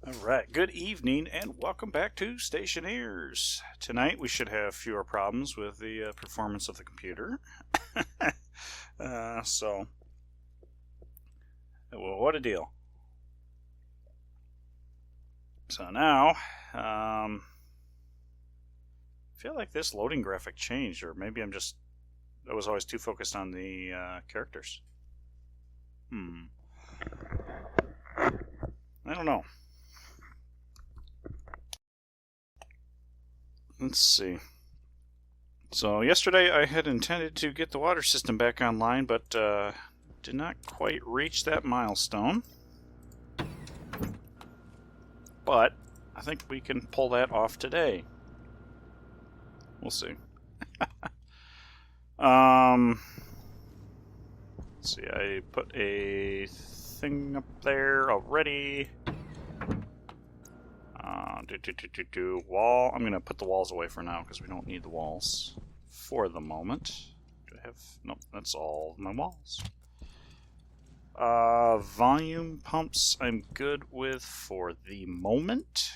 Alright, good evening and welcome back to Stationeers. Tonight we should have fewer problems with the performance of the computer. Well, what a deal. So now, I feel like this loading graphic changed, or maybe I was always too focused on the characters. I don't know. Let's see. So yesterday I had intended to get the water system back online, but did not quite reach that milestone. But I think we can pull that off today. We'll see. Let's see, I put a thing up there already. Wall. I'm going to put the walls away for now because we don't need the walls for the moment. Do I have... Nope, that's all my walls. Volume pumps I'm good with for the moment.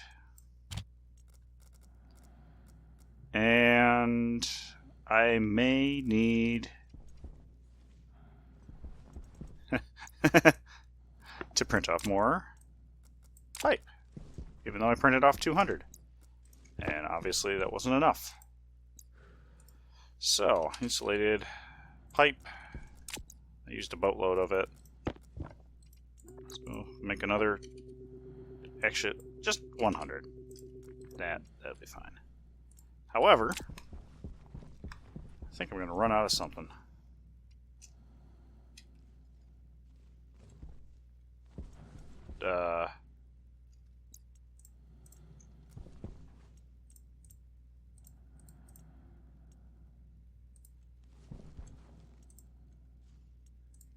And I may need to print off more pipe, even though I printed off 200. And obviously that wasn't enough. So, insulated pipe. I used a boatload of it. So, make another, actually, just 100. That'll be fine. However, I think I'm going to run out of something.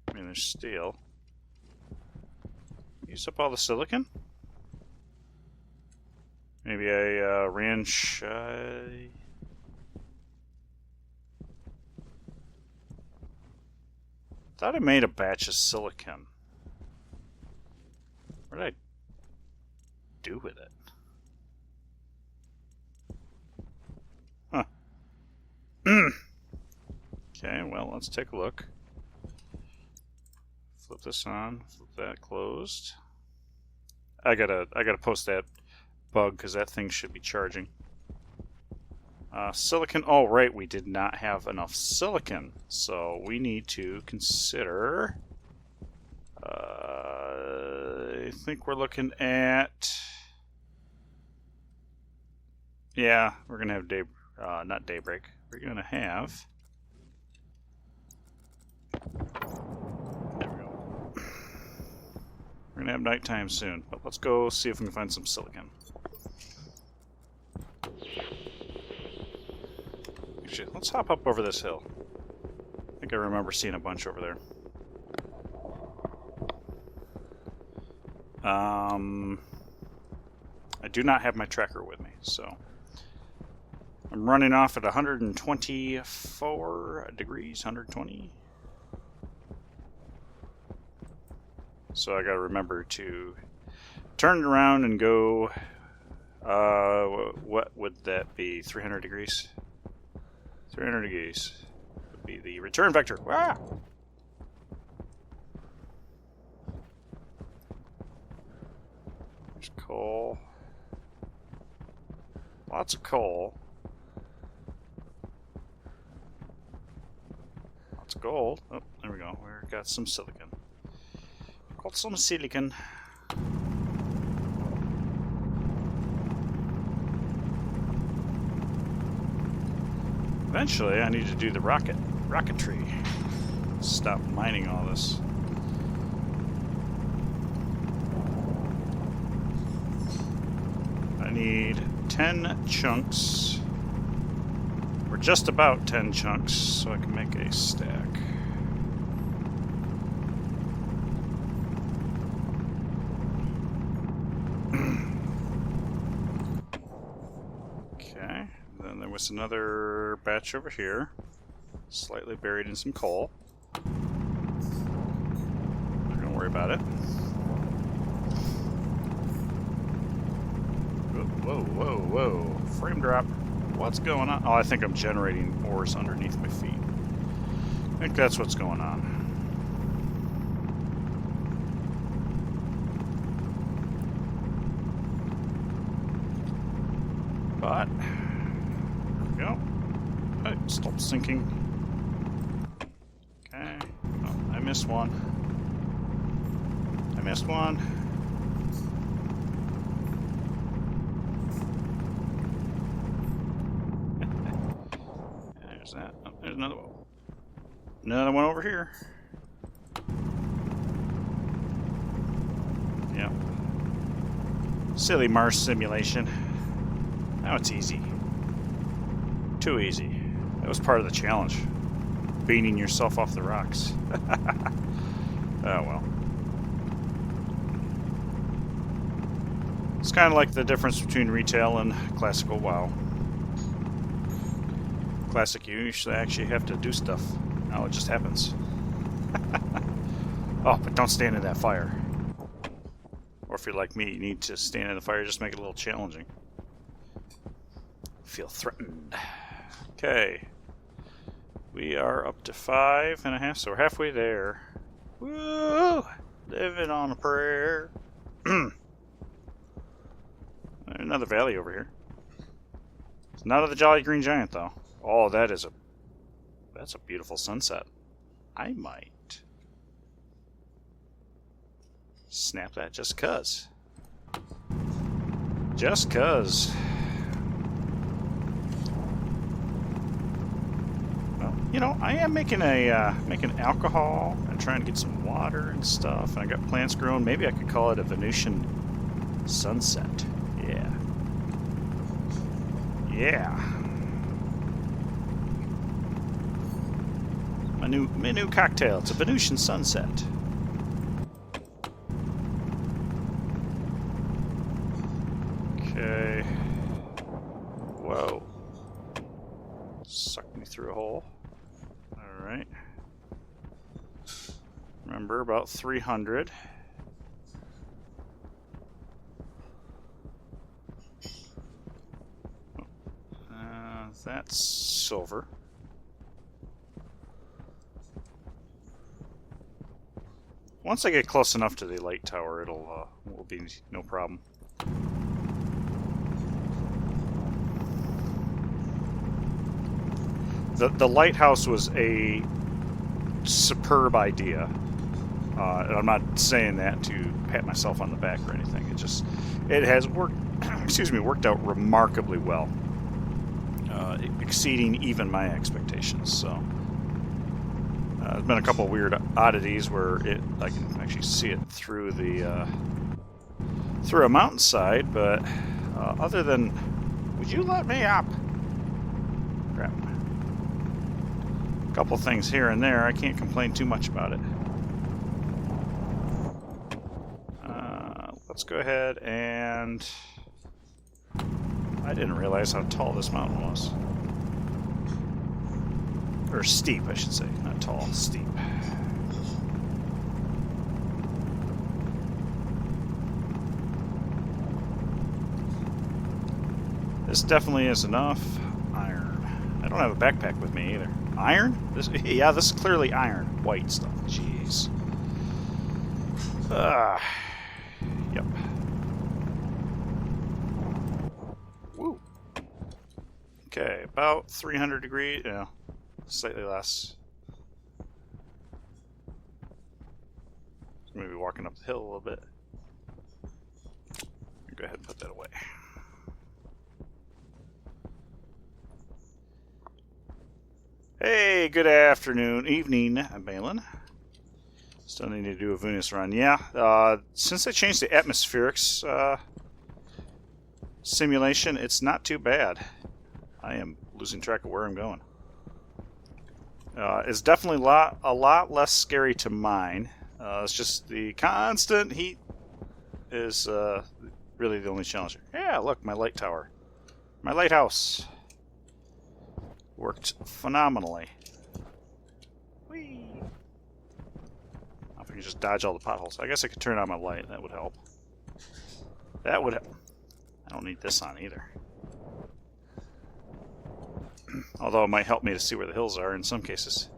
I mean, there's steel. Use up all the silicon? Maybe I ran shy. Thought I made a batch of silicon. What did I do with it? Huh. Okay, well, let's take a look. Flip this on, flip that closed. I gotta post that bug because that thing should be charging. Silicon. Oh, right, we did not have enough silicon, so we need to consider. I think we're looking at. Yeah, we're gonna have not daybreak. We're gonna have. We're gonna have nighttime soon, but let's go see if we can find some silicon. Actually, let's hop up over this hill. I think I remember seeing a bunch over there. I do not have my tracker with me, so I'm running off at 124 degrees, 120. So I gotta remember to turn it around and go, what would that be, 300 degrees? 300 degrees would be the return vector. Ah! There's coal. Lots of coal. Lots of gold. Oh, there we go. We've got some silicon. Got some silicon. Eventually, I need to do the rocketry. Stop mining all this. I need 10 chunks. Or just about 10 chunks, so I can make a stack. Another batch over here, slightly buried in some coal. Not gonna worry about it. Whoa, whoa, whoa. Frame drop. What's going on? Oh, I think I'm generating ores underneath my feet. I think that's what's going on. But, there we go. Oh, stop sinking. Okay. Oh, I missed one. I missed one. There's that. Oh, there's another one. Another one over here. Yep. Silly Mars simulation. Now it's easy. Too easy. That was part of the challenge. Beating yourself off the rocks. Oh well. It's kind of like the difference between retail and classical WoW. Classic, you usually actually have to do stuff. Now it just happens. Oh, but don't stand in that fire. Or if you're like me, you need to stand in the fire, just make it a little challenging. Feel threatened. Okay. We are up to 5.5, so we're halfway there. Woo! Living on a prayer. Another valley over here. It's not of the Jolly Green Giant, though. Oh, that's a beautiful sunset. I might snap that just 'cause. Just 'cause. Well, you know, I am making making alcohol and trying to get some water and stuff. And I got plants growing. Maybe I could call it a Venusian sunset. Yeah. Yeah. My new cocktail. It's a Venusian sunset. Okay. Whoa. Sucked me through a hole. Alright. Remember, about 300. That's silver. Once I get close enough to the light tower, will be no problem. The lighthouse was a superb idea. And I'm not saying that to pat myself on the back or anything. It has worked. Excuse me, worked out remarkably well, exceeding even my expectations. So there's been a couple of weird oddities where I can actually see it through through a mountainside, but other than, would you let me up? Crap. A couple things here and there. I can't complain too much about it. Let's go ahead and... I didn't realize how tall this mountain was. Or steep, I should say. Not tall, steep. This definitely is enough iron. I don't have a backpack with me either. Iron? Yeah, this is clearly iron. White stuff. Jeez. Yep. Woo. Okay, about 300 degrees. Yeah, slightly less. Maybe walking up the hill a little bit. Go ahead and put that away. Hey, good afternoon, evening, Balin. Still need to do a Venus run. Yeah, since they changed the atmospherics simulation, it's not too bad. I am losing track of where I'm going. It's definitely a lot less scary to mine. It's just the constant heat is really the only challenge. Yeah, look, my light tower. My lighthouse. Worked phenomenally. Whee! If I can just dodge all the potholes. I guess I could turn on my light. That would help. That would help. I don't need this on either. Although it might help me to see where the hills are in some cases.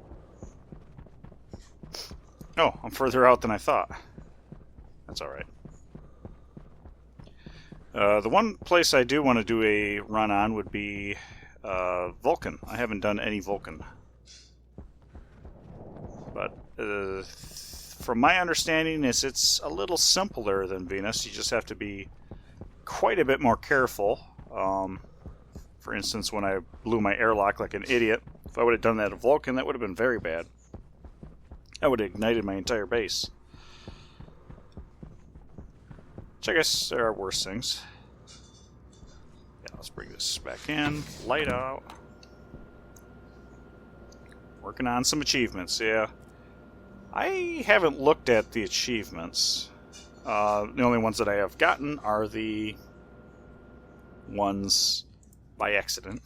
Oh, I'm further out than I thought. That's alright. The one place I do want to do a run on would be Vulcan. I haven't done any Vulcan. But from my understanding, it's a little simpler than Venus. You just have to be quite a bit more careful. For instance, when I blew my airlock like an idiot, if I would have done that at Vulcan, that would have been very bad. That would have ignited my entire base. Which I guess there are worse things. Yeah, let's bring this back in. Light out. Working on some achievements, yeah. I haven't looked at the achievements. The only ones that I have gotten are the ones by accident.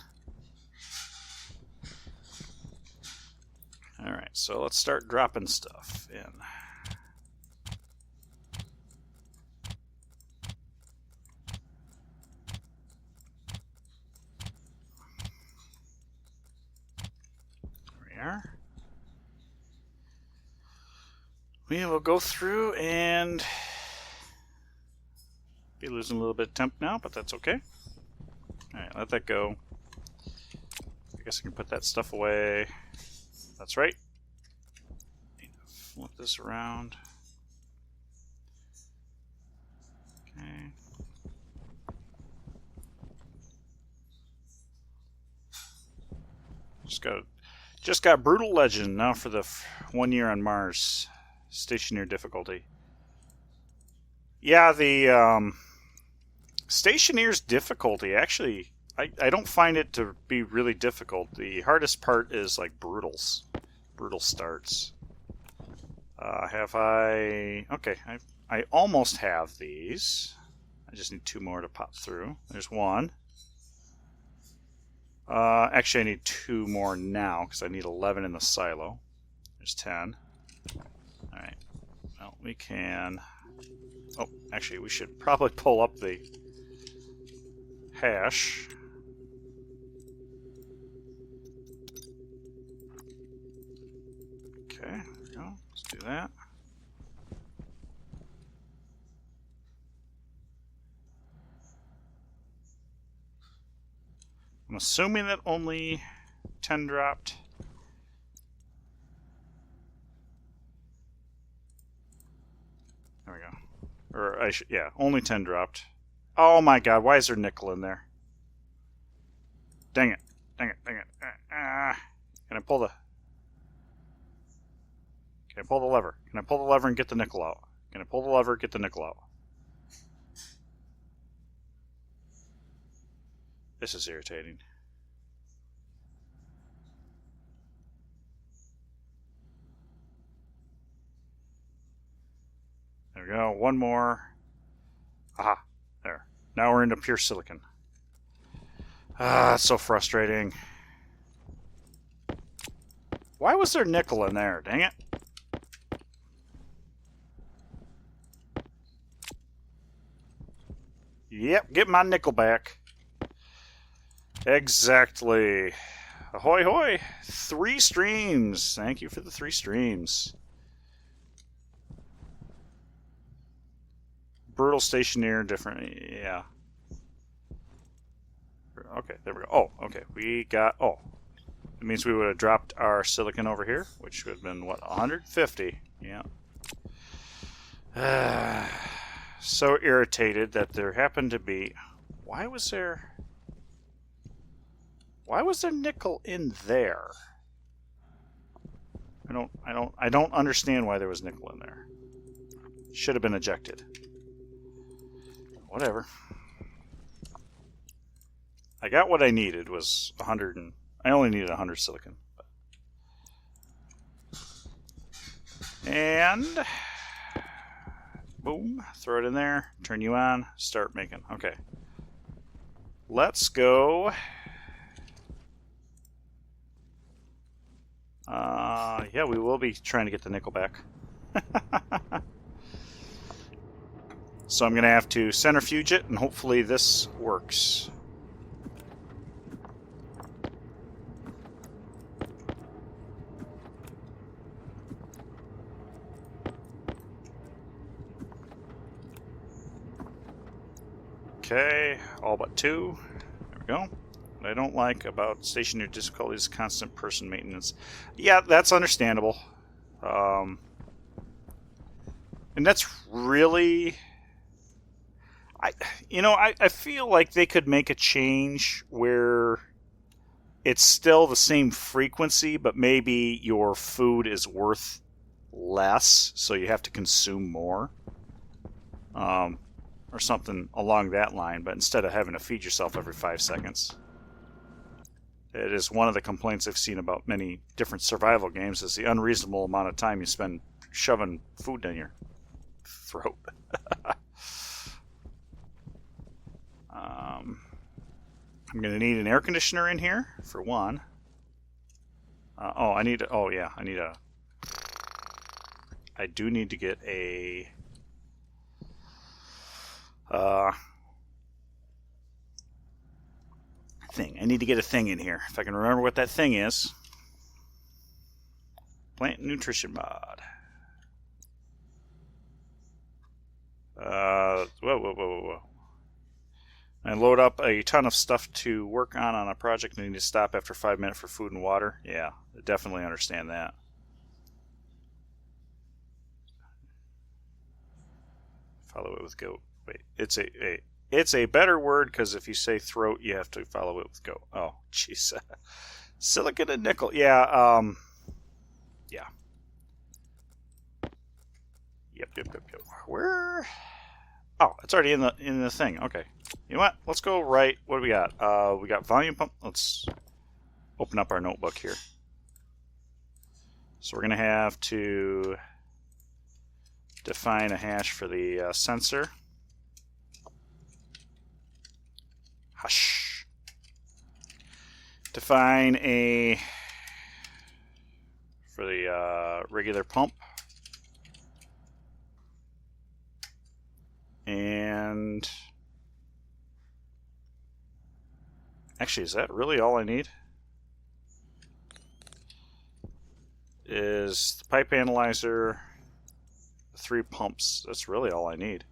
Alright, so let's start dropping stuff in. There we are. We will go through and be losing a little bit of temp now, but that's okay. Alright, let that go. I guess I can put that stuff away. That's right. Need to flip this around. Okay. Just got Brutal Legend now for the 1 year on Mars. Stationeer difficulty. Yeah, the Stationeers difficulty, actually, I don't find it to be really difficult. The hardest part is like brutal starts. Have I... Okay, I almost have these. I just need 2 more to pop through. There's 1. Actually, I need 2 more now, because I need 11 in the silo. There's 10. Alright. Well, we can... Oh, actually, we should probably pull up the hash. Okay, there we go. Let's do that. I'm assuming that only 10 dropped. There we go. Or yeah, only 10 dropped. Oh my god, why is there nickel in there? Dang it. Dang it, dang it. Can I pull the... Can I pull the lever? Can I pull the lever and get the nickel out? Can I pull the lever, get the nickel out? This is irritating. There we go. 1 more. Aha. There. Now we're into pure silicon. Ah, it's so frustrating. Why was there nickel in there? Dang it. Yep, get my nickel back. Exactly. Ahoy hoy. 3 streams. Thank you for the 3 streams. Brutal Stationeer, different, yeah. Okay, there we go. Oh, okay, we got, oh. It means we would have dropped our silicon over here, which would have been, what, 150? Yeah. So irritated that there happened to be, why was there nickel in there? I don't understand why there was nickel in there. Should have been ejected. Whatever. I got what I needed, was 100, and I only needed 100 silicon. And boom, throw it in there, turn you on, start making. Okay. Let's go. Yeah, we will be trying to get the nickel back. So I'm going to have to centrifuge it, and hopefully this works. Okay, all but 2. There we go. What I don't like about Stationeer difficulty is constant person maintenance. Yeah, that's understandable. And that's really... I feel like they could make a change where it's still the same frequency, but maybe your food is worth less, so you have to consume more. Or something along that line, but instead of having to feed yourself every 5 seconds. It is one of the complaints I've seen about many different survival games is the unreasonable amount of time you spend shoving food down your throat. I'm going to need an air conditioner in here, for one. I do need to get a... thing. I need to get a thing in here. If I can remember what that thing is. Plant nutrition mod. Whoa. I load up a ton of stuff to work on a project and need to stop after 5 minutes for food and water. Yeah, I definitely understand that. Follow it with goat. Wait, it's a better word because if you say throat, you have to follow it with goat. Oh, jeez. Silicon and nickel. Yeah, yeah. Yep. Where? Oh, it's already in the thing. Okay. You know what? Let's go right. What do we got? We got volume pump. Let's open up our notebook here. So we're going to have to define a hash for the sensor. Hush. Define a for the regular pump. And actually, is that really all I need? Is the pipe analyzer, the 3 pumps. That's really all I need.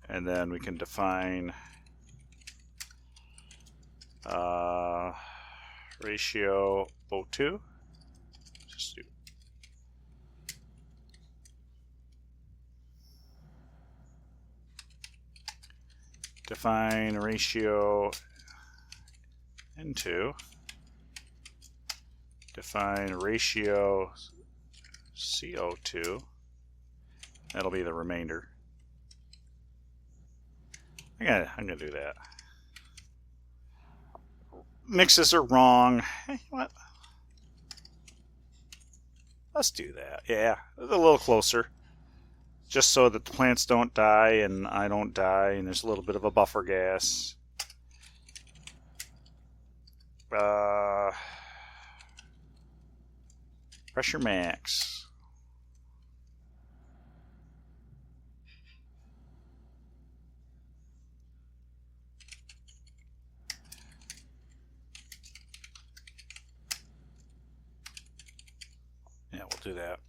And then we can define ratio O2. Just do. Define ratio N2. Define ratio CO2. That'll be the remainder. I'm gonna do that. Mixes are wrong. Hey, what? Let's do that. Yeah, a little closer. Just so that the plants don't die and I don't die, and there's a little bit of a buffer gas. Pressure max. Yeah, we'll do that.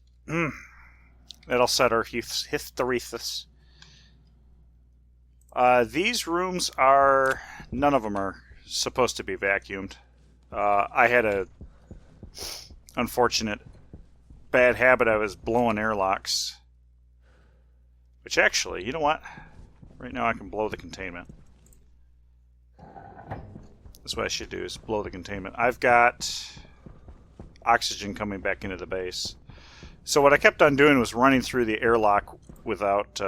That'll set our hysteresis. These rooms are... none of them are supposed to be vacuumed. I had a unfortunate bad habit. I was blowing airlocks. Which actually, you know what? Right now I can blow the containment. That's what I should do, is blow the containment. I've got oxygen coming back into the base. So what I kept on doing was running through the airlock without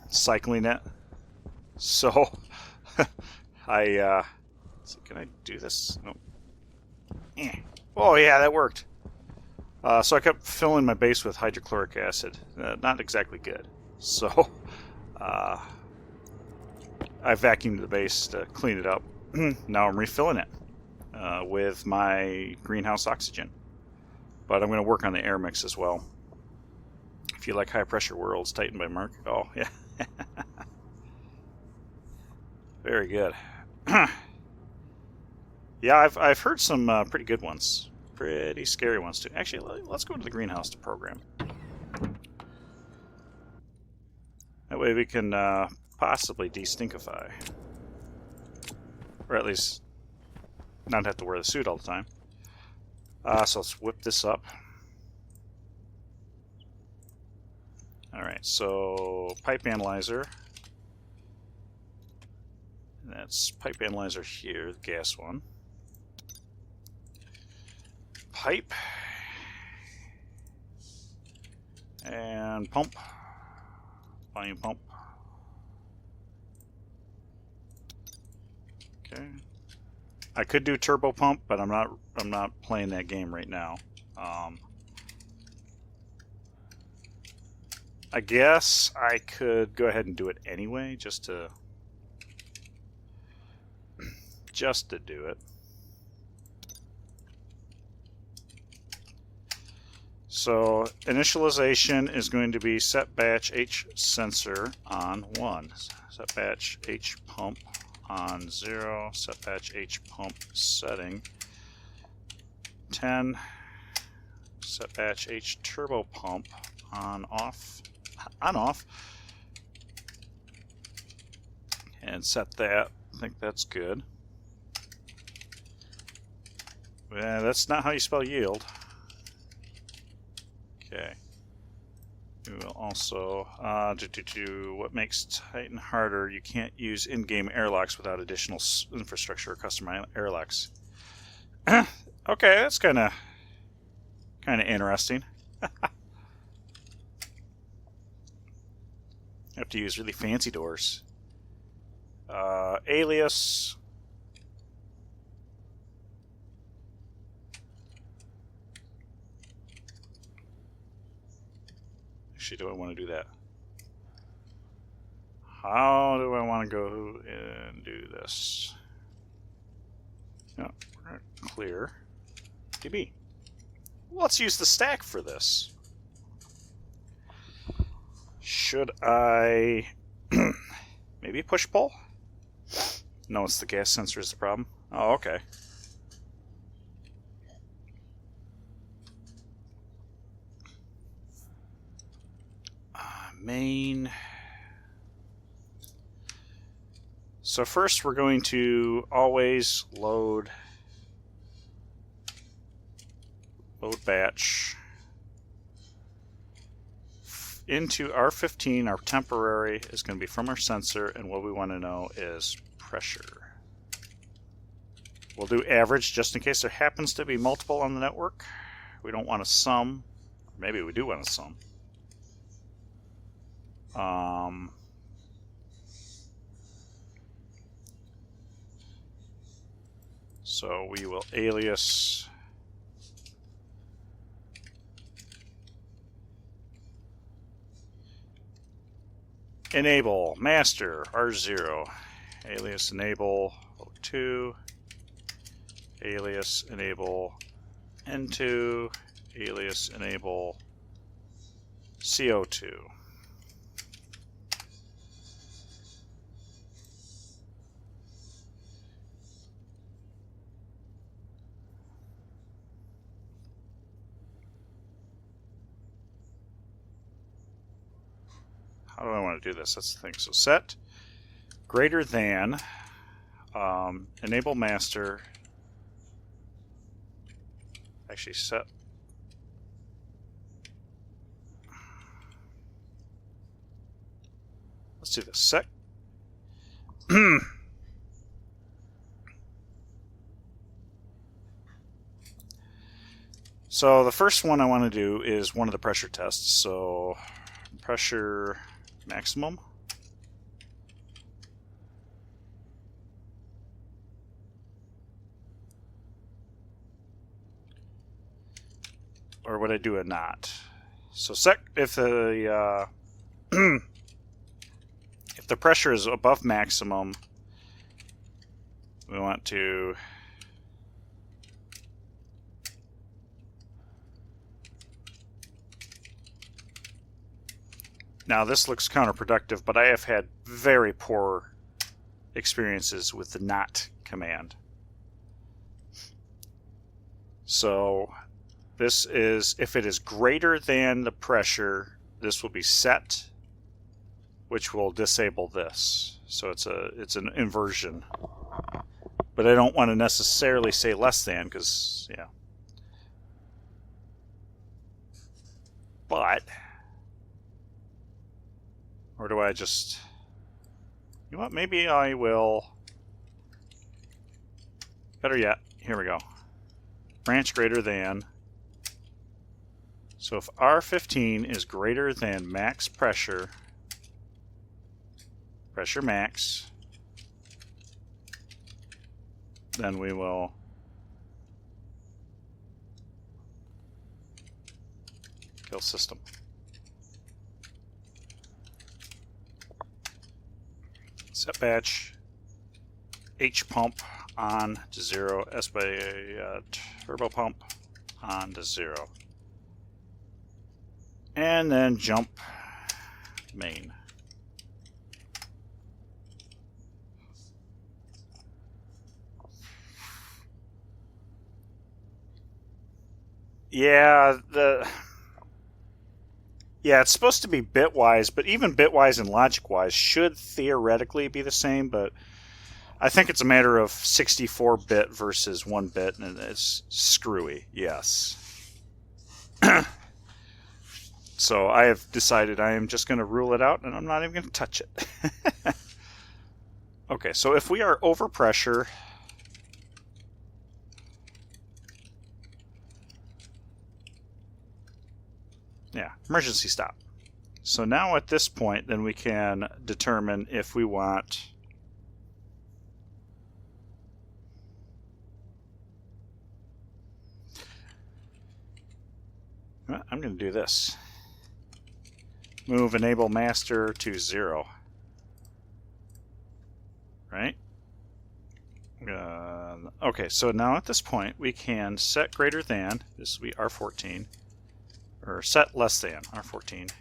cycling it. So I so can I do this? Nope. Oh yeah, that worked. So I kept filling my base with hydrochloric acid. Not exactly good. So I vacuumed the base to clean it up. Now I'm refilling it with my greenhouse oxygen. But I'm going to work on the air mix as well. If you like High Pressure Worlds, Titan by Mark. Oh, yeah. Very good. Yeah, I've heard some pretty good ones. Pretty scary ones, too. Actually, let's go to the greenhouse to program. That way we can possibly de-stinkify. Or at least not have to wear the suit all the time. So let's whip this up. Alright, so pipe analyzer. That's pipe analyzer here, the gas one. Pipe. And pump. Volume pump. Okay. I could do turbo pump, but I'm not playing that game right now. I guess I could go ahead and do it anyway, just to do it. So initialization is going to be set batch H sensor on 1, set batch H pump on 0, set batch H pump setting 10, set batch H turbo pump on off, and set that. I think that's good. Well, that's not how you spell yield. Okay. We will also what makes Titan harder. You can't use in-game airlocks without additional infrastructure or custom airlocks. Okay, that's kind of interesting. Have to use really fancy doors. Alias. Actually, do I want to do that? How do I want to go and do this? No, we're going to clear DB. Let's use the stack for this. Should I maybe push pull? No, it's the gas sensor is the problem. Oh, okay. Main. So first we're going to always load batch into R15. Our temporary is going to be from our sensor, and what we want to know is pressure. We'll do average just in case there happens to be multiple on the network. We don't want to sum. Maybe we do want to sum. So we will alias enable master R0, alias enable O2, alias enable N2, alias enable CO2. How do I want to do this? That's the thing. So set greater than enable master. Actually set. Let's do this. Set. So the first one I want to do is one of the pressure tests. So pressure maximum. Or would I do a not? So if the if the pressure is above maximum, we want to Now this looks counterproductive, but I have had very poor experiences with the not command. So this is, if it is greater than the pressure, this will be set, which will disable this. So it's an inversion. But I don't want to necessarily say less than, because, yeah. But, or do I just, you know what, maybe I will, better yet, here we go. Branch greater than. So if R15 is greater than max pressure, pressure max, then we will kill system. Set batch H pump on to 0, S by turbo pump on to 0. And then jump main. Yeah, it's supposed to be bitwise, but even bitwise and logic-wise should theoretically be the same, but I think it's a matter of 64-bit versus 1-bit, and it's screwy, yes. So I have decided I am just going to rule it out, and I'm not even going to touch it. Okay, so if we are over pressure, yeah, emergency stop. So now at this point, then we can determine if we want I'm going to do this. Move enable master to 0. Right? Okay, so now at this point we can set greater than, this will be R14, or set less than R14.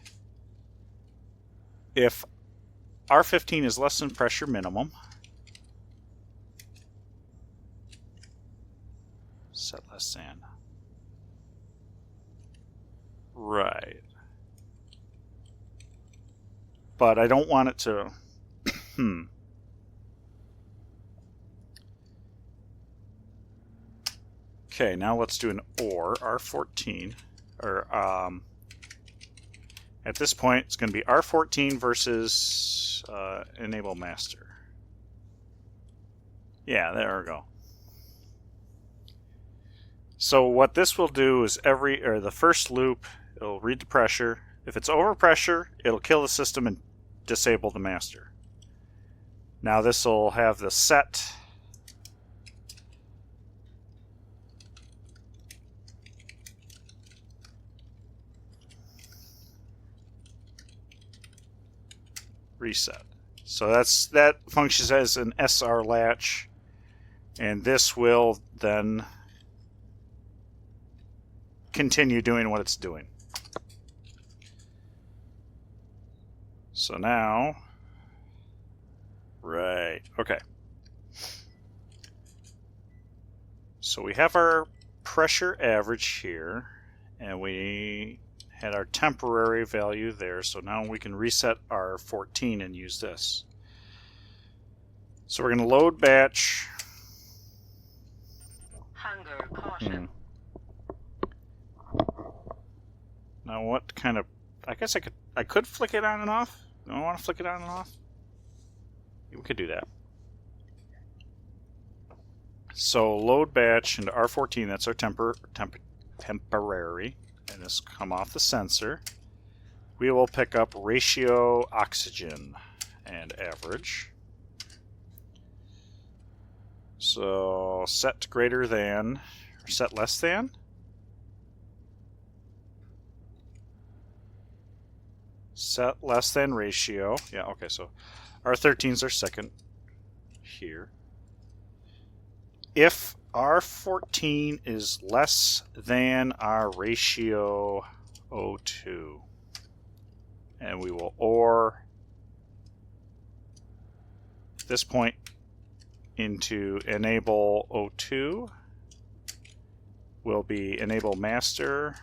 If R15 is less than pressure minimum, set less than. Right. But I don't want it to... Okay, now let's do an OR, R14. Or, at this point, it's going to be R14 versus enable master. Yeah, there we go. So what this will do is the first loop, it'll read the pressure. If it's over pressure, it'll kill the system and disable the master. Now this will have the set reset. So that functions as an SR latch, and this will then continue doing what it's doing. So now, right, okay. So we have our pressure average here, and we had our temporary value there, so now we can reset our 14 and use this. So we're going to load batch. Hunger caution. Now what kind of, I guess I could flick it on and off. Do I want to flick it on and off? We could do that. So load batch into R14, that's our temporary, and this come off the sensor. We will pick up ratio oxygen and average. So set greater than, or set less than. Set less than ratio. Yeah, okay, so R13 is our second here. If R14 is less than our ratio O2, and we will ore this point into enable O2. Will be enable master.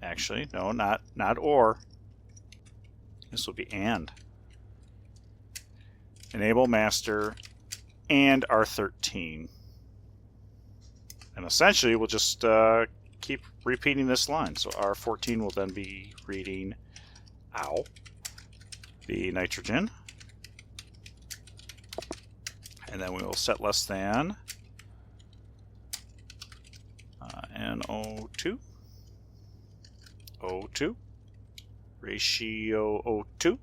Actually, no, not or. This will be and. Enable master and R13. And essentially, we'll just keep repeating this line. So R14 will then be reading, the nitrogen. And then we will set less than NO2. O2. Ratio O2.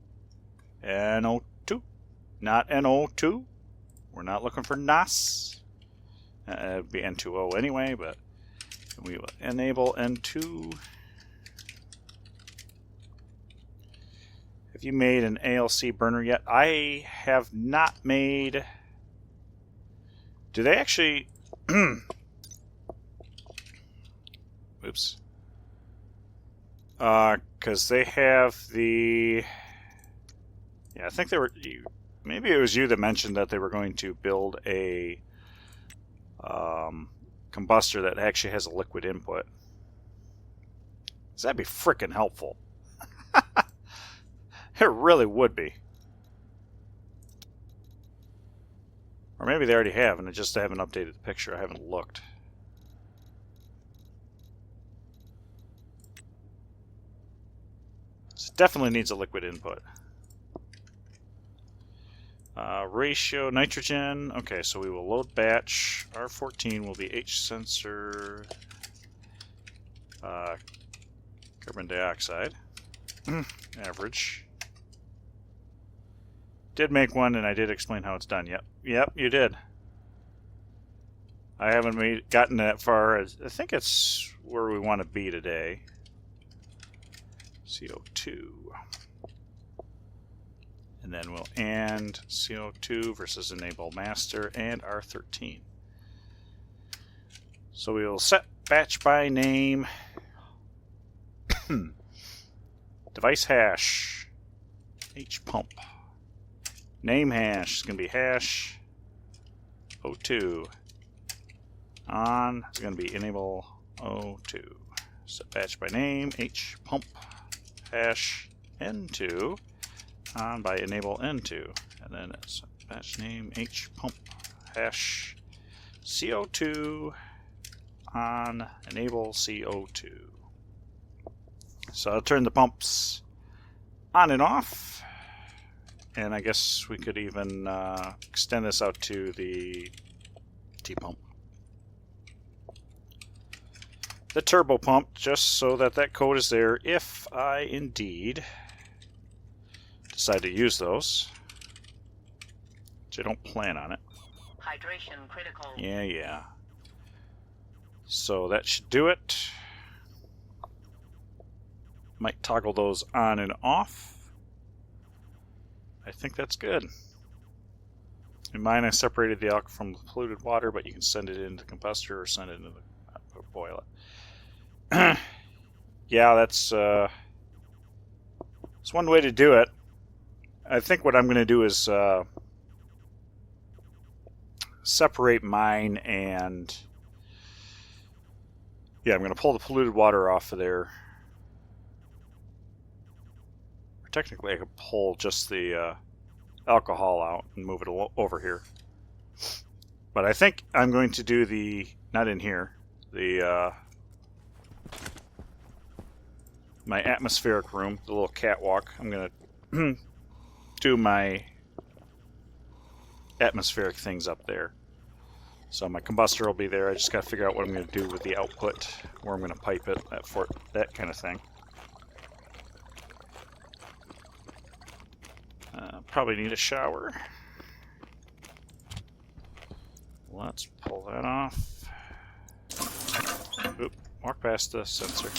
NO2. Not NO2. We're not looking for NOS. It would be N2O anyway, but we will enable N2. Have you made an ALC burner yet? I have not made... Do they actually... Oops. Because they have the... Yeah, I think they were... Maybe it was you that mentioned that they were going to build a combustor that actually has a liquid input. So that'd be frickin' helpful. It really would be. Or maybe they already have, and I just haven't updated the picture. I haven't looked. It definitely needs a liquid input. Ratio nitrogen. Okay, so we will load batch. R14 will be H sensor carbon dioxide. Average. Did make one, and I did explain how it's done. Yep, you did. I haven't gotten that far. I think it's where we want to be today. CO2. And then we'll AND CO2 versus enable master and R13. So we will set batch by name. Device hash. H pump. Name hash is going to be hash O2. On is going to be enable O2. Set batch by name. H pump. Hash N2. On by enable N2, and then it's batch name H pump hash CO2 on enable CO2. So I'll turn the pumps on and off, and I guess we could even extend this out to the T pump. The turbo pump, just so that that code is there if I indeed decide to use those, which I don't plan on it. Hydration critical. Yeah. So that should do it. Might toggle those on and off. I think that's good. In mine, I separated the alcohol from the polluted water, but you can send it into the combustor or send it into the boil it. Yeah, that's one way to do it. I think what I'm going to do is separate mine and... Yeah, I'm going to pull the polluted water off of there. Or technically, I could pull just the alcohol out and move it over here. But I think I'm going to do the... Not in here. The... my atmospheric room, the little catwalk. I'm going to... do my atmospheric things up there. So my combustor will be there. I just got to figure out what I'm going to do with the output, where I'm going to pipe it, that kind of thing. Probably need a shower. Let's pull that off. Oop, walk past the sensor.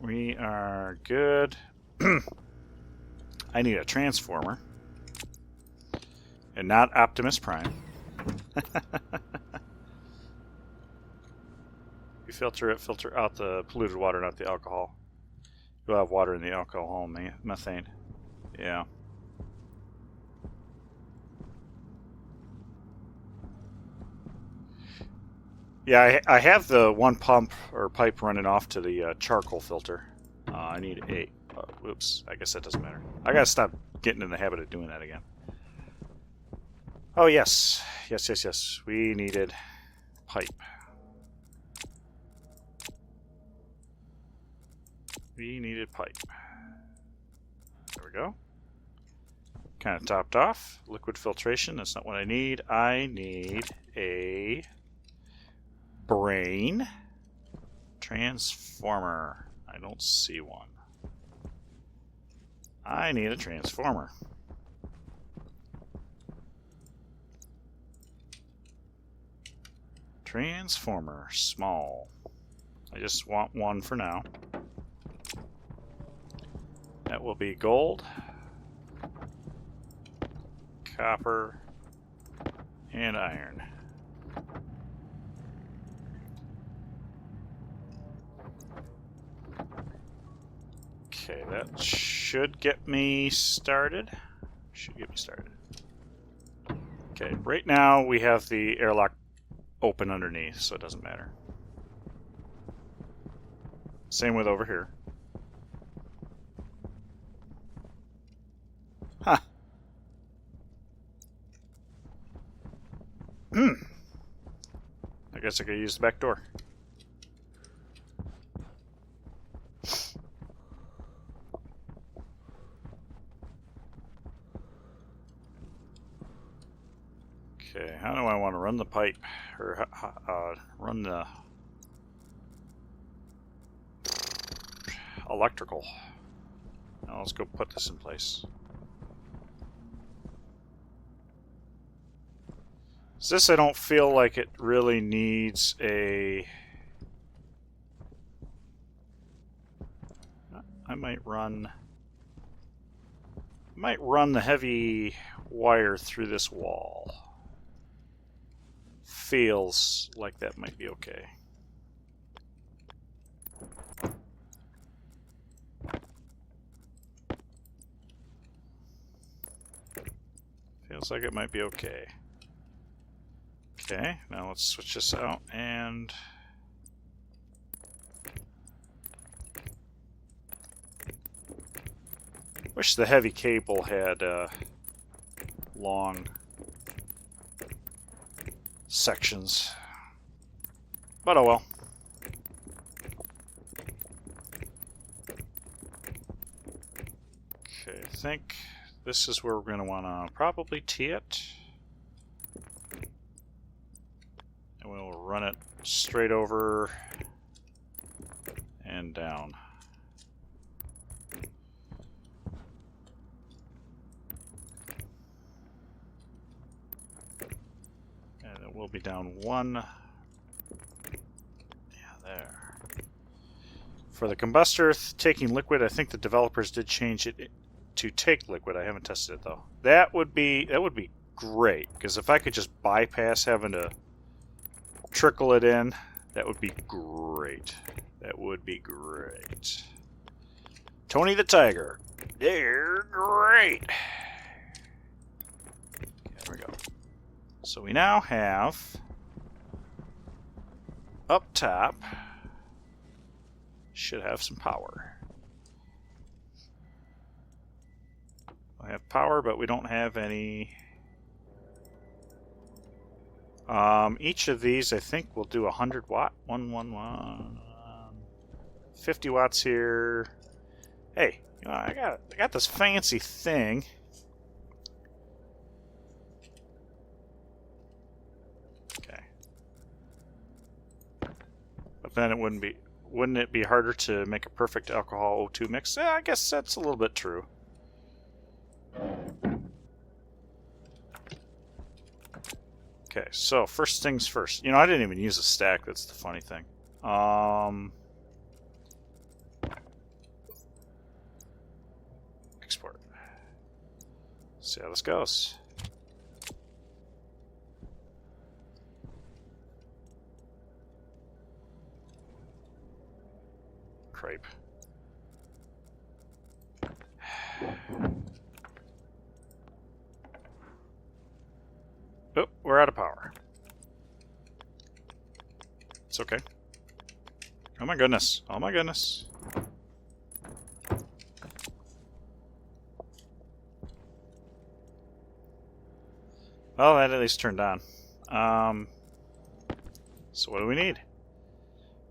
We are good. I need a transformer. And not Optimus Prime. You filter it, filter out the polluted water, not the alcohol. You'll have water in the alcohol, methane. Yeah. Yeah, I have the one pump or pipe running off to the charcoal filter. I need a... Oops, I guess that doesn't matter. I gotta stop getting in the habit of doing that again. Oh, yes. Yes. We needed pipe. We needed pipe. There we go. Kind of topped off. Liquid filtration, that's not what I need. I need a brain transformer. I don't see one. I need a transformer. Transformer, small. I just want one for now. That will be gold, copper, and iron. Okay, that should get me started. Okay, right now we have the airlock open underneath, so it doesn't matter. Same with over here. Huh. I guess I could use the back door. Okay, how do I want to run the pipe? Or run the electrical? Now let's go put this in place. This, I don't feel like it really needs a... I might run the heavy wire through this wall. Feels like that might be okay. Feels like it might be okay. Okay, now let's switch this out and... Wish the heavy cable had long sections. But oh well. Okay, I think this is where we're going to want to probably tee it. And we'll run it straight over and down. And it will be down one. Yeah, there. For the combustor taking liquid, I think the developers did change it to take liquid. I haven't tested it though. That would be great, because if I could just bypass having to trickle it in, that would be great. That would be great. Tony the Tiger. They're great. There we go. So we now have up top should have some power. We have power, but we don't have any. Each of these, I think, will do 100 watt. 50 watts here. Hey, you know, I got this fancy thing. Okay. But then it wouldn't it be harder to make a perfect alcohol O2 mix? I guess that's a little bit true. Okay, so first things first. You know, I didn't even use a stack. That's the funny thing. Export. See how this goes. Cripe. Oh, we're out of power. It's okay. Oh my goodness. Oh my goodness. Well, that at least turned on. So what do we need?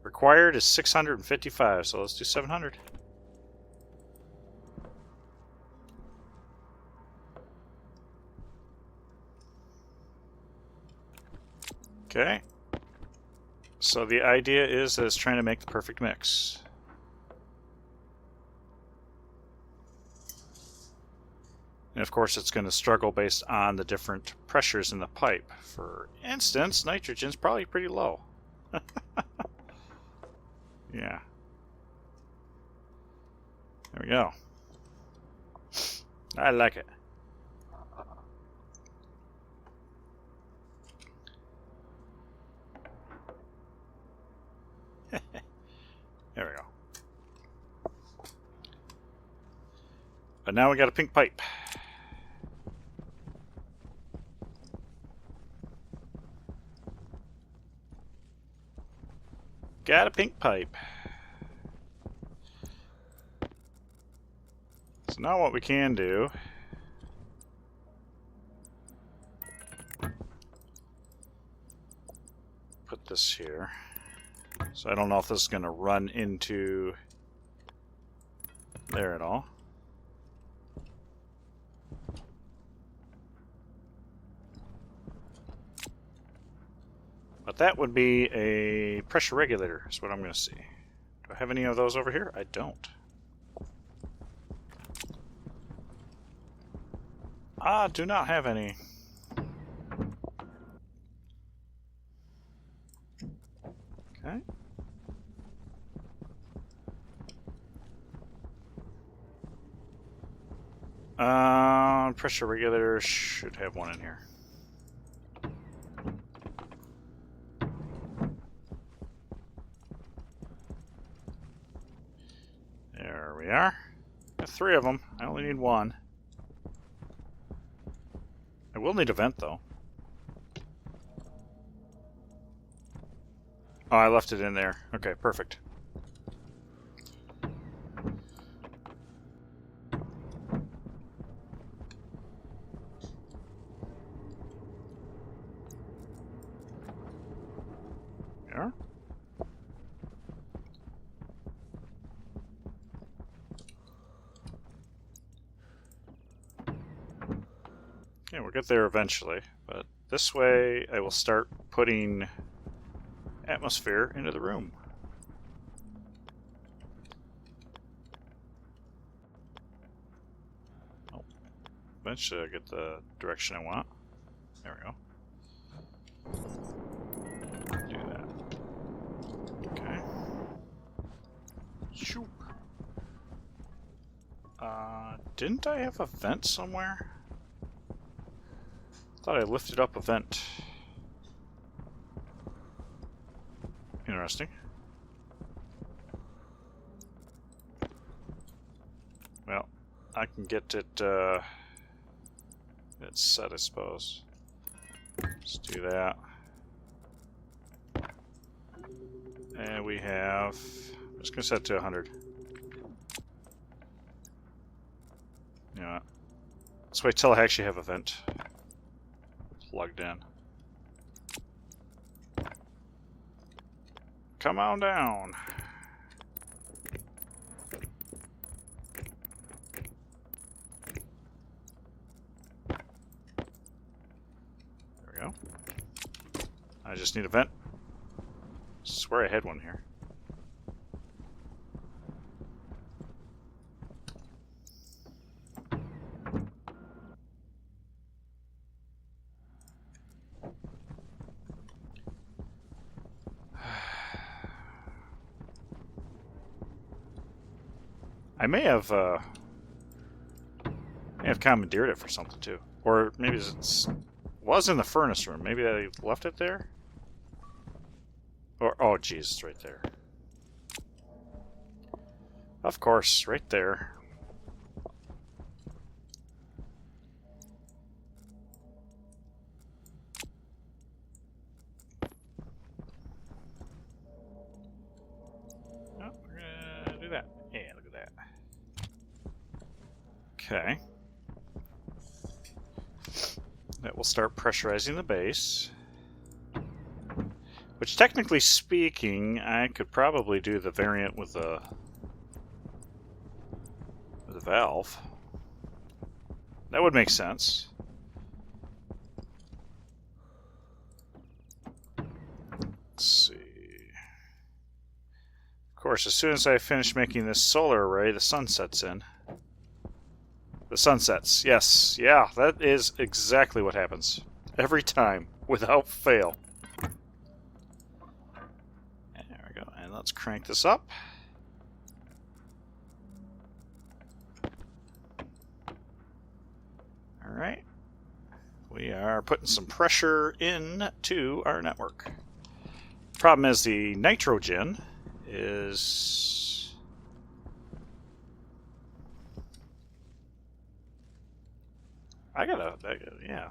Required is 655, so let's do 700. Okay. So the idea is that it's trying to make the perfect mix. And of course it's going to struggle based on the different pressures in the pipe. For instance, nitrogen's probably pretty low. Yeah. There we go. I like it. There we go. But now we got a pink pipe. Got a pink pipe. So now what we can do put this here. So I don't know if this is going to run into there at all. But that would be a pressure regulator, is what I'm going to see. Do I have any of those over here? I don't. Ah, do not have any. Okay. Pressure regulator should have one in here. There we are. Got 3 of them. I only need 1. I will need a vent, though. Oh, I left it in there. Okay, perfect. There. Okay, we'll get there eventually, but this way I will start putting atmosphere into the room. Oh, eventually I'll get the direction I want. There we go. Do that. Okay. Shoop. Didn't I have a vent somewhere? Thought I lifted up a vent. Interesting. Well, I can get it set, I suppose. Let's do that. And we have... I'm just going to set it to 100. Yeah. Let's wait till I actually have a vent plugged in. Come on down. There we go. I just need a vent. I swear I had one here. I may have commandeered it for something too, or maybe it was in the furnace room. Maybe I left it there. Or oh, geez, it's right there. Of course, right there. Oh, we're gonna do that. Yeah, look at that. Okay. That will start pressurizing the base. Which, technically speaking, I could probably do the variant with a valve. That would make sense. Let's see. Of course, as soon as I finish making this solar array, the sun sets in. The sun sets, yes. Yeah, that is exactly what happens. Every time, without fail. There we go, and let's crank this up. Alright. We are putting some pressure into our network. Problem is the nitrogen is... yeah.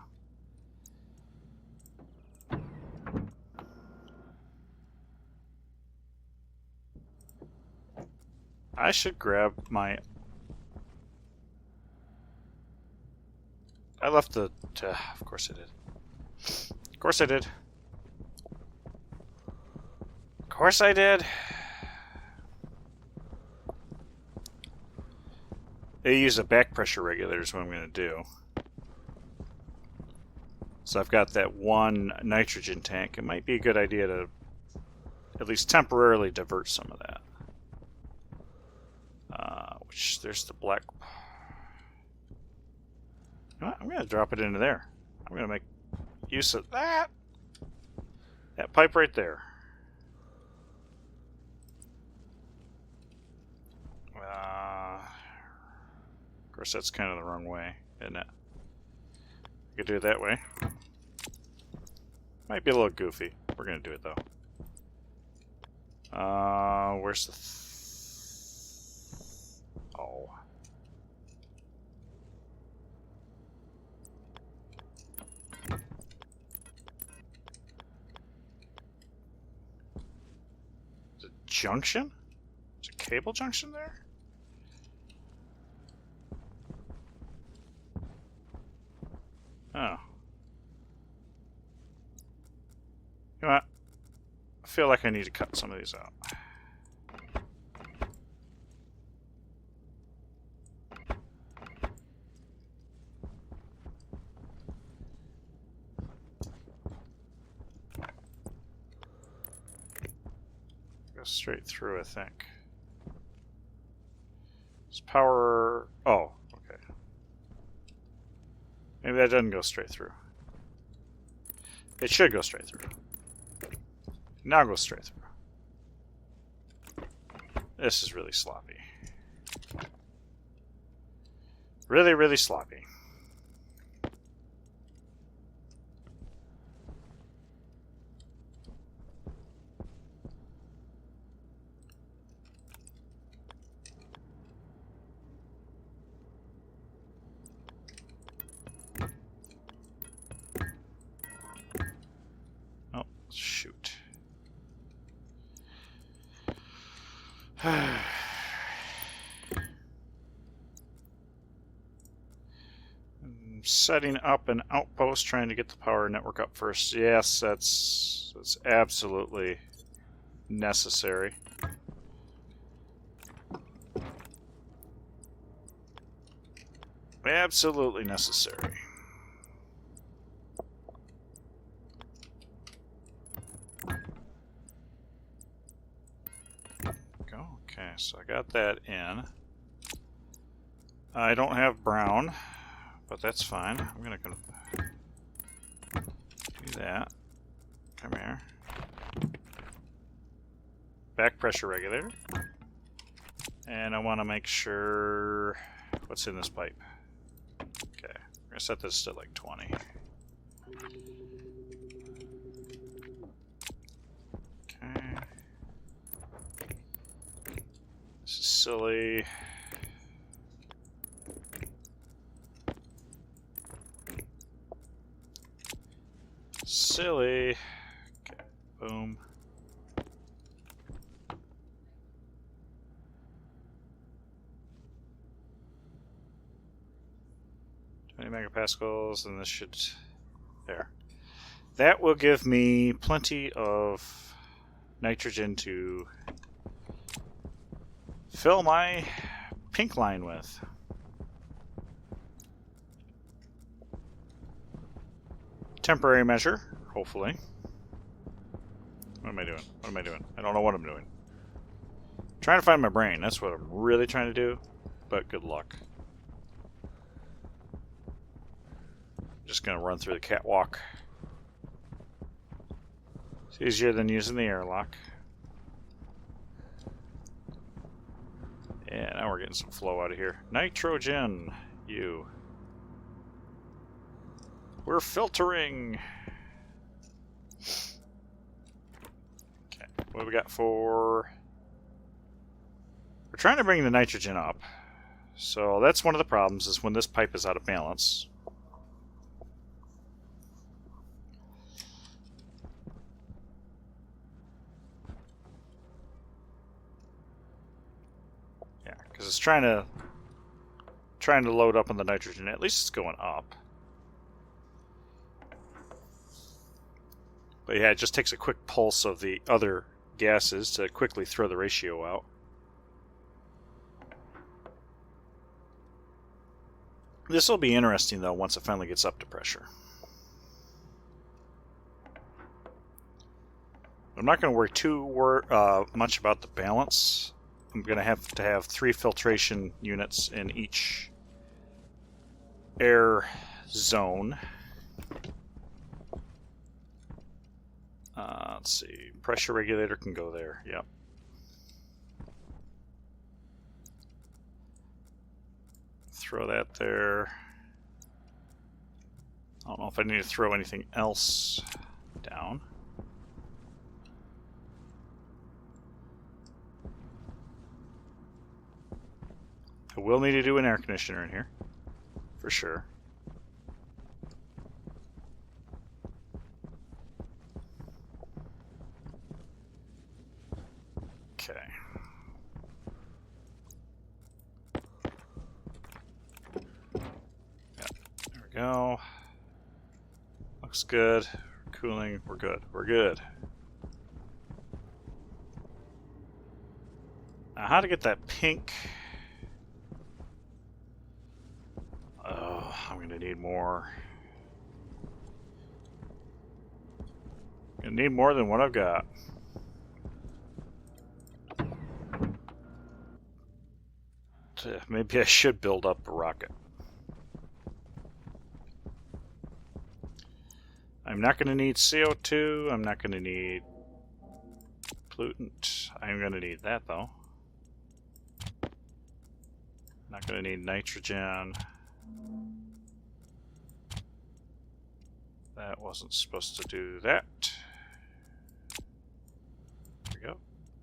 I should grab my... I left the... of course I did. Of course I did. Of course I did. They use a back pressure regulator is what I'm going to do. So I've got that one nitrogen tank. It might be a good idea to at least temporarily divert some of that. Which, there's the black... You know what? I'm going to drop it into there. I'm going to make use of that. That pipe right there. Of course, that's kind of the wrong way, isn't it? I could do it that way. Might be a little goofy. We're going to do it, though. Where's the... Oh. Is it junction? Is a cable junction there? Oh. You know what? I feel like I need to cut some of these out. Go straight through, I think. It's power... Oh, okay. Maybe that doesn't go straight through. It should go straight through. Now go straight through. This is really sloppy. Really, really sloppy. Oh, shoot. Setting up an outpost, trying to get the power network up first. Yes, that's absolutely necessary. Absolutely necessary. Go. Okay, so I got that in. I don't have brown, but that's fine. I'm gonna do that. Come here. Back pressure regulator. And I want to make sure what's in this pipe. Okay, I'm gonna set this to like 20. Okay. This is Silly. Silly. Okay, boom. 20 megapascals, and this should... There. That will give me plenty of nitrogen to fill my pink line with. Temporary measure, hopefully. What am I doing? What am I doing? I don't know what I'm doing. Trying to find my brain. That's what I'm really trying to do. But good luck. Just gonna run through the catwalk. It's easier than using the airlock. Yeah, now we're getting some flow out of here. Nitrogen, you. We're filtering. Okay, what do we got for... We're trying to bring the nitrogen up. So that's one of the problems, is when this pipe is out of balance. Yeah, because it's trying to load up on the nitrogen. At least it's going up. But yeah, it just takes a quick pulse of the other gases to quickly throw the ratio out. This will be interesting, though, once it finally gets up to pressure. I'm not going to worry too much about the balance. I'm going to have 3 filtration units in each air zone. Let's see. Pressure regulator can go there. Yep. Throw that there. I don't know if I need to throw anything else down. I will need to do an air conditioner in here, for sure. Okay. Yep, there we go. Looks good. Cooling, we're good. We're good. Now, how to get that pink... Oh, I'm gonna need more. Gonna need more than what I've got. Maybe I should build up a rocket. I'm not gonna need CO2. I'm not gonna need pollutant. I'm gonna need that though. Not gonna need nitrogen. That wasn't supposed to do that. There we go.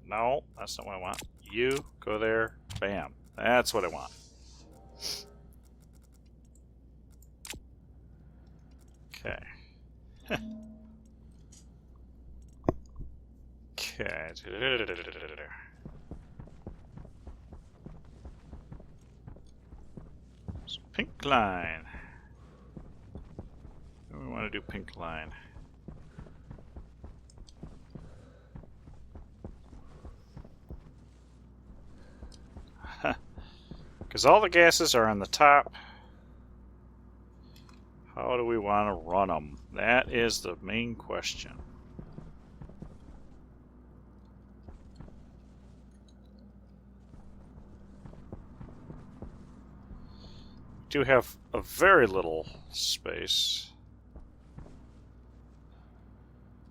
No, that's not what I want. You go there. Bam. That's what I want. Okay. Okay. So pink line. We want to do pink line. Because all the gases are on the top. How do we want to run them? That is the main question. We do have a very little space.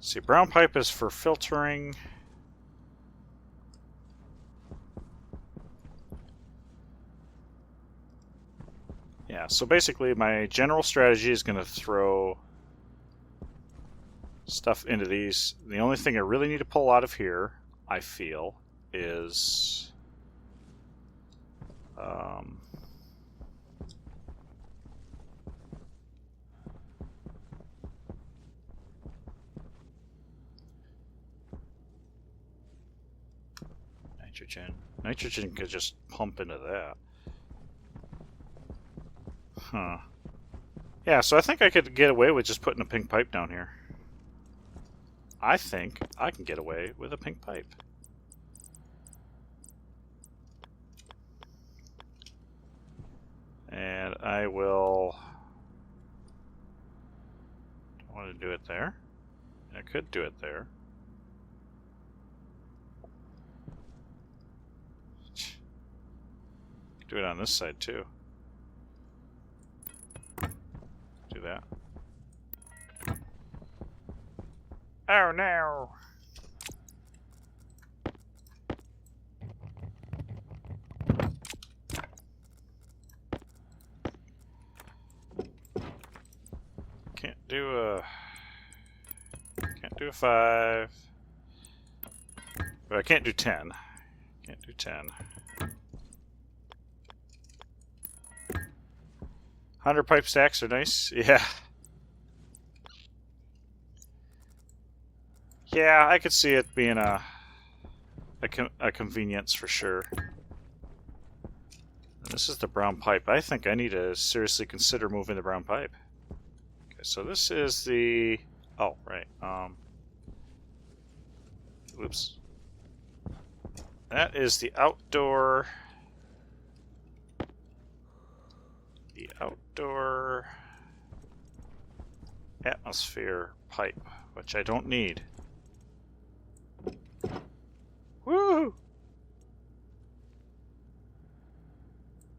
See, brown pipe is for filtering. Yeah, so basically my general strategy is going to throw stuff into these. The only thing I really need to pull out of here, I feel, is Um, nitrogen. Nitrogen could just pump into that. Huh. Yeah, so I think I could get away with just putting a pink pipe down here. I think I can get away with a pink pipe. And I will... I want to do it there. I could do it there. Do it on this side too. Do that. Oh no! Can't do a 5. But I can't do 10. Can't do 10. 100 pipe stacks are nice. Yeah. Yeah, I could see it being a convenience for sure. And this is the brown pipe. I think I need to seriously consider moving the brown pipe. Okay, so this is the... Oh, right. Oops. That is the outdoor... The outdoor atmosphere pipe, which I don't need. Woo!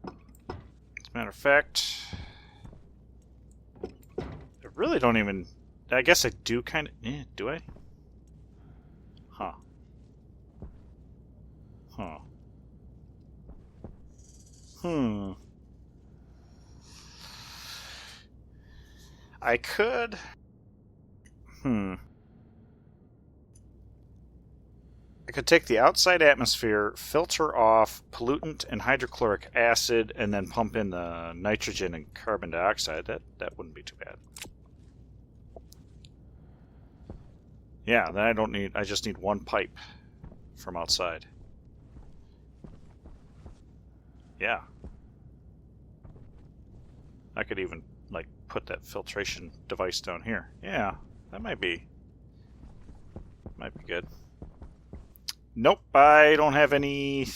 As a matter of fact, I really don't even... I guess I do kind of... do I? Huh. Huh. I could... I could take the outside atmosphere, filter off pollutant and hydrochloric acid, and then pump in the nitrogen and carbon dioxide. That wouldn't be too bad. Yeah, then I don't need... I just need one pipe from outside. Yeah. I could even, like, put that filtration device down here. Yeah, that might be good. Nope, I don't have any...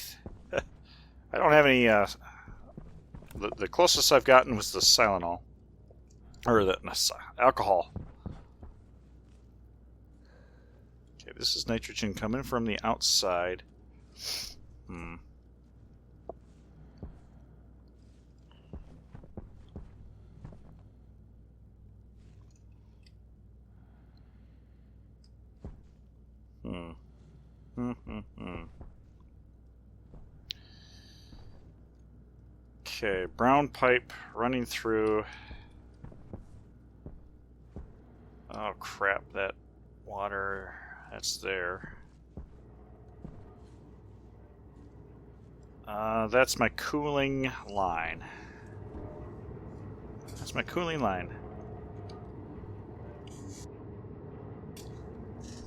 I don't have any... the closest I've gotten was the Silanol. Or the alcohol. Okay, this is nitrogen coming from the outside. Okay, brown pipe running through. Oh crap, that water, that's there. That's my cooling line. That's my cooling line.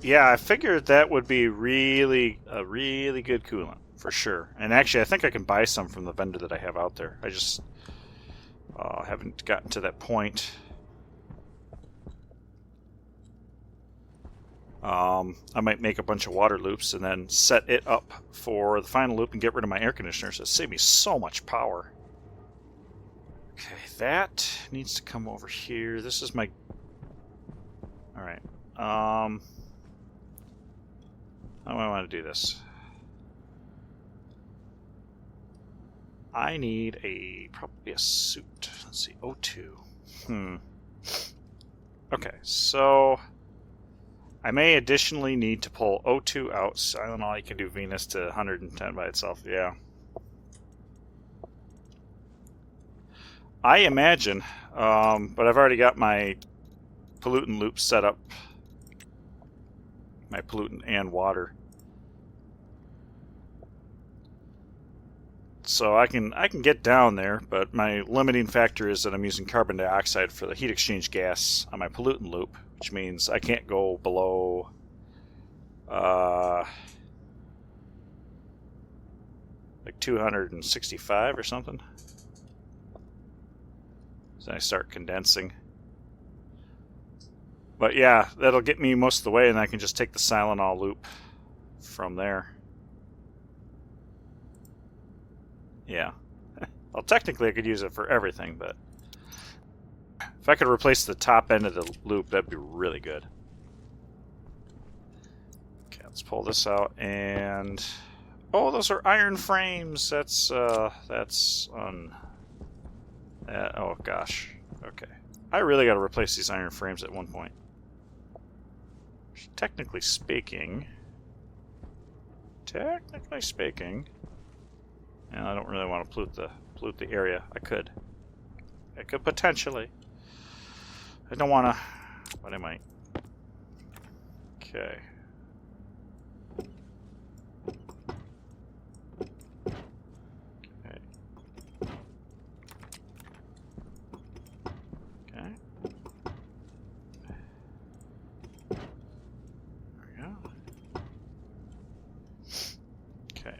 Yeah, I figured that would be a really good coolant, for sure. And actually, I think I can buy some from the vendor that I have out there. I just haven't gotten to that point. I might make a bunch of water loops and then set it up for the final loop and get rid of my air conditioner. So it'll save me so much power. Okay, that needs to come over here. This is my... Alright. How do I want to do this? I need probably a suit. Let's see, O2. Okay, so I may additionally need to pull O2 out. So I don't know, I can do Venus to 110 by itself. Yeah. I imagine, but I've already got my pollutant loop set up. My pollutant and water. So I can get down there, but my limiting factor is that I'm using carbon dioxide for the heat exchange gas on my pollutant loop, which means I can't go below like 265 or something. So I start condensing. But yeah, that'll get me most of the way, and I can just take the Silenol loop from there. Yeah. Well, technically I could use it for everything, but if I could replace the top end of the loop, that'd be really good. Okay, let's pull this out, and oh, those are iron frames. That's oh gosh. Okay, I really got to replace these iron frames at one point. Technically speaking, and I don't really want to pollute the area. I could potentially. I don't want to, but I might. Okay.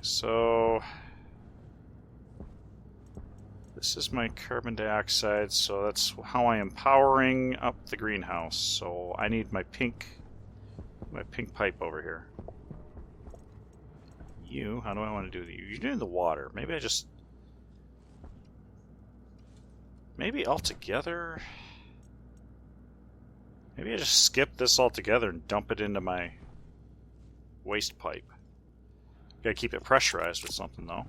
So this is my carbon dioxide, so that's how I am powering up the greenhouse. So I need my pink pipe over here. How do I want to do you? You're doing the water. Maybe I just altogether. Maybe I just skip this altogether and dump it into my waste pipe. Gotta keep it pressurized with something, though.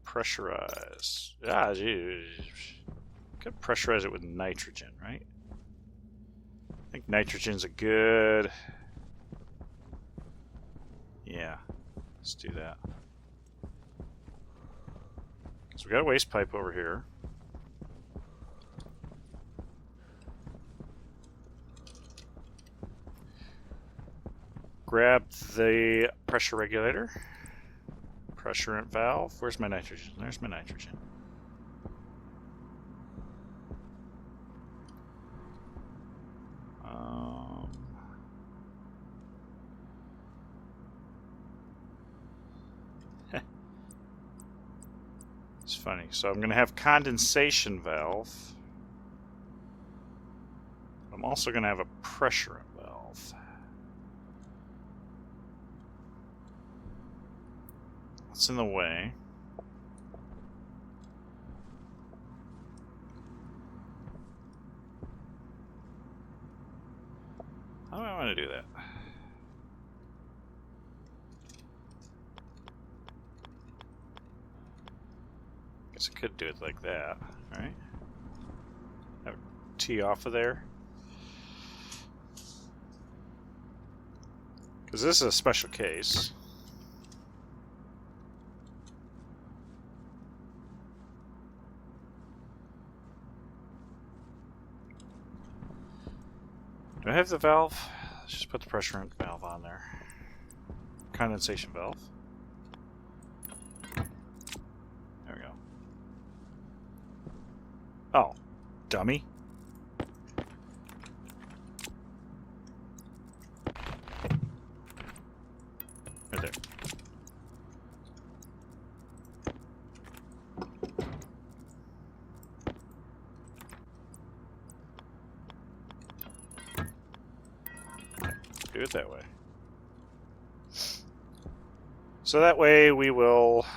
Pressurize. Yeah, geez. Could pressurize it with nitrogen, right? I think nitrogen's a good... Yeah, let's do that. So we got a waste pipe over here. Grab the pressure regulator. Pressurant valve. Where's my nitrogen? There's my nitrogen. It's funny. So I'm going to have condensation valve. I'm also going to have a pressurant valve. What's in the way? How do I want to do that? Guess I could do it like that, right? Have it tee off of there. Because this is a special case. Do I have the valve? Let's just put the pressure valve on there. Condensation valve. There we go. Oh, dummy. Right there. Do it that way. So that way we will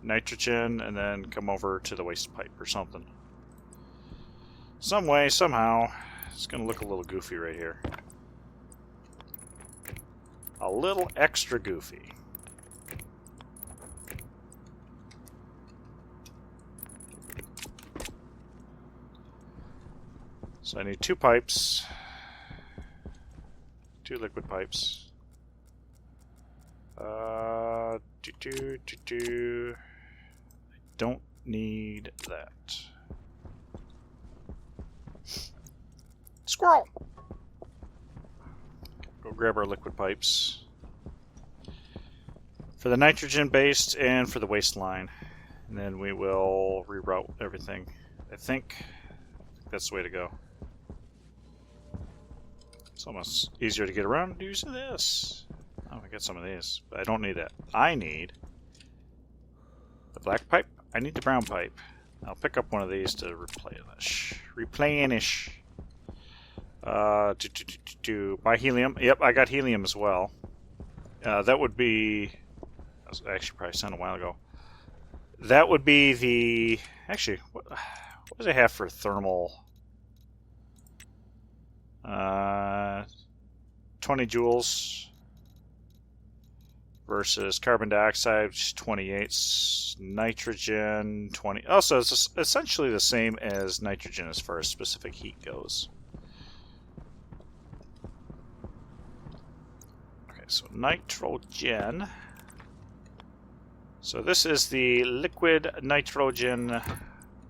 nitrogen and then come over to the waste pipe or something. Some way, somehow. It's going to look a little goofy right here. A little extra goofy. So I need two pipes. Two liquid pipes. I don't need that. Squirrel! Go grab our liquid pipes. For the nitrogen-based and for the waste line. And then we will reroute everything. I think that's the way to go. It's almost easier to get around using this. Oh, I got some of these, but I don't need that. I need the black pipe. I need the brown pipe. I'll pick up one of these to replenish. Buy helium. Yep, I got helium as well. That would be... I was actually probably sent a while ago. That would be the... Actually, what does it have for thermal? 20 joules versus carbon dioxide, 28. Nitrogen, 20. Oh, so it's essentially the same as nitrogen as far as specific heat goes. Okay, so nitrogen. So this is the liquid nitrogen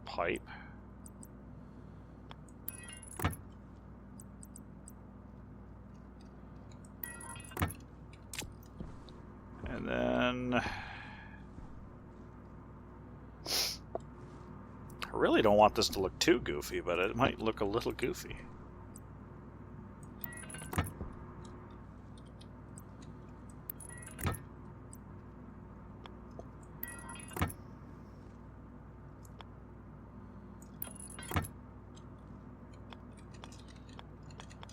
pipe. And then I really don't want this to look too goofy, but it might look a little goofy.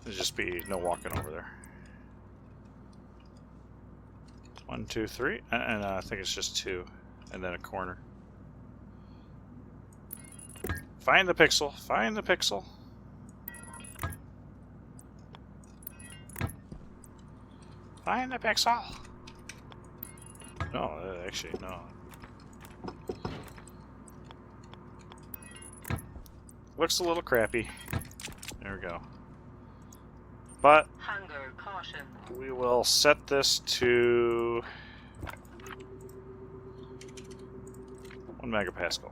There'd just be no walking over there. 1, 2, 3, and I think it's just 2, and then a corner. Find the pixel. Find the pixel. Find the pixel. No, actually, no. Looks a little crappy. There we go. But Hunger caution. we will set this to 1 megapascal.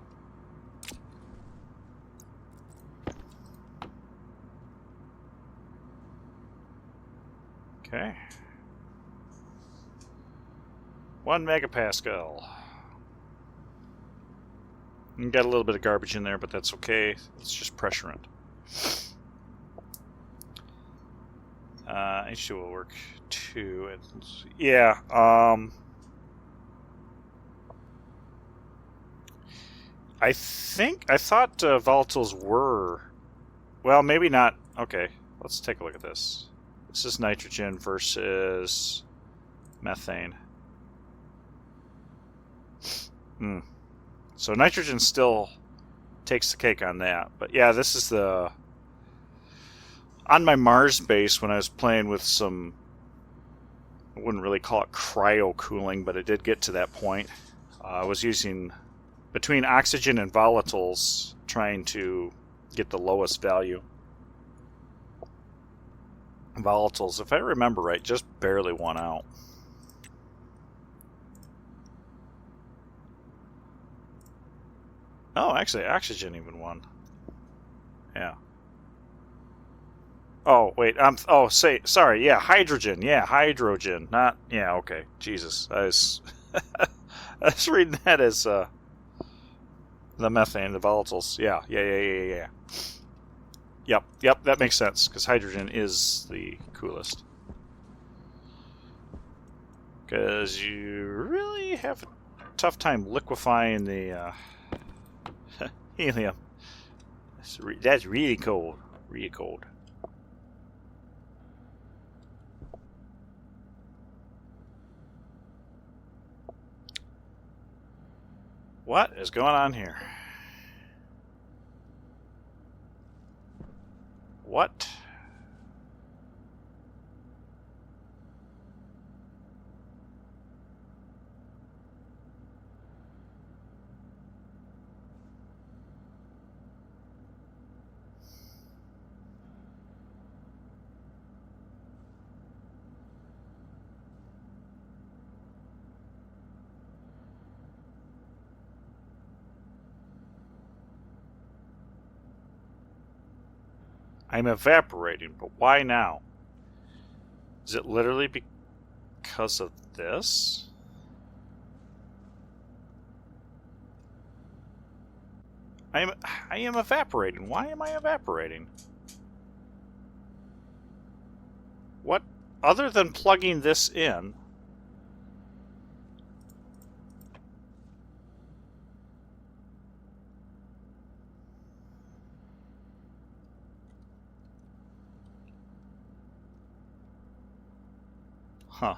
Okay. 1 megapascal. You got a little bit of garbage in there, but that's okay. It's just pressurant. H2 will work too. And yeah. I thought volatiles were. Well, maybe not. Okay, let's take a look at this. This is nitrogen versus methane. So nitrogen still takes the cake on that. But yeah, this is the... On my Mars base, when I was playing with some... I wouldn't really call it cryo cooling, but it did get to that point. I was using... Between oxygen and volatiles, trying to get the lowest value. Volatiles, if I remember right, just barely won out. Oh, actually, oxygen even won. Yeah. Oh, wait, sorry, yeah, hydrogen, not, yeah, okay, Jesus, I was reading that as, the methane, the volatiles, yeah. Yep, that makes sense, because hydrogen is the coolest. Because you really have a tough time liquefying the, helium. That's really cold, really cold. What is going on here? What? I'm evaporating, but why now? Is it literally because of this? I am evaporating. Why am I evaporating? What, other than plugging this in? Huh.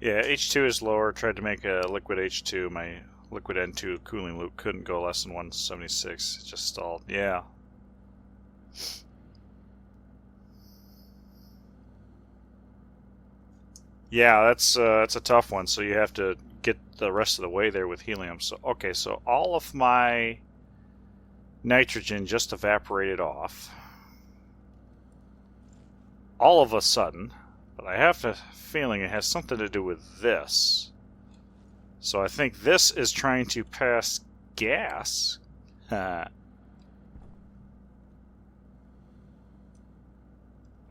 Yeah, H2 is lower. Tried to make a liquid H2. My liquid N2 cooling loop couldn't go less than 176. It just stalled. Yeah. Yeah, that's a tough one. So you have to get the rest of the way there with helium. So okay, so all of my nitrogen just evaporated off. All of a sudden, but I have a feeling it has something to do with this. So I think this is trying to pass gas.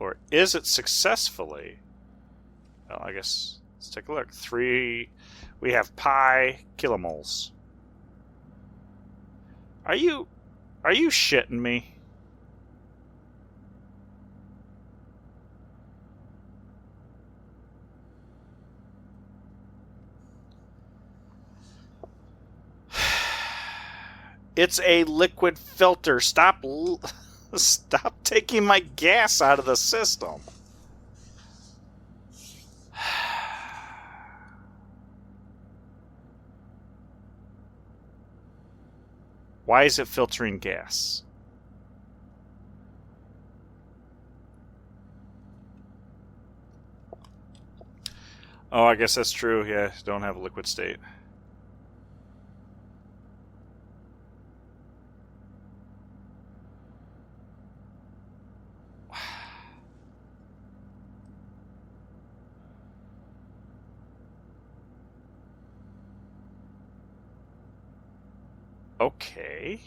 Or is it successfully? Well, I guess let's take a look. We have pi kilomoles. Are you shitting me? It's a liquid filter. Stop taking my gas out of the system. Why is it filtering gas? Oh, I guess that's true. Yeah, don't have a liquid state. Okay.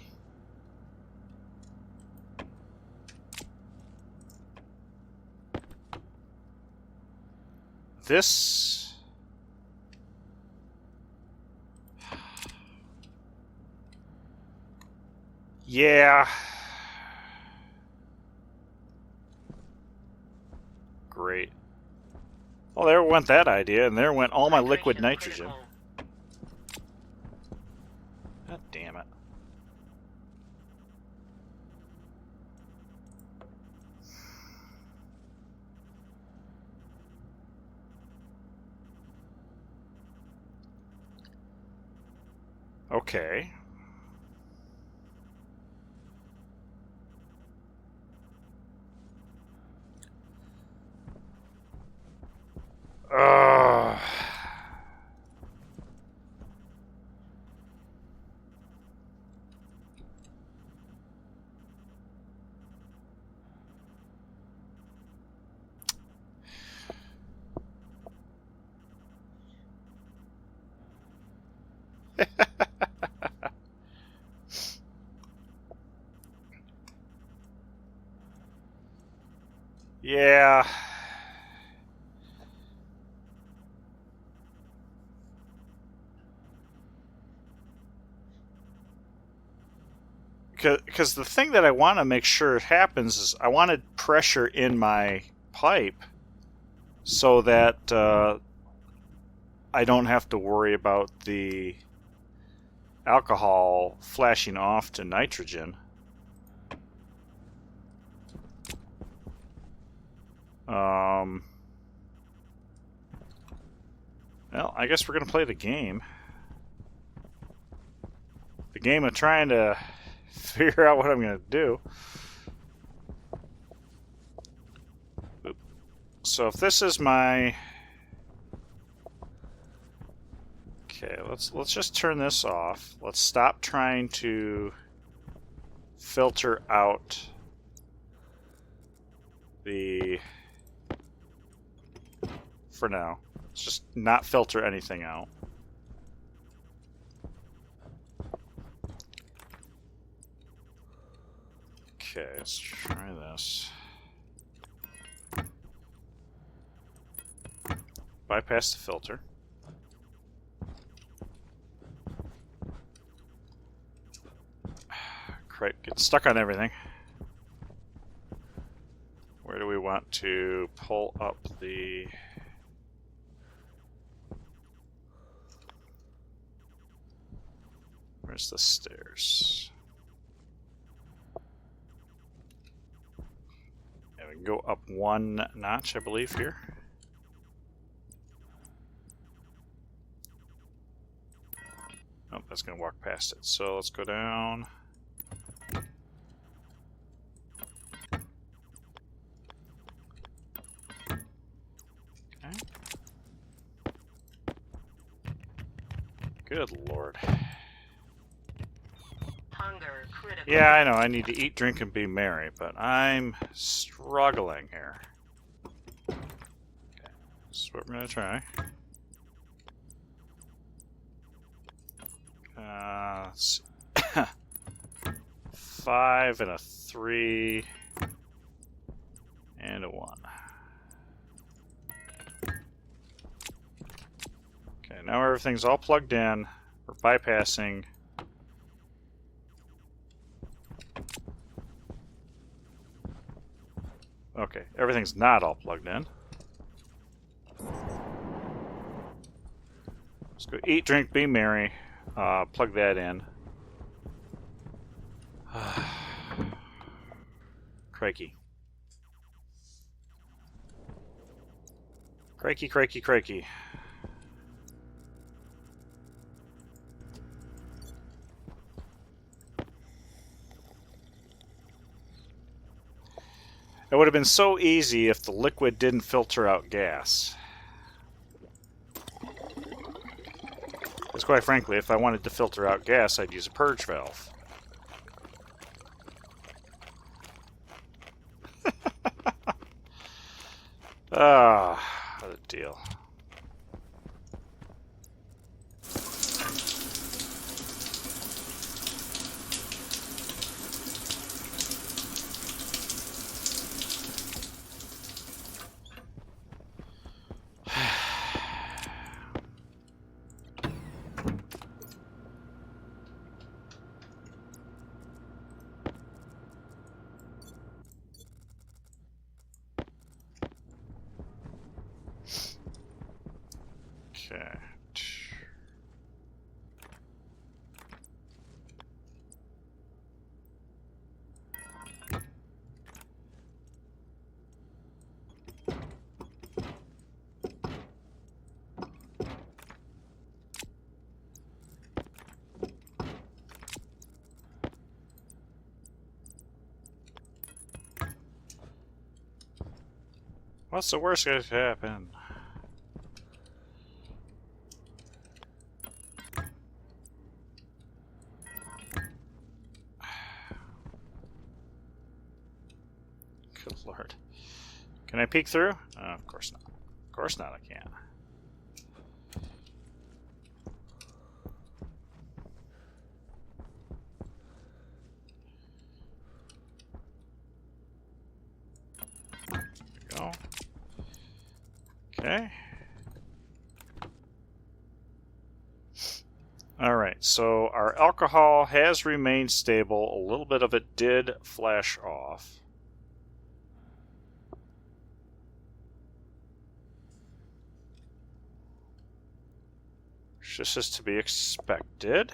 This... Yeah. Great. Well, there went that idea, and there went all my liquid nitrogen. God damn it. Okay. Yeah. Because the thing that I want to make sure happens is I wanted pressure in my pipe so that I don't have to worry about the alcohol flashing off to nitrogen. Well, I guess we're going to play the game. The game of trying to figure out what I'm going to do. So if this is my... Okay, let's just turn this off. Let's stop trying to filter out the... For now. Let's just not filter anything out. Okay, let's try this. Bypass the filter. Crap, get stuck on everything. Where do we want to pull up the... Where's the stairs? Yeah, we can go up one notch, I believe, here. Oh, that's going to walk past it. So let's go down. Okay. Good Lord. Hunger critical. Yeah, I know, I need to eat, drink, and be merry, but I'm struggling here. Okay, this is what we're going to try. Let's see. 5 and a 3 and a 1. Okay, now everything's all plugged in. We're bypassing. Okay, everything's not all plugged in. Let's go eat, drink, be merry. Plug that in. Crikey. Crikey, crikey, crikey. It would have been so easy if the liquid didn't filter out gas. Because quite frankly, if I wanted to filter out gas, I'd use a purge valve. What a deal. Okay. What's the worst that could happen? Good Lord. Can I peek through? Of course not. Of course not, I can't. There we go. Okay. Alright, so our alcohol has remained stable. A little bit of it did flash off. This is to be expected.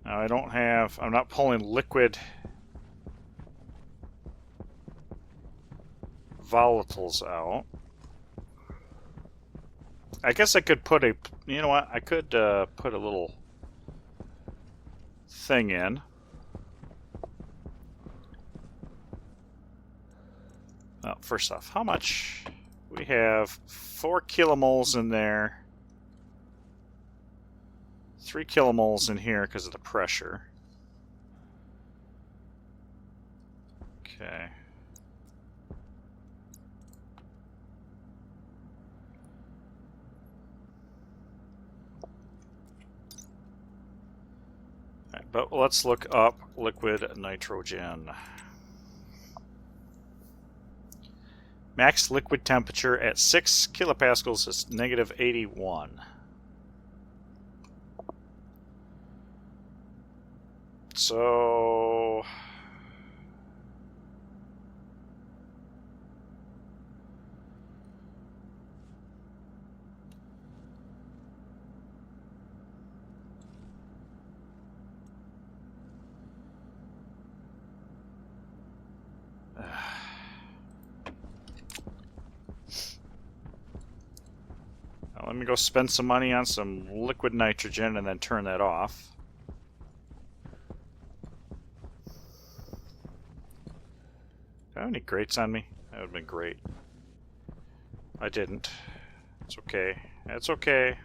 Now I don't have, I'm not pulling liquid volatiles out. I guess I could put a, you know what, I could put a little thing in. Well, first off, how much? We have 4 kilomoles in there. 3 kilomoles in here because of the pressure. Okay. but let's look up liquid nitrogen. Max liquid temperature at 6 kilopascals is negative 81. So... Now let me go spend some money on some liquid nitrogen and then turn that off. Do I have any grates on me? That would have been great. I didn't. It's okay. That's okay.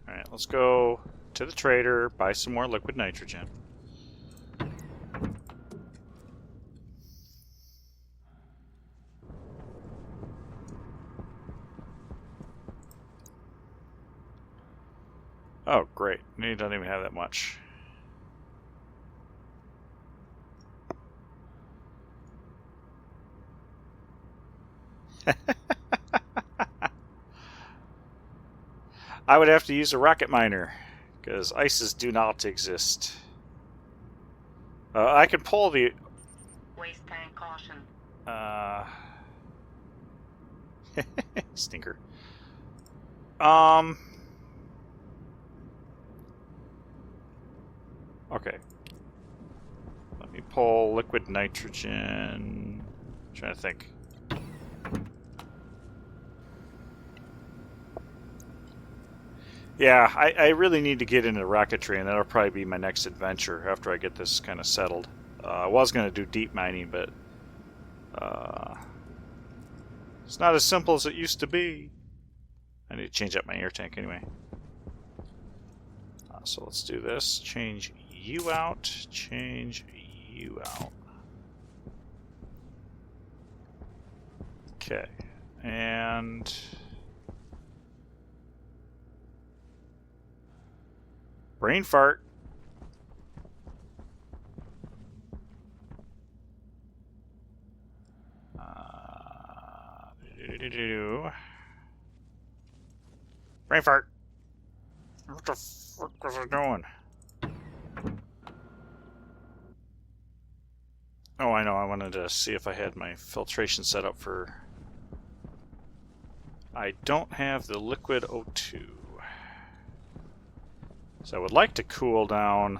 Alright, let's go to the trader, buy some more liquid nitrogen. Oh, great. He doesn't even have that much. I would have to use a rocket miner, because ices do not exist. I can pull the... Waste tank caution. Stinker. Okay. Let me pull liquid nitrogen. I'm trying to think. Yeah, I really need to get into rocketry, and that'll probably be my next adventure after I get this kind of settled. I was going to do deep mining, but it's not as simple as it used to be. I need to change up my air tank anyway. So let's do this. Change you out. Change you out. Okay. And... brain fart. Brain fart. What the fuck was I doing? Oh, I know. I wanted to see if I had my filtration set up for... I don't have the liquid O2. So I would like to cool down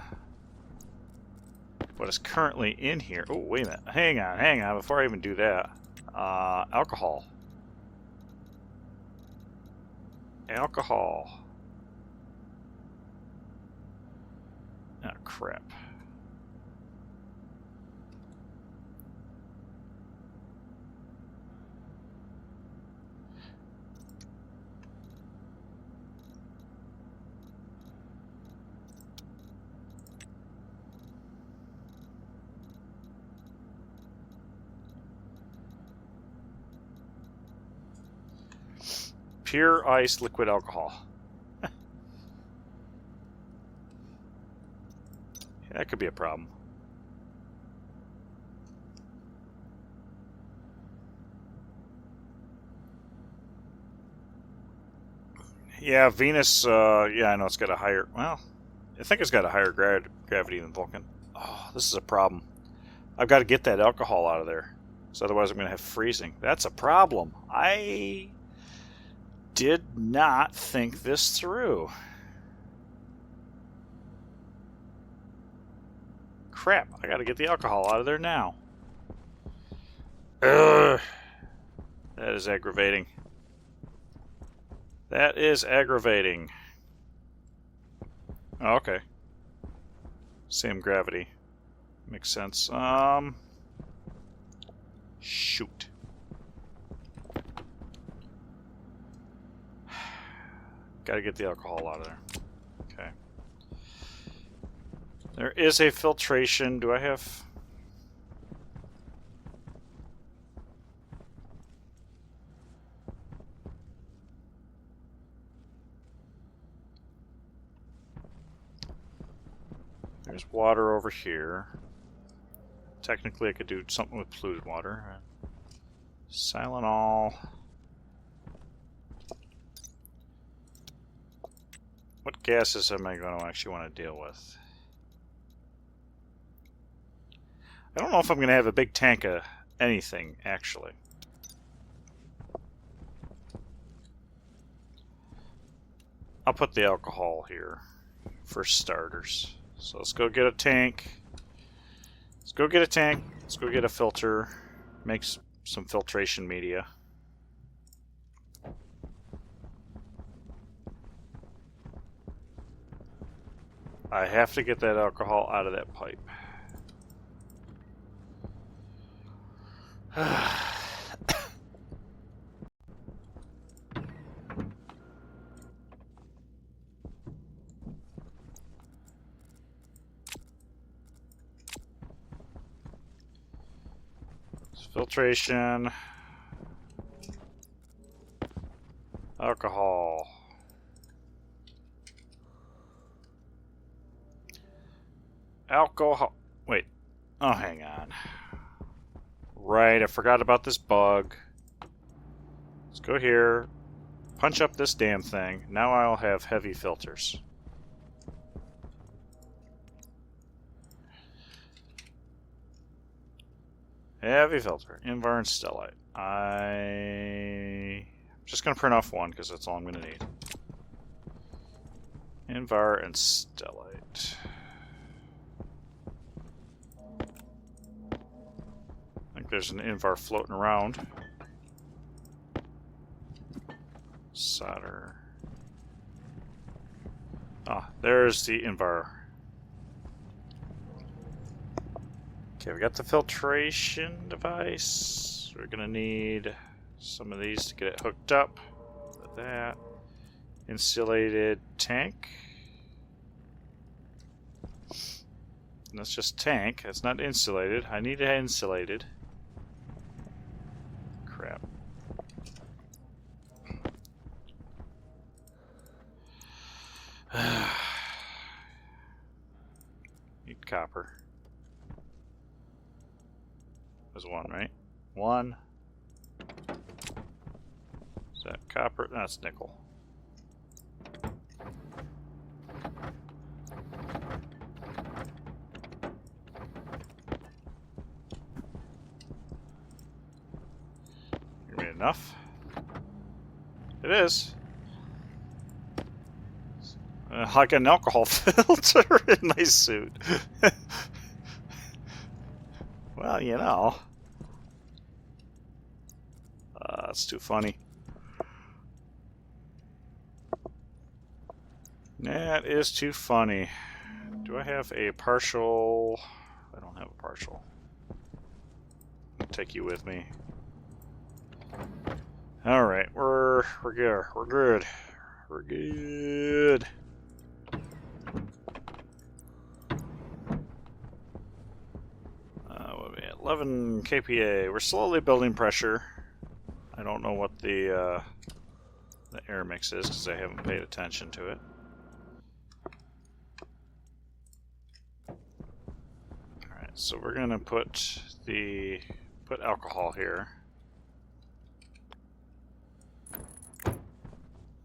what is currently in here. Oh, wait a minute. Hang on. Before I even do that. Alcohol. Alcohol. Oh, crap. Pure ice liquid alcohol. That could be a problem. Yeah, Venus, yeah, I know it's got a higher... well, I think it's got a higher gravity than Vulcan. Oh, this is a problem. I've got to get that alcohol out of there. So otherwise I'm going to have freezing. That's a problem. I did not think this through. Crap, I got to get the alcohol out of there now. Ugh. That is aggravating. That is aggravating. Oh, okay. Same gravity. Makes sense. Shoot. Gotta get the alcohol out of there. Okay. There is a filtration. Do I have... There's water over here. Technically, I could do something with polluted water. Silanol. What gases am I going to actually want to deal with? I don't know if I'm going to have a big tank of anything, actually. I'll put the alcohol here for starters. So let's go get a tank. Let's go get a tank. Let's go get a filter. Make some filtration media. I have to get that alcohol out of that pipe. Filtration. Alcohol. Alcohol. Wait. Oh, hang on. Right, I forgot about this bug. Let's go here. Punch up this damn thing. Now I'll have heavy filters. Heavy filter. Invar and stellite. I'm just going to print off one because that's all I'm going to need. Invar and stellite. I think there's an Invar floating around. Solder. Ah, there's the Invar. Okay, we got the filtration device. We're gonna need some of these to get it hooked up. With that. Insulated tank. And that's just tank. That's not insulated. I need it insulated. Crap. Need copper. There's one, right? One. Is that copper? That's nickel. Give me enough. It is. Like an alcohol filter in my suit. Well, you know. That's too funny. That is too funny. Do I have a partial? I don't have a partial. I'll take you with me. All right, we're good. We're good. We're good. What are we at? 11 kPa. We're slowly building pressure. I don't know what the air mix is because I haven't paid attention to it. Alright, so we're gonna put alcohol here.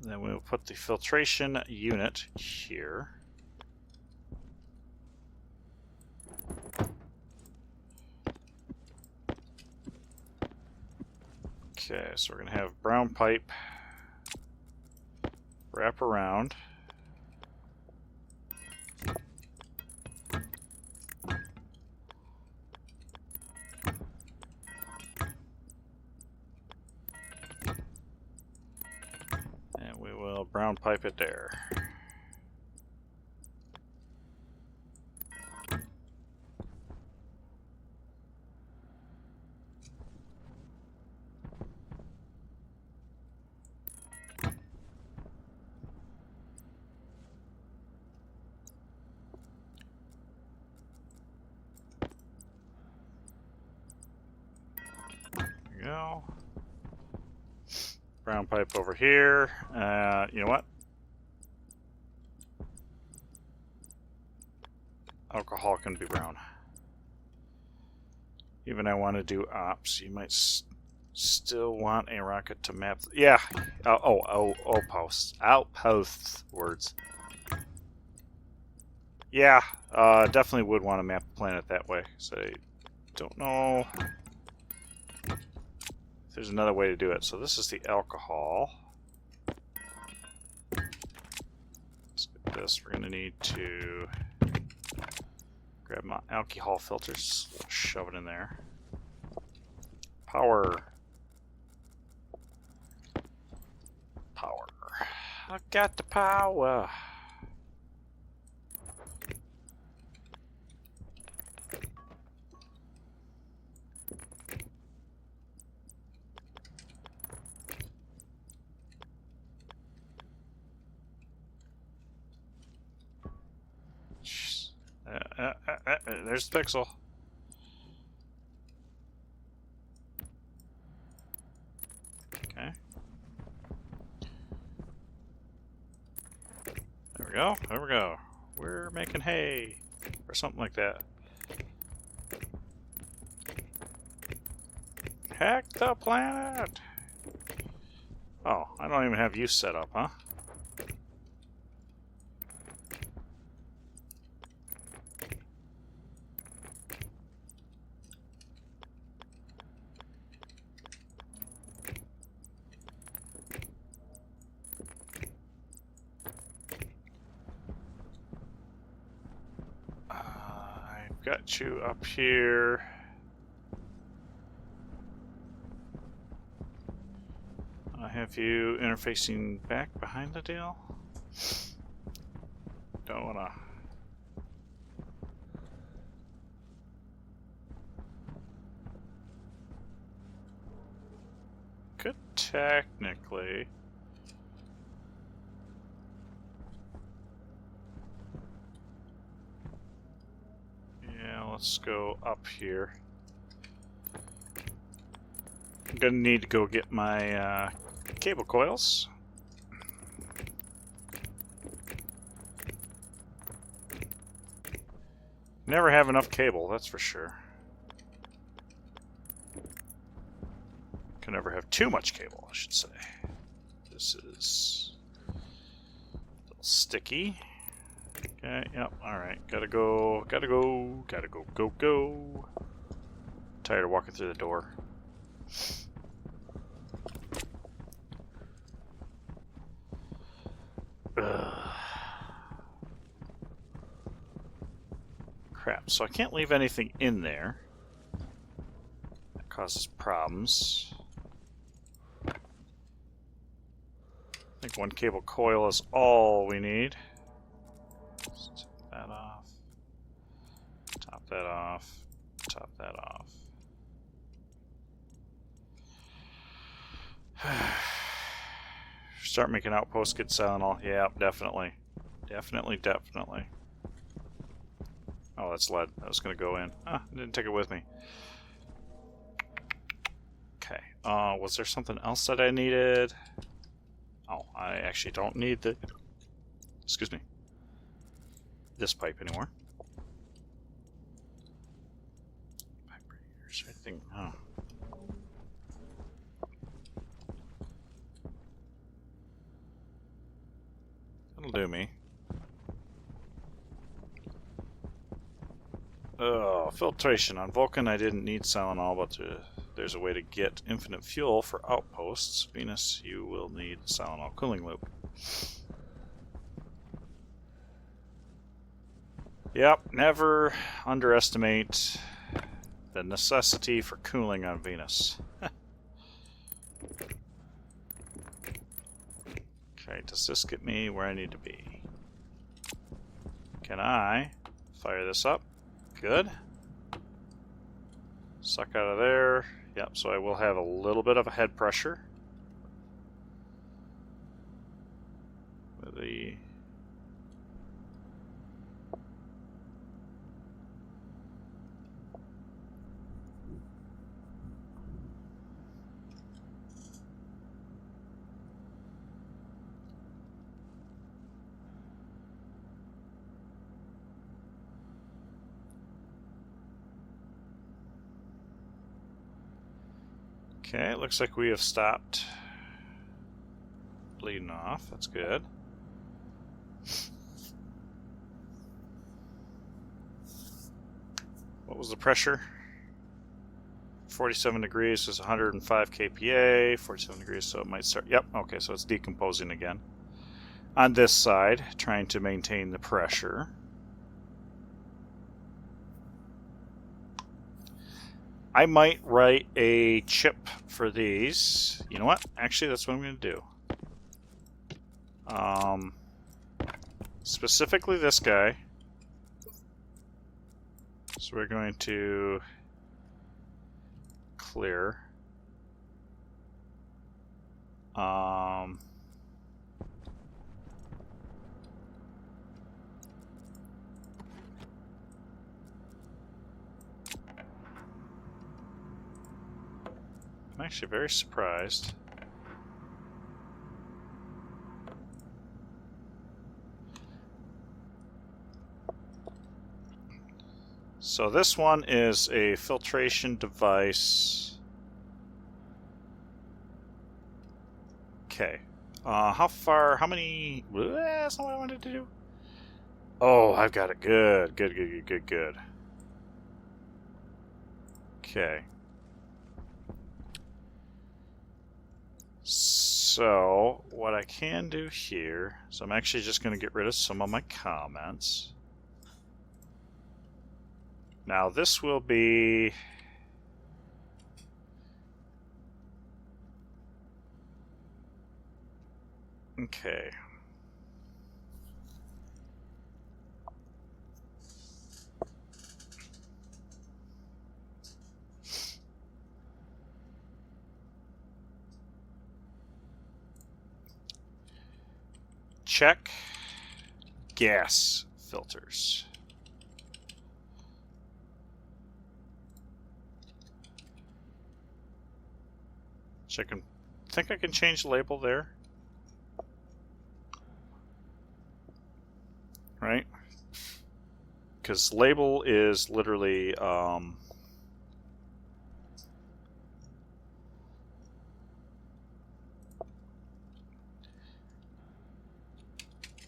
Then we'll put the filtration unit here. Okay, so we're going to have brown pipe wrap around. And we will brown pipe it there. Go. Brown pipe over here. You know what? alcohol can be brown. Even I want to do ops. You might still want a rocket to map. Yeah. Outposts. Outposts. Words. Yeah. Definitely would want to map the planet that way. So I don't know if there's another way to do it. So this is the alcohol. Let's get this. We're going to need to grab my alcohol filters. Shove it in there. Power. Power. I got the power. There's the pixel. Okay. There we go. There we go. We're making hay. Or something like that. Hack the planet! Oh, I don't even have you set up, huh? I've got you up here. I have you interfacing back behind the deal. Don't wanna. Could technically. Yeah, let's go up here. I'm gonna need to go get my cable coils. Never have enough cable, that's for sure. Can never have too much cable, I should say. This is a little sticky. Okay, yep, alright. Gotta go, go. Tired of walking through the door. Ugh. Crap, so I can't leave anything in there. That causes problems. I think one cable coil is all we need. Let's take that off. Top that off. Top that off. Start making outposts, get Tylenol. Yeah, definitely. Definitely. Oh, that's lead. That was going to go in. Ah, I didn't take it with me. Okay. Was there something else that I needed? Oh, I actually don't need the... Excuse me. This pipe anymore. Vibrators, I think. Oh. That'll do me. Oh, filtration. On Vulcan, I didn't need Tylenol, but there's a way to get infinite fuel for outposts. Venus, you will need the Tylenol cooling loop. Yep, never underestimate the necessity for cooling on Venus. Okay, does this get me where I need to be? Can I fire this up? Good. Suck out of there. Yep, so I will have a little bit of a head pressure. With the... Okay, it looks like we have stopped bleeding off. That's good. What was the pressure? 47 degrees is 105 kPa, 47 degrees, so it might start, yep, okay, so it's decomposing again. On this side, trying to maintain the pressure. I might write a chip for these. You know what? Actually, that's what I'm going to do. Specifically this guy. So we're going to clear. I'm actually very surprised. So this one is a filtration device. Okay. How many... That's not what I wanted to do. Oh, I've got it. Good. Good. Okay. So, what I can do here, so I'm actually just going to get rid of some of my comments. Now this will be... Okay. Check gas filters. So I think I can change the label there. Right? Because label is literally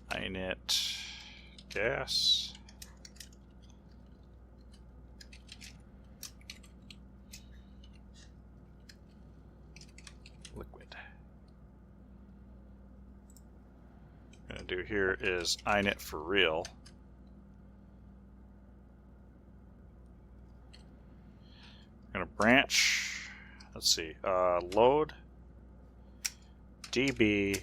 init gas. Liquid. What I'm going to do here is init for real. I'm going to branch, let's see, load db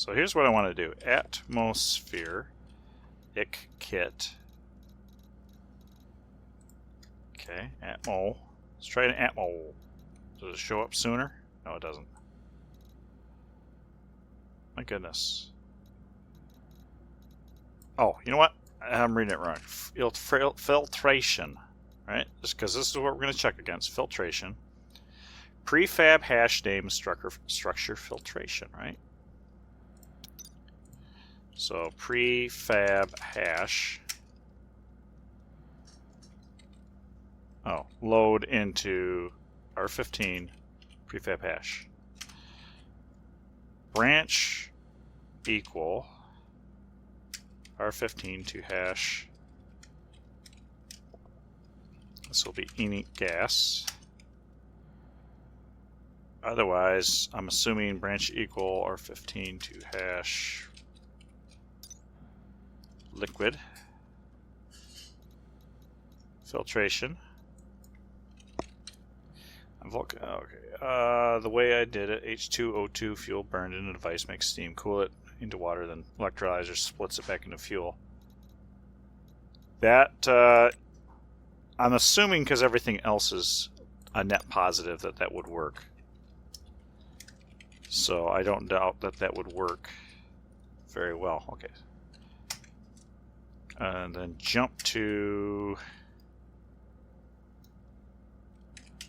So here's what I want to do. Atmosphere kit. Okay, atmo. Let's try an atmo. Does it show up sooner? No, it doesn't. My goodness. Oh, you know what? I'm reading it wrong. Filtration. Right? Just because this is what we're going to check against. Filtration. Prefab hash name structure filtration, right? So prefab hash. Oh, load into R15 prefab hash. Branch equal R15 to hash. This will be init gas. Otherwise, I'm assuming branch equal R15 to hash liquid. Filtration. Okay. The way I did it, H2O2 fuel burned in a device makes steam, cool it into water, then electrolyzer splits it back into fuel. That, I'm assuming because everything else is a net positive that would work. So I don't doubt that would work very well. Okay. And then jump to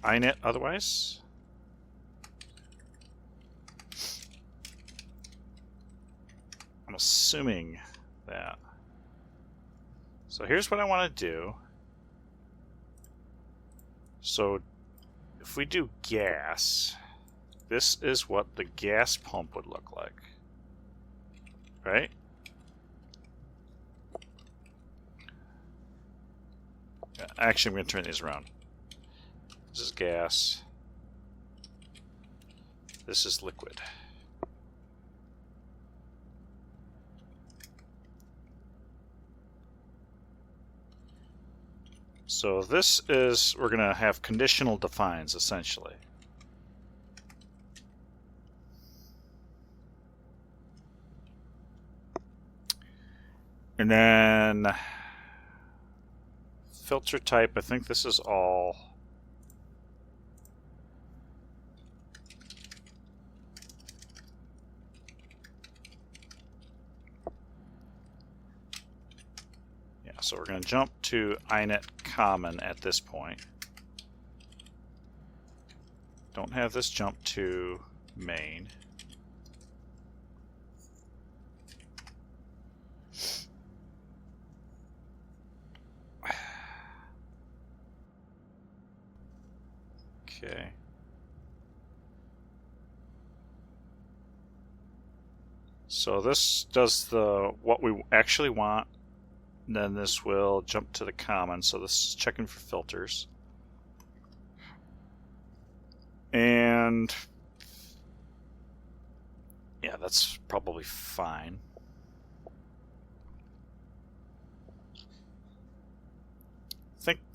init otherwise. I'm assuming that. So here's what I want to do. So if we do gas, this is what the gas pump would look like, right? Actually, I'm going to turn these around. This is gas. This is liquid. So this is, we're going to have conditional defines, essentially. And then filter type, I think this is all. Yeah, so we're going to jump to inet common at this point. Don't have this jump to main. Okay. So this does the what we actually want. Then this will jump to the common. So this is checking for filters. And yeah, that's probably fine.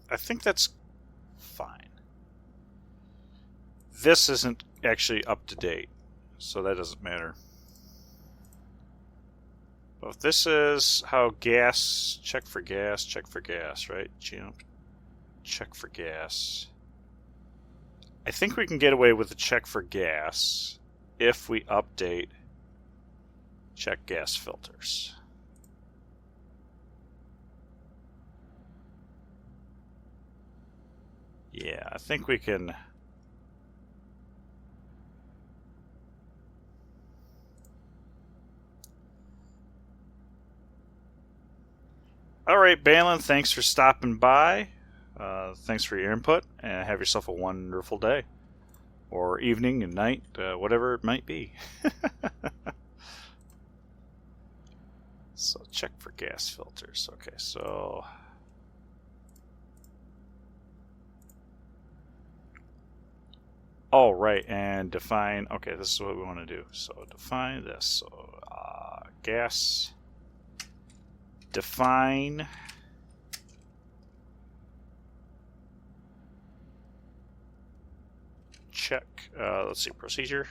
I think that's fine. This isn't actually up to date, so that doesn't matter. But if this is how gas, check for gas, right? Jump, check for gas. I think we can get away with the check for gas if we update check gas filters. Yeah, I think we can. All right, Balin, thanks for stopping by. Thanks for your input, and have yourself a wonderful day. Or evening and night, whatever it might be. So check for gas filters. Okay, so all right, and define. Okay, this is what we want to do. So define this. So gas define check. Let's see, procedure.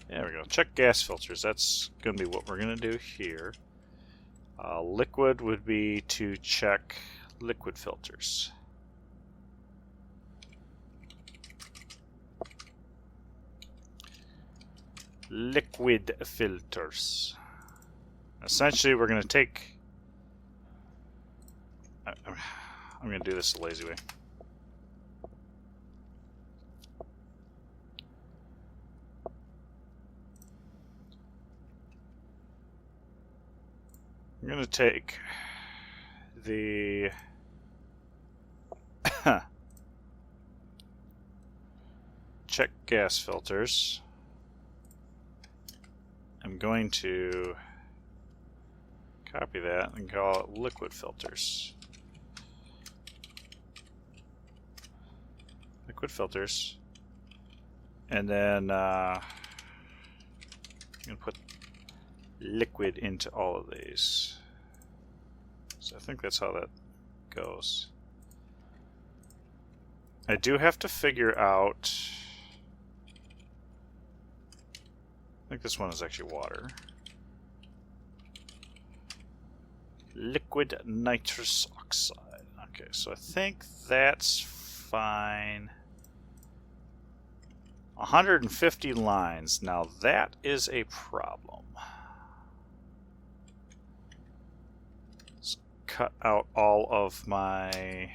There we go. Check gas filters. That's going to be what we're going to do here. Liquid would be to check liquid filters. Liquid filters. Essentially, we're going to take... I'm going to do this the lazy way. I'm going to take the check gas filters. I'm going to copy that and call it liquid filters. Liquid filters. And then I'm going to put liquid into all of these. So I think that's how that goes. I do have to figure out... I think this one is actually water. Liquid nitrous oxide. Okay, so I think that's fine. 150 lines. Now that is a problem. Let's cut out all of my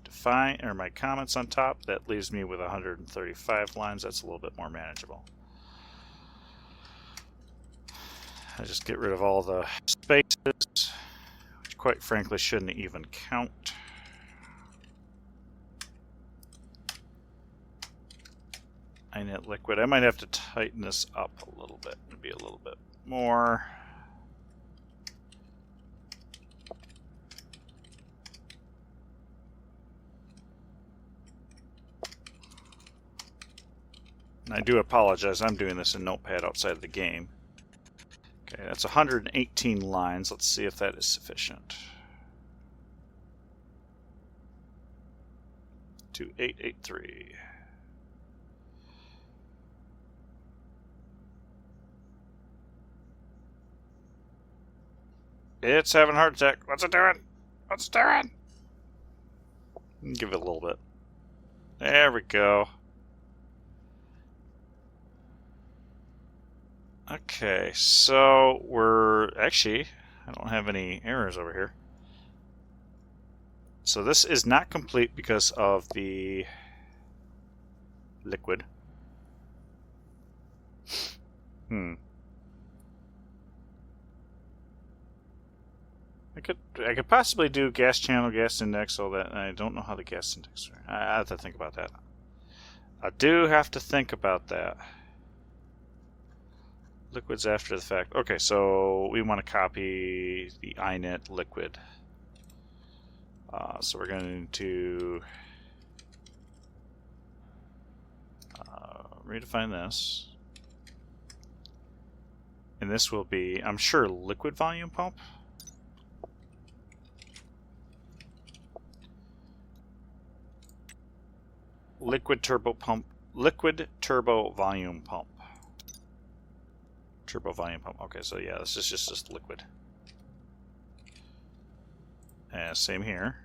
define or my comments on top. That leaves me with 135 lines. That's a little bit more manageable. I just get rid of all the spaces, which quite frankly shouldn't even count. Init liquid. I might have to tighten this up a little bit. Maybe a little bit more. And I do apologize. I'm doing this in Notepad outside of the game. Okay, that's 118 lines. Let's see if that is sufficient. 2883. It's having a heart attack. What's it doing? What's it doing? Give it a little bit. There we go. Okay, so we're actually, I don't have any errors over here. So this is not complete because of the liquid. I could possibly do gas channel, gas index, all that. I don't know how the gas index works. I have to think about that. I do have to think about that. Liquids after the fact. Okay, so we want to copy the init liquid. So we're going to redefine this. And this will be, I'm sure, liquid volume pump. Liquid turbo pump. Liquid turbo volume pump. Turbo volume pump. Okay, so yeah, this is just liquid. Same here.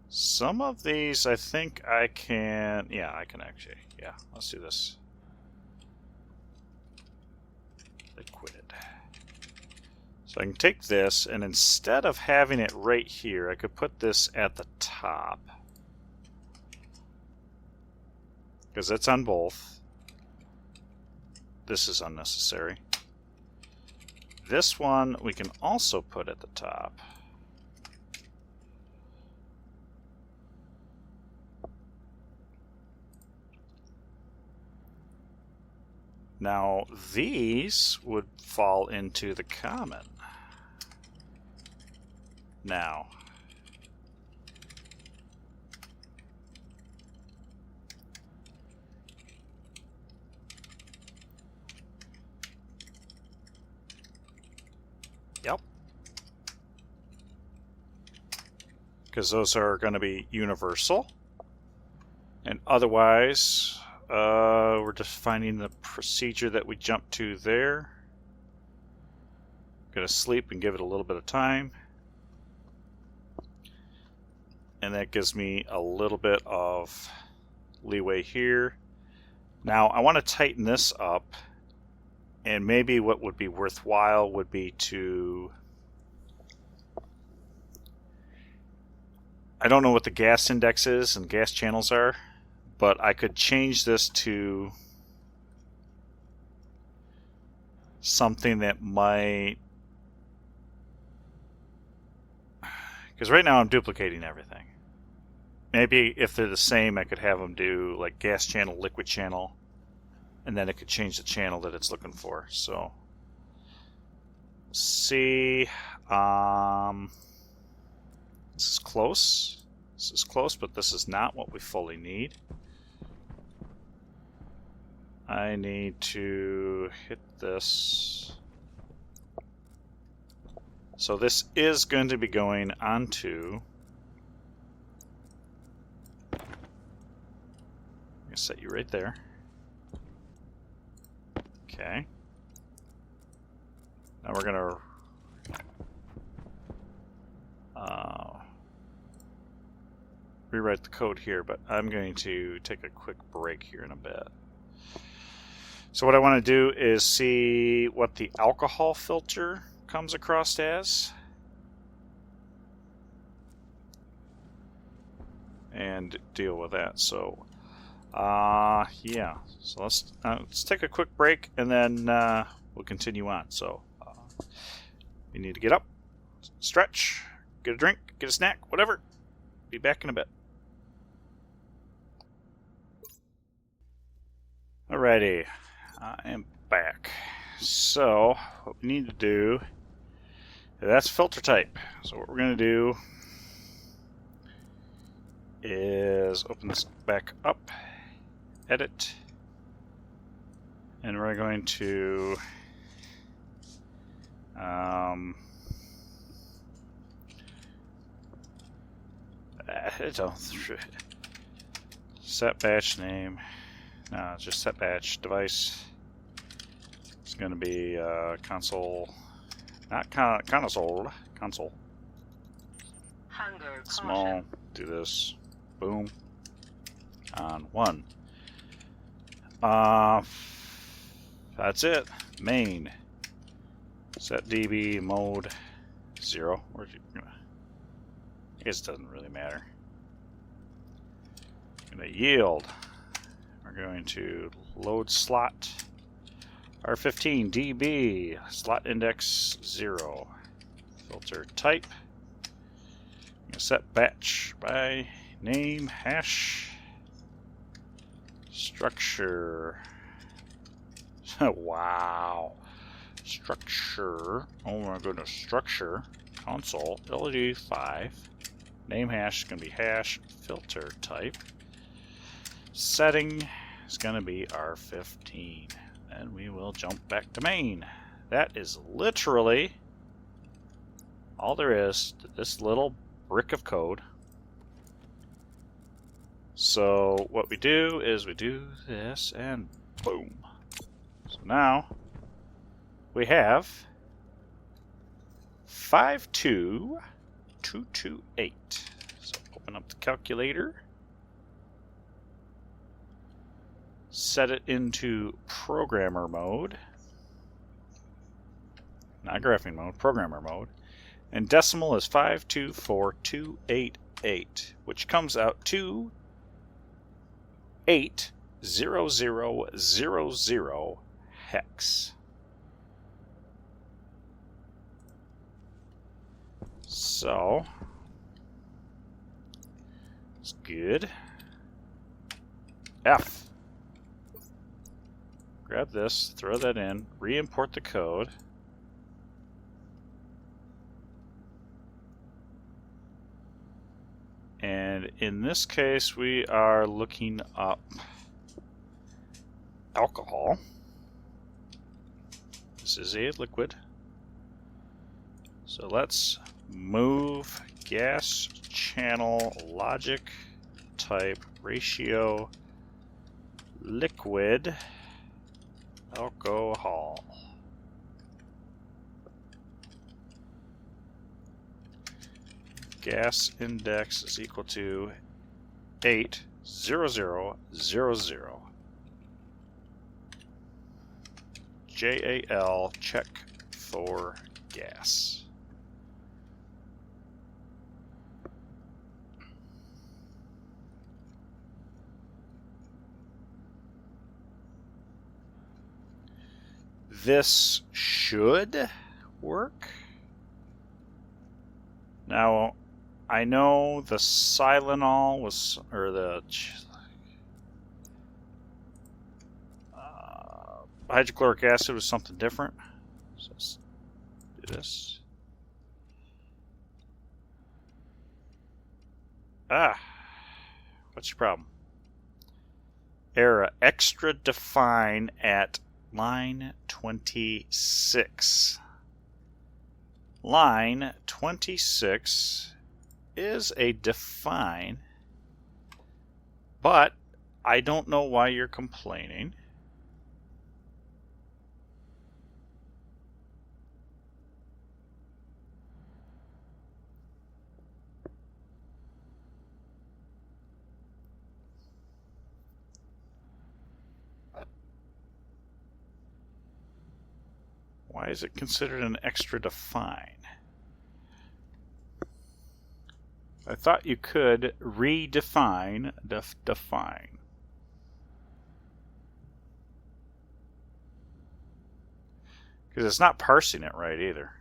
Some of these I think I can... Yeah, I can actually... Yeah, let's do this. Liquid. So I can take this, and instead of having it right here, I could put this at the top. Because it's on both. This is unnecessary. This one we can also put at the top. Now these would fall into the common. Now, yep, because those are going to be universal, and otherwise we're defining the procedure that we jump to there. Gonna sleep and give it a little bit of time. And that gives me a little bit of leeway here. Now I want to tighten this up, and maybe what would be worthwhile would be to... I don't know what the gas index is and gas channels are, but I could change this to something that might... Because right now I'm duplicating everything. Maybe if they're the same, I could have them do like gas channel, liquid channel, and then it could change the channel that it's looking for. So, see, this is close. This is close, but this is not what we fully need. I need to hit this. So this is going to be going onto... I'm going to set you right there. Okay. Now we're going to rewrite the code here, but I'm going to take a quick break here in a bit. So what I want to do is see what the alcohol filter comes across as. And deal with that. So, yeah. So let's take a quick break, and then we'll continue on. So, you need to get up, stretch, get a drink, get a snack, whatever. Be back in a bit. Alrighty, I am back. So, what we need to do, that's filter type. So what we're going to do is open this back up, edit, and we're going to set batch name. No, just set batch device. It's going to be console, not console, console. Hunger Small. caution. Do this. Boom. On 1. That's it. Main. Set DB mode 0. I guess it doesn't really matter. Gonna yield. We're going to load slot R15 DB slot index 0. Filter type. I'm gonna set batch by name hash structure. Wow. Structure. Oh, we're going to structure console LED 5. Name hash is going to be hash filter type. Setting is going to be R15. And we will jump back to main. That is literally all there is to this little brick of code. So what we do is we do this and boom. So now we have 52228. So open up the calculator. Set it into programmer mode. Not graphing mode, programmer mode. And decimal is 524288, which comes out to 80000 hex. So, it's good. F. Grab this, throw that in, re-import the code. And in this case, we are looking up alcohol. This is a liquid. So let's move gas channel logic type ratio liquid alcohol. Gas index is equal to 80000. JAL check for gas. This should work. Now, I know the Silenol was, or the hydrochloric acid was something different. So let's do this. What's your problem? Error extra define at line 26. Line 26 is a define, but I don't know why you're complaining. Why is it considered an extra define? I thought you could redefine define. Because it's not parsing it right either.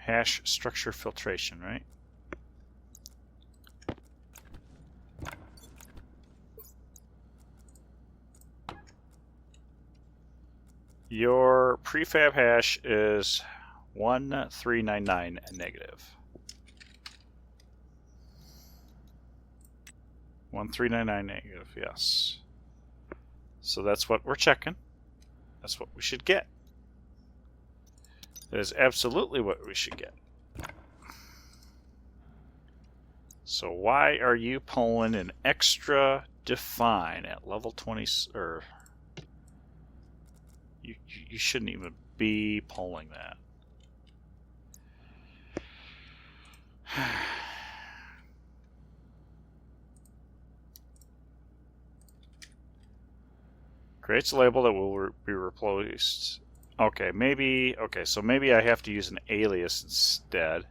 Hash structure filtration, right? Your prefab hash is 1399 negative. 1399 negative, yes. So that's what we're checking. That's what we should get. That is absolutely what we should get. So why are you pulling an extra define at level 20? Or you shouldn't even be pulling that. Creates a label that will be replaced. Okay, maybe. Okay, so maybe I have to use an alias instead.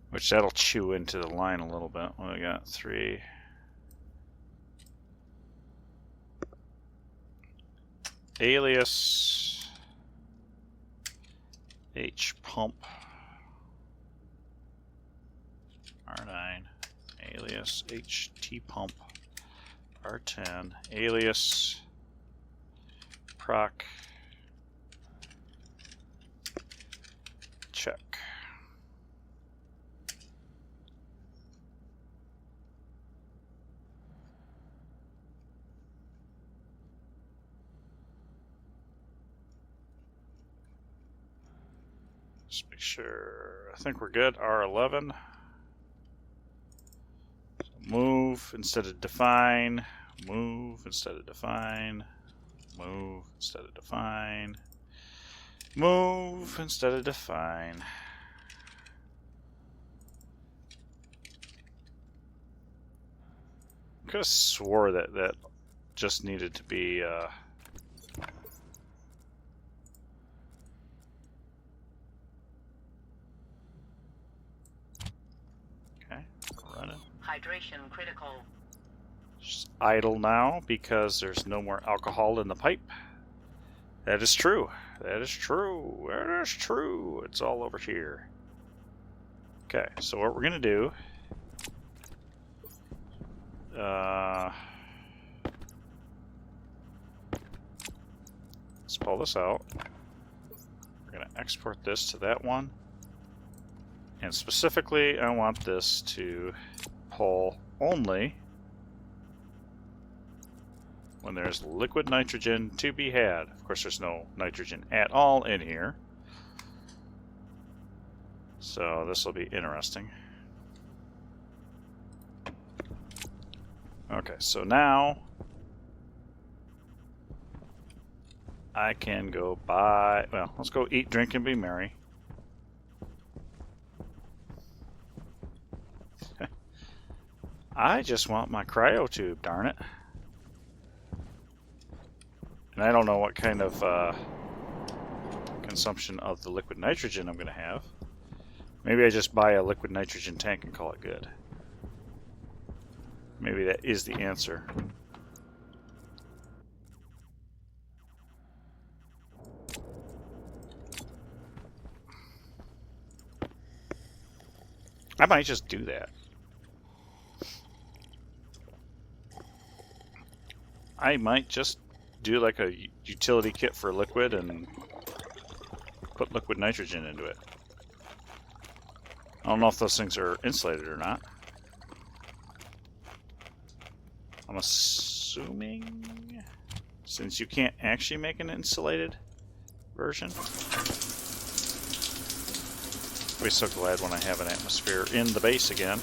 Which that'll chew into the line a little bit. Well, we got 3. Alias H pump R9 alias HT pump R10 alias proc check. Just make sure. I think we're good. R11. So move instead of define. Move instead of define. Move instead of define. Move instead of define. I could have swore that just needed to be running. Hydration critical. Just idle now because there's no more alcohol in the pipe. That is true. That is true. That is true. It's all over here. Okay, so what we're gonna do? Let's pull this out. We're gonna export this to that one. And specifically, I want this to pull only when there's liquid nitrogen to be had. Of course, there's no nitrogen at all in here. So this will be interesting. Okay, so now I can go buy, well, let's go eat, drink, and be merry. I just want my cryo tube, darn it. And I don't know what kind of consumption of the liquid nitrogen I'm going to have. Maybe I just buy a liquid nitrogen tank and call it good. Maybe that is the answer. I might just do that. I might just do like a utility kit for liquid and put liquid nitrogen into it. I don't know if those things are insulated or not. I'm assuming since you can't actually make an insulated version. I'll be so glad when I have an atmosphere in the base again.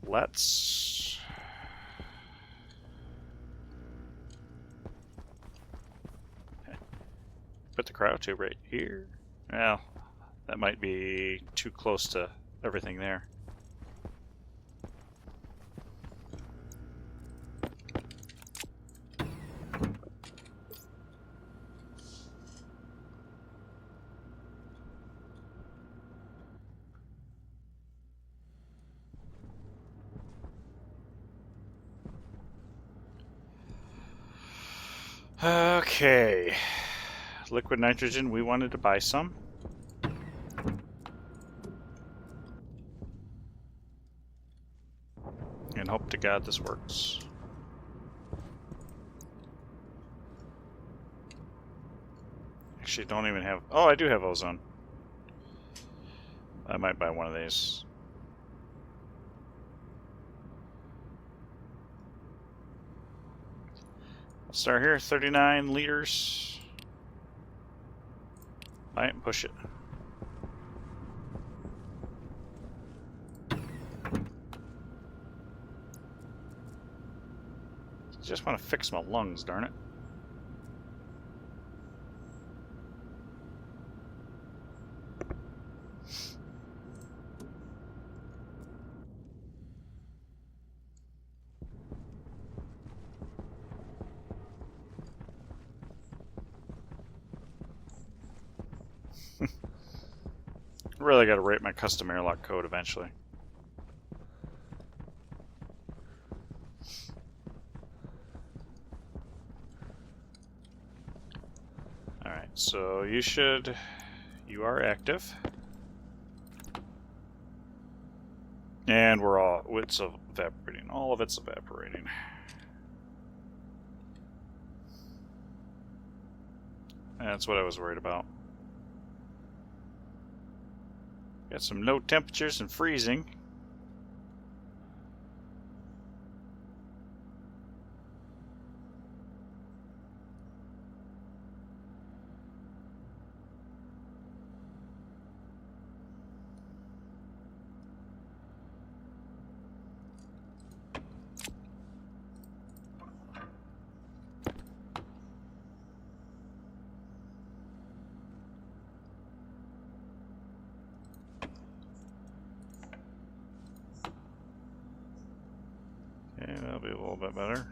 Let's put the cryo tube right here. Well, that might be too close to everything there. Okay. Liquid nitrogen, we wanted to buy some. And hope to God this works. Actually, don't even have... Oh, I do have ozone. I might buy one of these. I'll start here, 39 liters. Buy it and push it. Just want to fix my lungs, darn it. Really got to rate my custom airlock code eventually. Alright, so you are active. And it's evaporating. All of it's evaporating. That's what I was worried about. Got some low temperatures and freezing. Okay, that'll be a little bit better.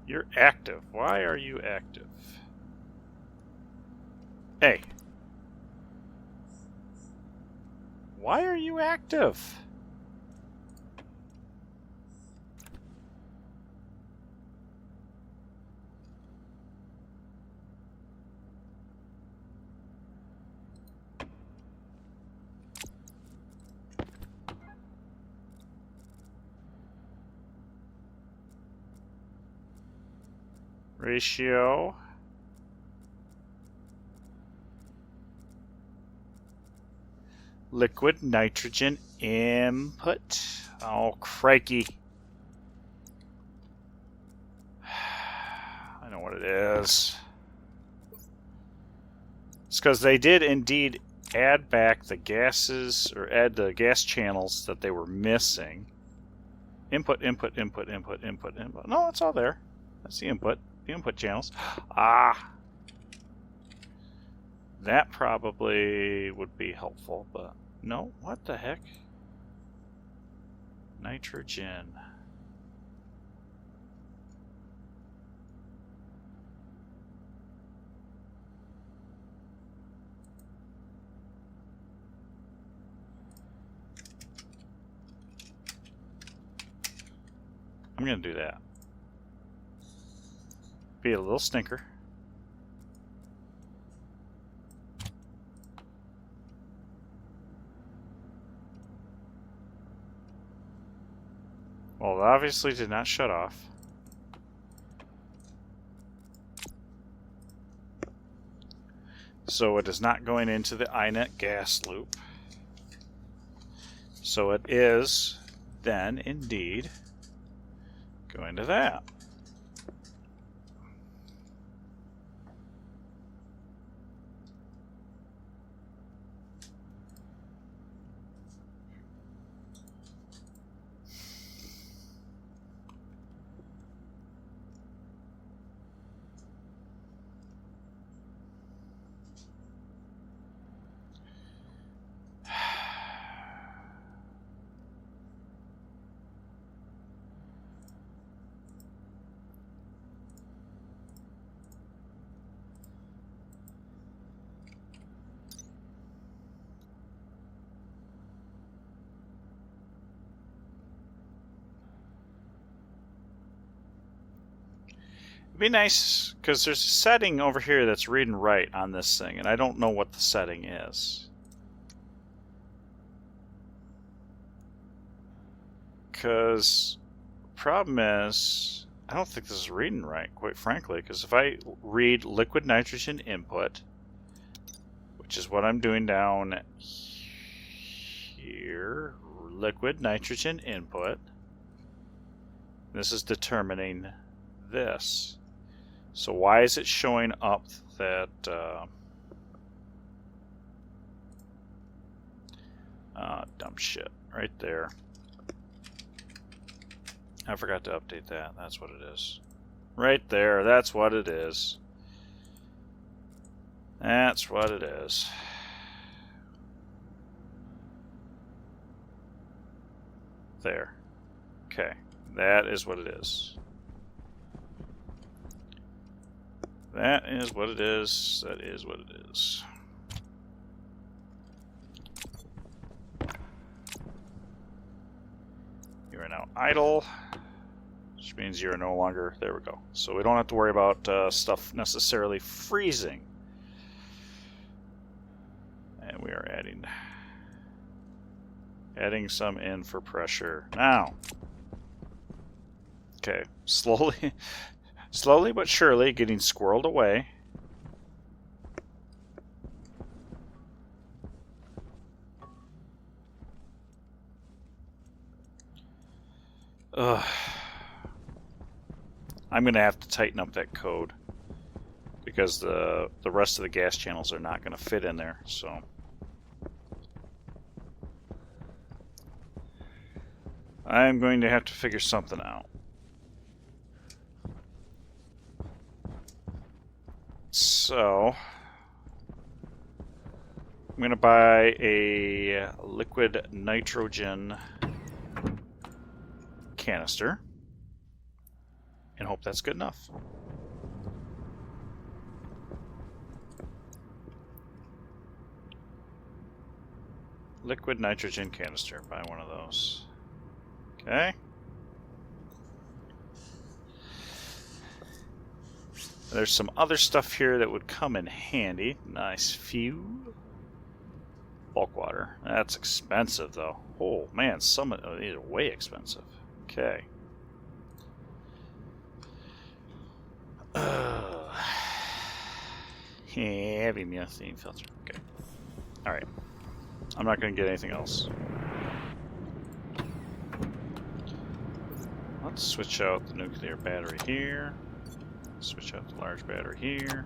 You're active. Why are you active? Hey. Why are you active? Ratio. Liquid nitrogen input. Oh, crikey. I know what it is. It's because they did indeed add back the gases, or add the gas channels that they were missing. Input, input, input, input, input, input. No, it's all there. That's the input. The input channels. Ah! That probably would be helpful, but no. What the heck? Nitrogen. I'm going to do that. Be a little stinker. Well, it obviously did not shut off. So it is not going into the iNet gas loop. So it is then indeed going to that. It'd be nice, because there's a setting over here that's read and write on this thing, and I don't know what the setting is. Because the problem is, I don't think this is read and write, quite frankly, because if I read liquid nitrogen input, which is what I'm doing down here, liquid nitrogen input, this is determining this. So why is it showing up that dumb shit right there? I forgot to update that. That's what it is. Right there. That's what it is. That's what it is. There. Okay. That is what it is. That is what it is. That is what it is. You are now idle, which means you're no longer... There we go. So we don't have to worry about stuff necessarily freezing. And we are adding some in for pressure. Now. Okay. Slowly but surely getting squirreled away. Ugh. I'm going to have to tighten up that code because the rest of the gas channels are not going to fit in there. So I'm going to have to figure something out. So I'm going to buy a liquid nitrogen canister and hope that's good enough. Liquid nitrogen canister, buy one of those. Okay. There's some other stuff here that would come in handy. Nice fuel. Bulk water. That's expensive, though. Oh, man, some of these are way expensive. Okay. Heavy methane filter. Okay. Alright. I'm not going to get anything else. Let's switch out the nuclear battery here. Switch out the large battery here.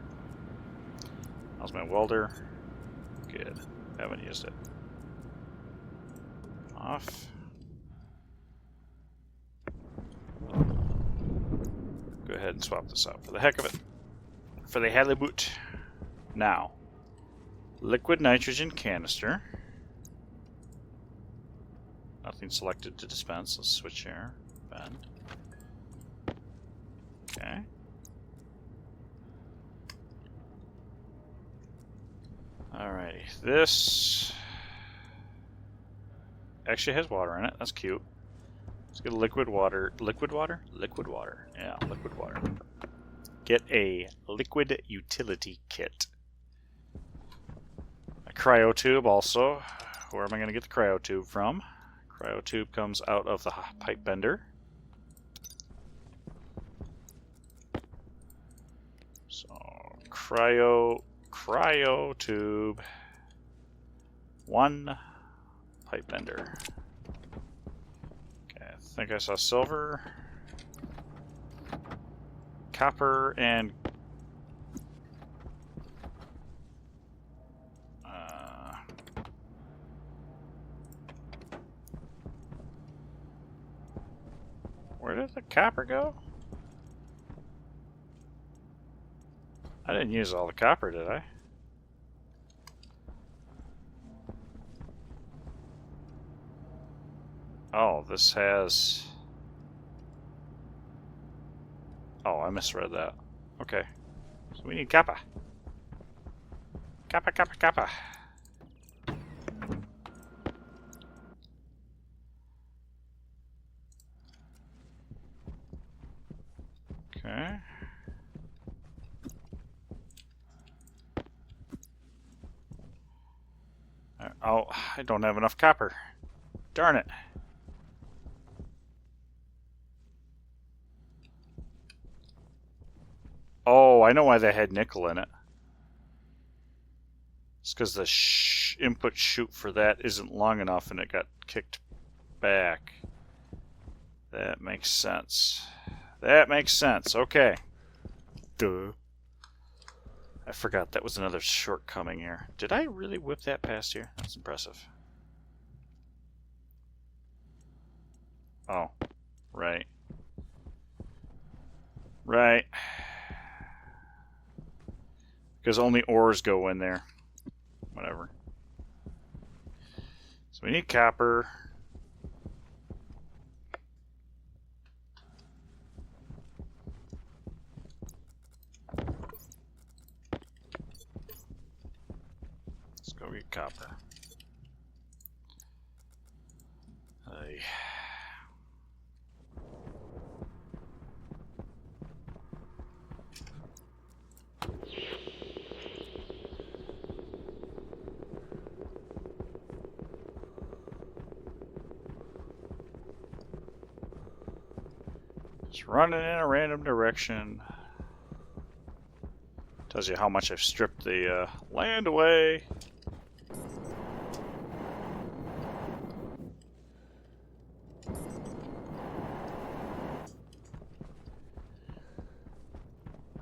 How's my welder? Good. Haven't used it. Off. Go ahead and swap this out for the heck of it. For the halibut. Now, liquid nitrogen canister. Nothing selected to dispense. Let's switch here. Bend. Okay. Alrighty. This actually has water in it. That's cute. Let's get a liquid water. Liquid water? Liquid water. Yeah, liquid water. Get a liquid utility kit. A cryo tube also. Where am I going to get the cryo tube from? Cryo tube comes out of the pipe bender. So, cryo tube. One pipe bender. think I saw silver, copper, and where did the copper go? I didn't use all the copper, did I? Oh, this has... Oh, I misread that. Okay. So we need copper. Copper, copper, copper. Okay. Oh, I don't have enough copper. Darn it. Oh, I know why they had nickel in it. It's because the input chute for that isn't long enough and it got kicked back. That makes sense. That makes sense. Okay. Duh. I forgot that was another shortcoming here. Did I really whip that past here? That's impressive. Oh. Right. Right. Because only ores go in there. Whatever. So we need copper. Let's go get copper. Hey. Just running in a random direction. Tells you how much I've stripped the land away.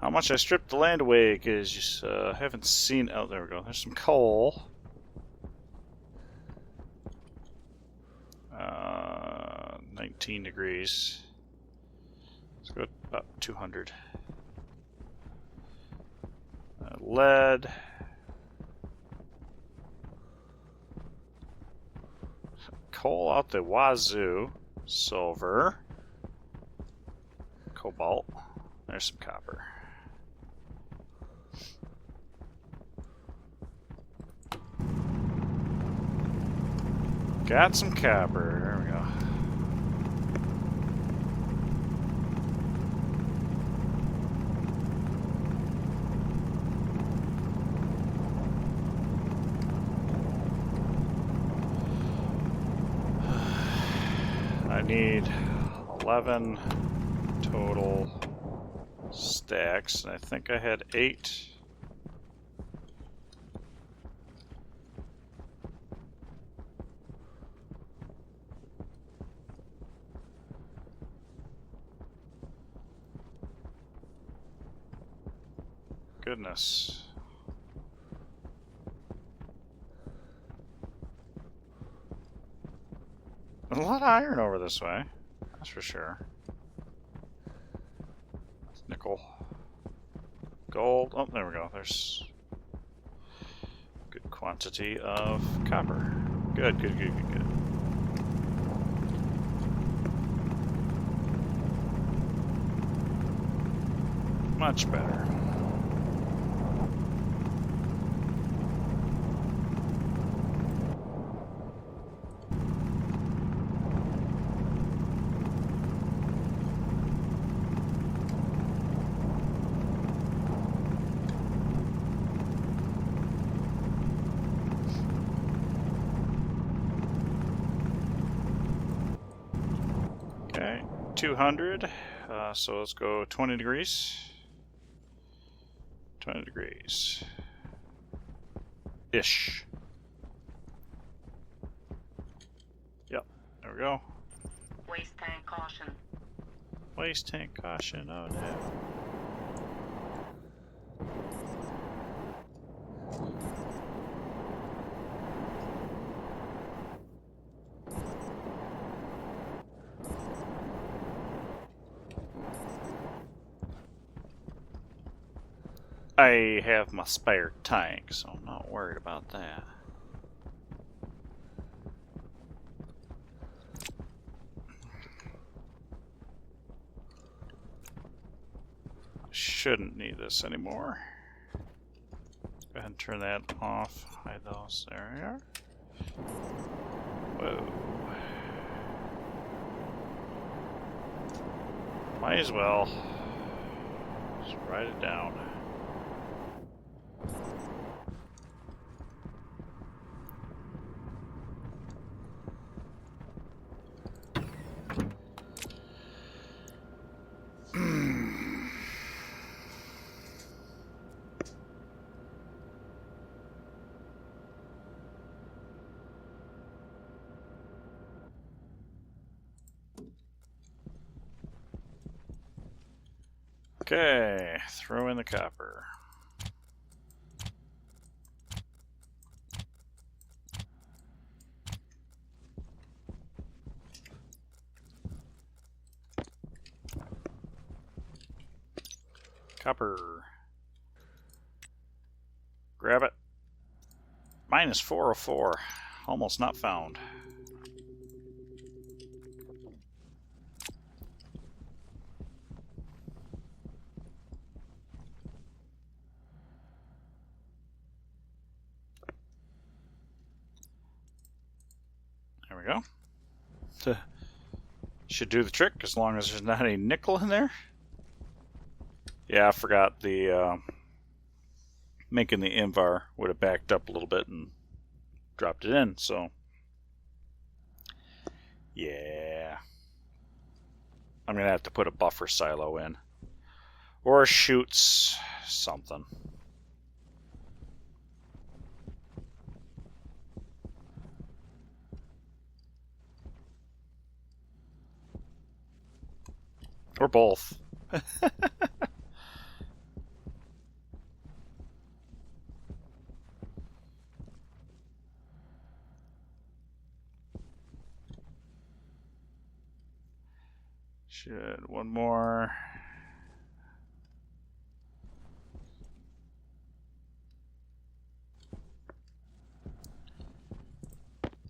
How much I stripped the land away, because you haven't seen... Oh, there we go. There's some coal. 19 degrees. Let's go about 200. Lead. Coal out the wazoo. Silver. Cobalt. There's some copper. Got some copper. There we go. I need 11 total stacks, and I think I had 8. Goodness. A lot of iron over this way, that's for sure. Nickel. Gold. Oh, there we go. There's a good quantity of copper. Good, good, good, good, good. Much better. Okay, 200. So let's go 20 degrees. 20 degrees. Ish. Yep, there we go. Waste tank caution. Waste tank caution, oh no. I have my spare tank, so I'm not worried about that. Shouldn't need this anymore. Go ahead and turn that off. Hide those. There we are. Whoa. Might as well just write it down. Okay, throw in the copper. Copper. Grab it. Minus 404. Almost not found. There we go. Should do the trick as long as there's not any nickel in there. Yeah, I forgot the making the invar would have backed up a little bit and dropped it in, so yeah. I'm gonna have to put a buffer silo in. Or shoots something. Or both. Should one more.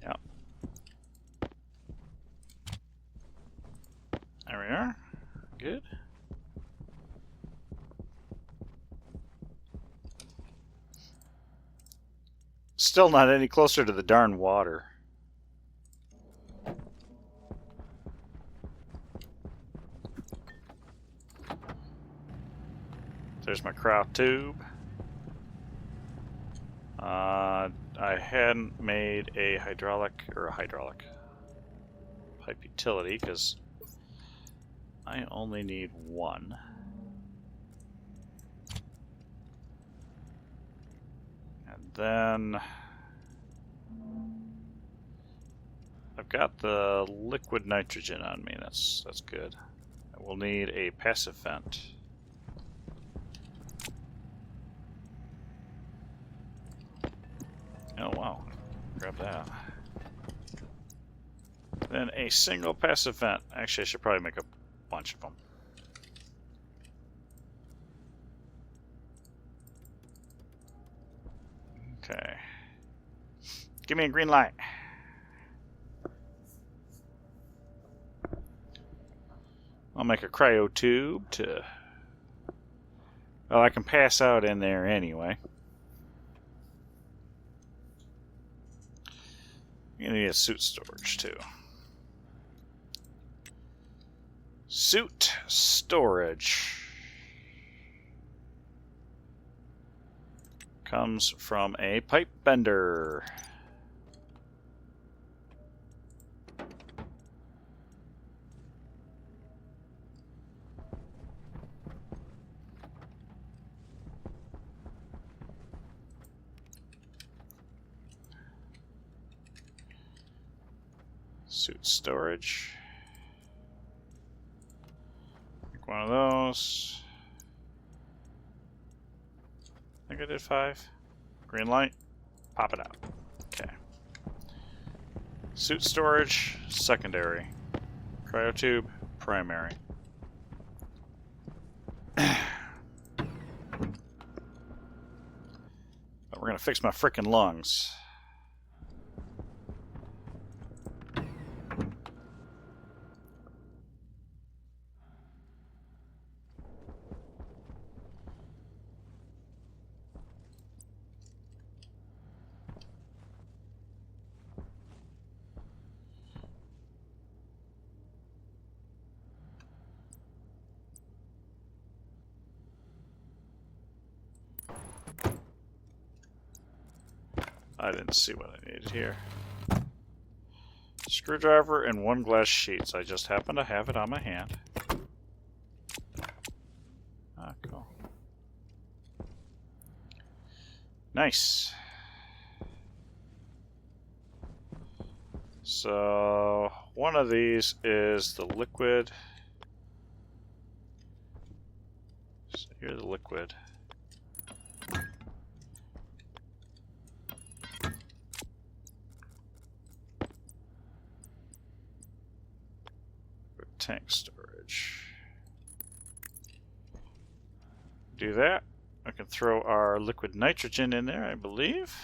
Yep. There we are. Good. Still not any closer to the darn water. There's my cryo tube. I hadn't made a hydraulic pipe utility because I only need one. And then I've got the liquid nitrogen on me. That's good. I will need a passive vent. Oh wow, grab that. Then a single passive vent. Actually, I should probably make a bunch of them. Okay. Give me a green light. I'll make a cryo tube to... Well, I can pass out in there anyway. You're gonna need a suit storage too. Suit storage comes from a pipe bender. Suit storage. those. I think I did 5. Green light. Pop it out. Okay. Suit storage, secondary. Cryotube, primary. But we're gonna fix my frickin' lungs. I didn't see what I needed here. Screwdriver and 1 glass sheets. I just happen to have it on my hand. Ah, cool. Nice. So, one of these is the liquid. So here's the liquid. Tank storage. Do that. I can throw our liquid nitrogen in there, I believe.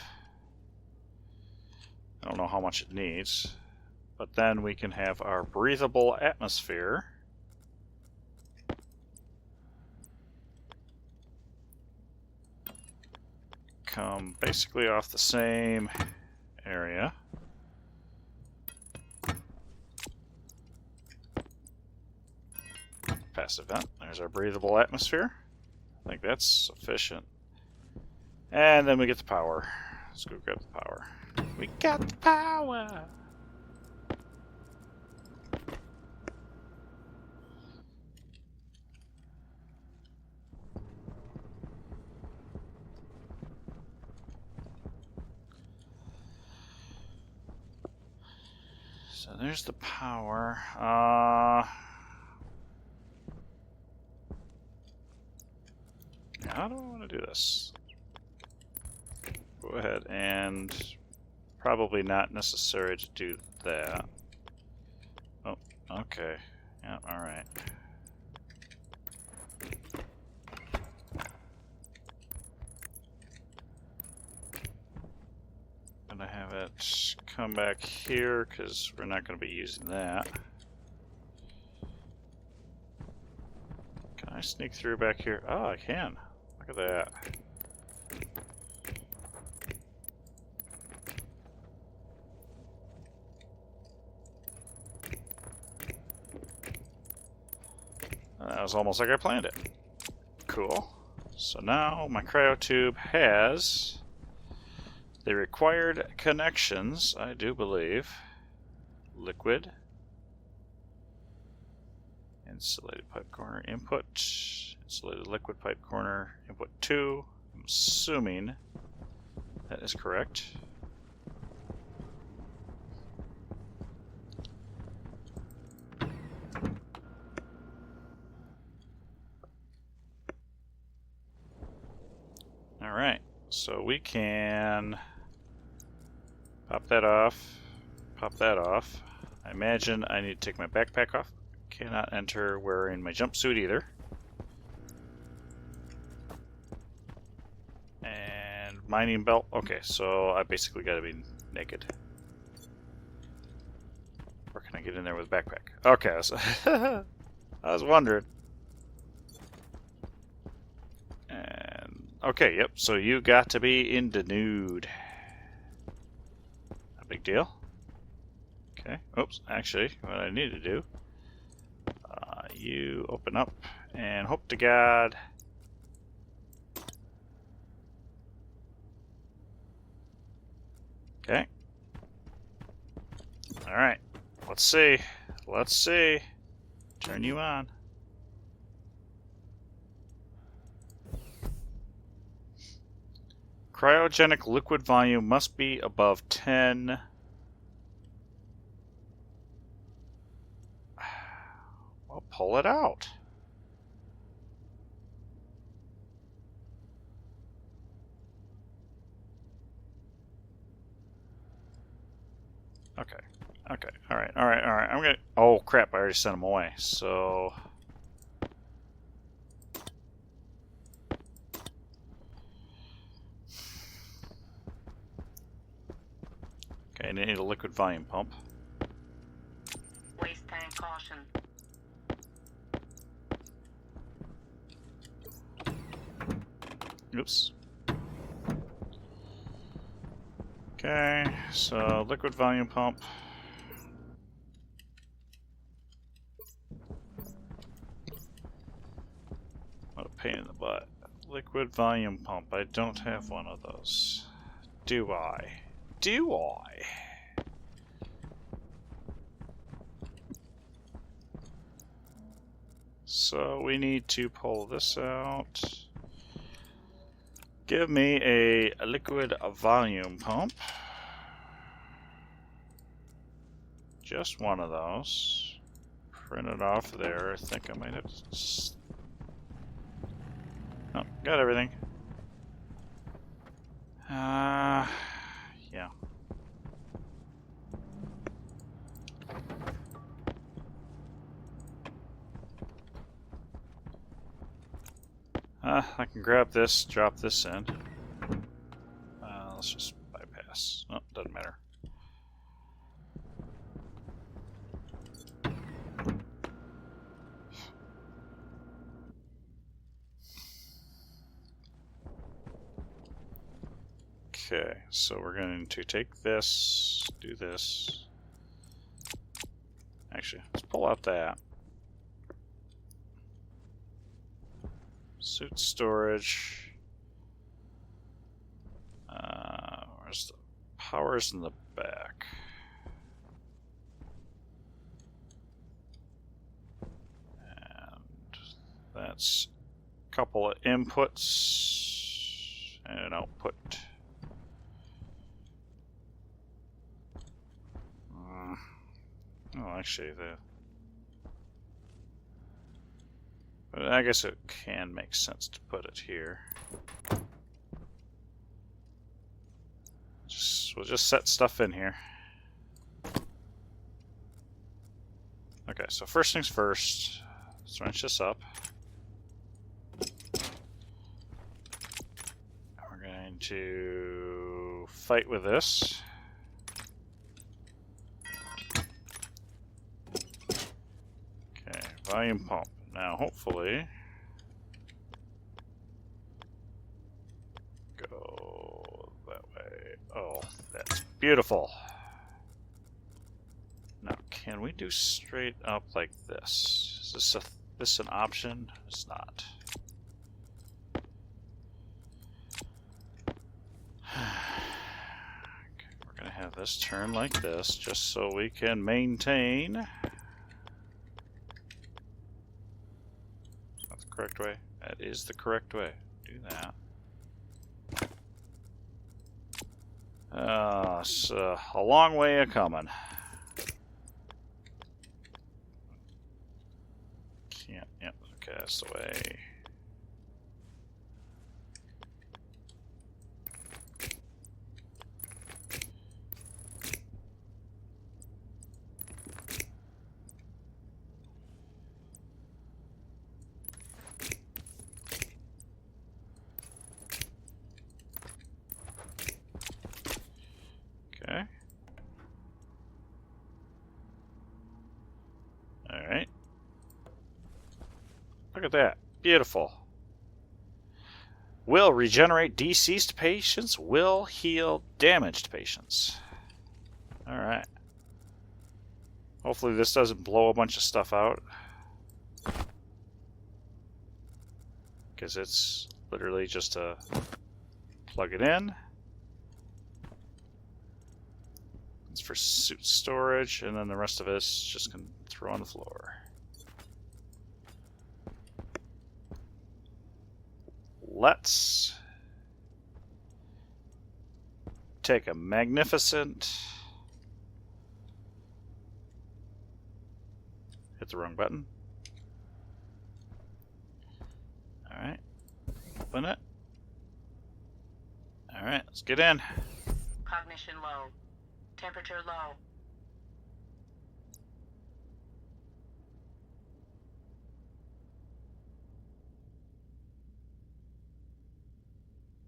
I don't know how much it needs. But then we can have our breathable atmosphere. Come basically off the same area. Passive vent. There's our breathable atmosphere. I think that's sufficient. And then we get the power. Let's go grab the power. We got the power! So there's the power. How do I want to do this? Go ahead and probably not necessary to do that. Oh, okay. Yeah, alright. Gonna have it come back here because we're not going to be using that. Can I sneak through back here? Oh, I can. Look at that. That was almost like I planned it. Cool. So now my cryotube has the required connections, I do believe. Liquid. Insulated pipe corner input. Insulated liquid pipe corner input 2. I'm assuming that is correct. Alright, so we can pop that off, pop that off. I imagine I need to take my backpack off. Cannot enter wearing my jumpsuit either. And mining belt. Okay, so I basically gotta be naked. Or can I get in there with a backpack? Okay, so I was wondering. And okay, yep, so you got to be in the nude. A big deal. Okay, oops, actually, what I need to do, you open up and hope to God. Okay. Alright, let's see. Let's see. Turn you on. Cryogenic liquid volume must be above 10. Well, pull it out. Okay. Okay. Alright, alright, alright. I'm gonna... Oh, crap. I already sent him away. So... Okay, I need a liquid volume pump. Waste tank caution. Oops. Okay, so liquid volume pump. What a pain in the butt. Liquid volume pump. I don't have one of those. Do I? Do I? So we need to pull this out. Give me a liquid volume pump. Just one of those. Print it off there. I think I might have to... Oh, got everything. Yeah. I can grab this, drop this in. Let's just bypass. Oh, doesn't matter. Okay, so we're going to take this, do this. Actually, let's pull out that. Suit storage. Where's the power's in the back? And that's a couple of inputs and an output. Oh, actually, but I guess it can make sense to put it here. We'll just set stuff in here. Okay, so first things first, let's wrench this up. We're going to fight with this. Okay, volume pump. Now, hopefully, go that way. Oh, that's beautiful. Now, can we do straight up like this? Is this an option? It's not. Okay, we're gonna have this turn like this, just so we can maintain. Is that the correct way? That is the correct way. Do that. It's a long way of coming. Can't, yep, okay, that's the way. Okay. Alright. Look at that. Beautiful. Will regenerate deceased patients. Will heal damaged patients. Alright. Hopefully this doesn't blow a bunch of stuff out. Because it's literally just to plug it in. It's for suit storage, and then the rest of it is just going to throw on the floor. Let's take a magnificent... Hit the wrong button. Alright. Open it. Alright, let's get in. Cognition low. Temperature low.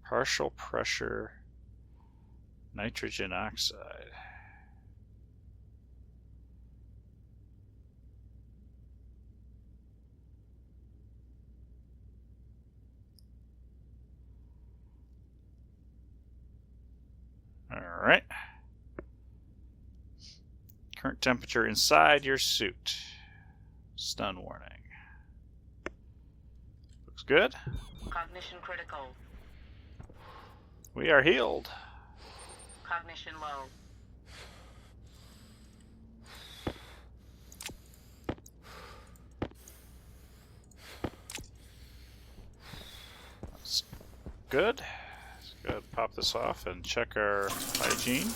Partial pressure nitrogen oxide. Alright. Current temperature inside your suit. Stun warning. Looks good. Cognition critical. We are healed. Cognition low. That's good. Let's go ahead and pop this off and check our hygiene.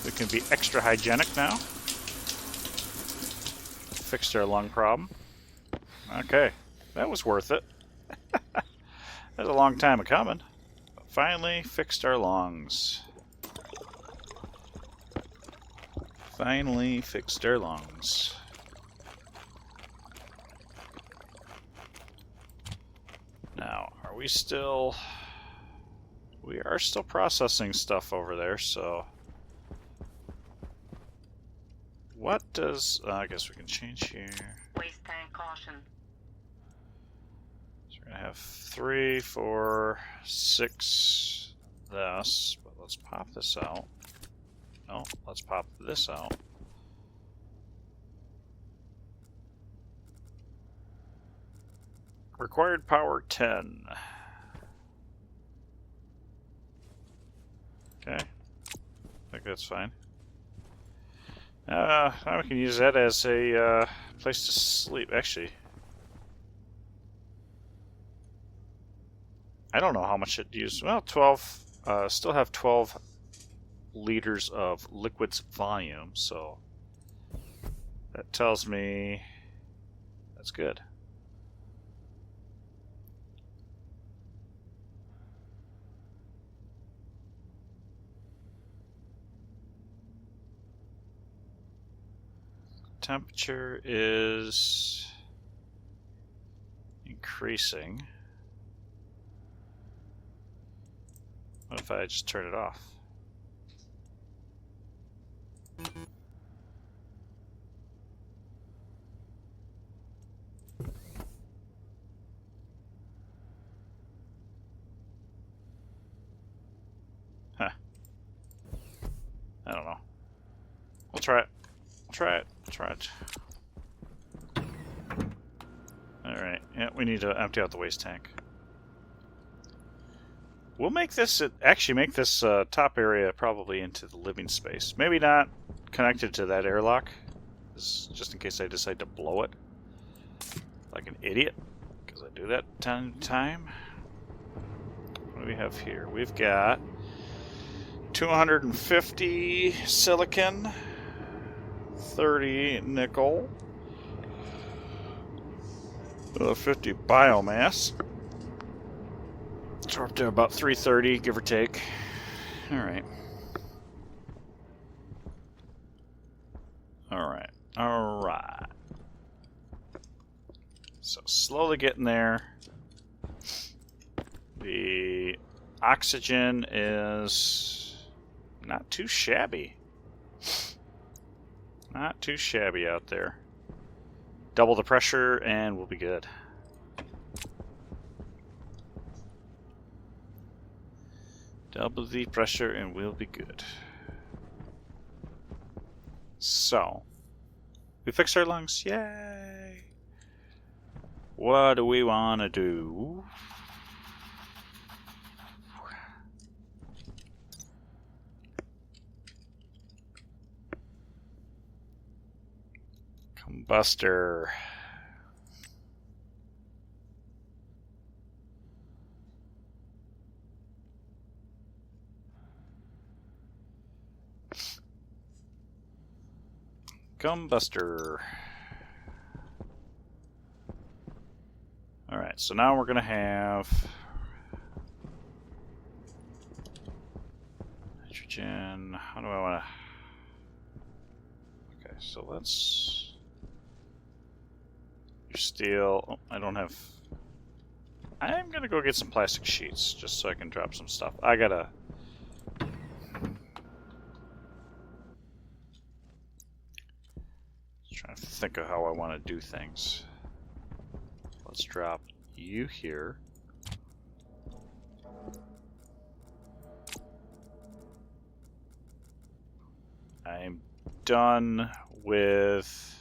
We can be extra hygienic now. Fixed our lung problem. Okay, that was worth it. That was a long time coming. Finally fixed our lungs. Finally fixed our lungs. Now, are we still... We are still processing stuff over there, so... What does... I guess we can change here. Waste tank caution. So we're going to have 3, 4, 6 this, but let's pop this out. No, let's pop this out. Required power 10. Okay, I think that's fine. Now we can use that as a place to sleep. Actually, I don't know how much it used. Well, 12. Still have 12 liters of liquids volume, so that tells me that's good. Temperature is increasing. What if I just turn it off? Huh. I don't know. We'll try it. We'll try it. We'll try it. Alright. Yeah, we need to empty out the waste tank. We'll make this, actually make this top area probably into the living space. Maybe not connected to that airlock, just in case I decide to blow it like an idiot, because I do that time to time. What do we have here? We've got 250 silicon, 30 nickel, 50 biomass. So we're up to about 330, give or take. Alright. Alright. Alright. So slowly getting there. The oxygen is not too shabby. Not too shabby out there. Double the pressure and we'll be good. Double the pressure and we'll be good. So, we fixed our lungs. Yay! What do we want to do? Combustor. Combustor. Alright, so now we're going to have nitrogen. How do I want to... Okay, so let's... Steel. Oh, I don't have... I'm gonna go get some plastic sheets just so I can drop some stuff. I gotta. Trying to think of how I want to do things. Let's drop you here. I'm done with...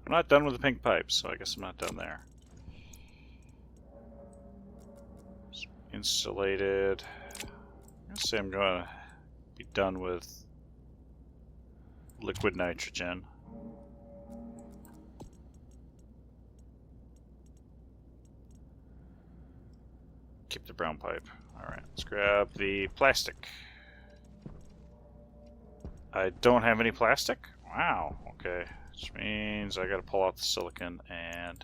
I'm not done with the pink pipes, so I guess I'm not done there. Insulated. I'm gonna say I'm gonna be done with liquid nitrogen. Keep the brown pipe. Alright, let's grab the plastic. I don't have any plastic? Wow, okay. Which means I gotta pull out the silicon and...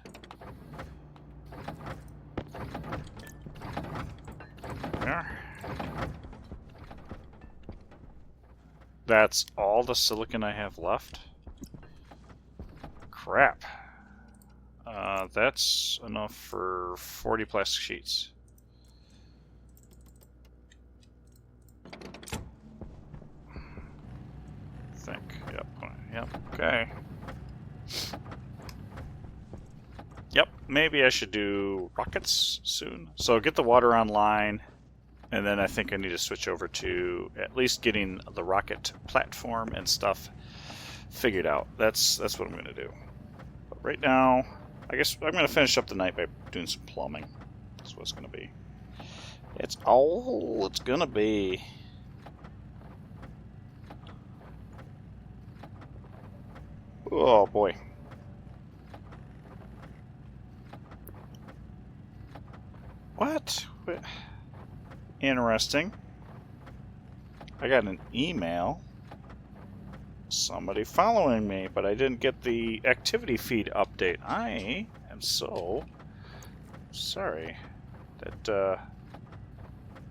There. That's all the silicon I have left? Crap. That's enough for 40 plastic sheets. Yep, okay. Yep, maybe I should do rockets soon. So get the water online, and then I think I need to switch over to at least getting the rocket platform and stuff figured out. That's what I'm going to do. But right now, I guess I'm going to finish up the night by doing some plumbing. That's what it's going to be. It's all it's going to be. Oh boy. What? Interesting. I got an email. Somebody following me, but I didn't get the activity feed update. I am so sorry. That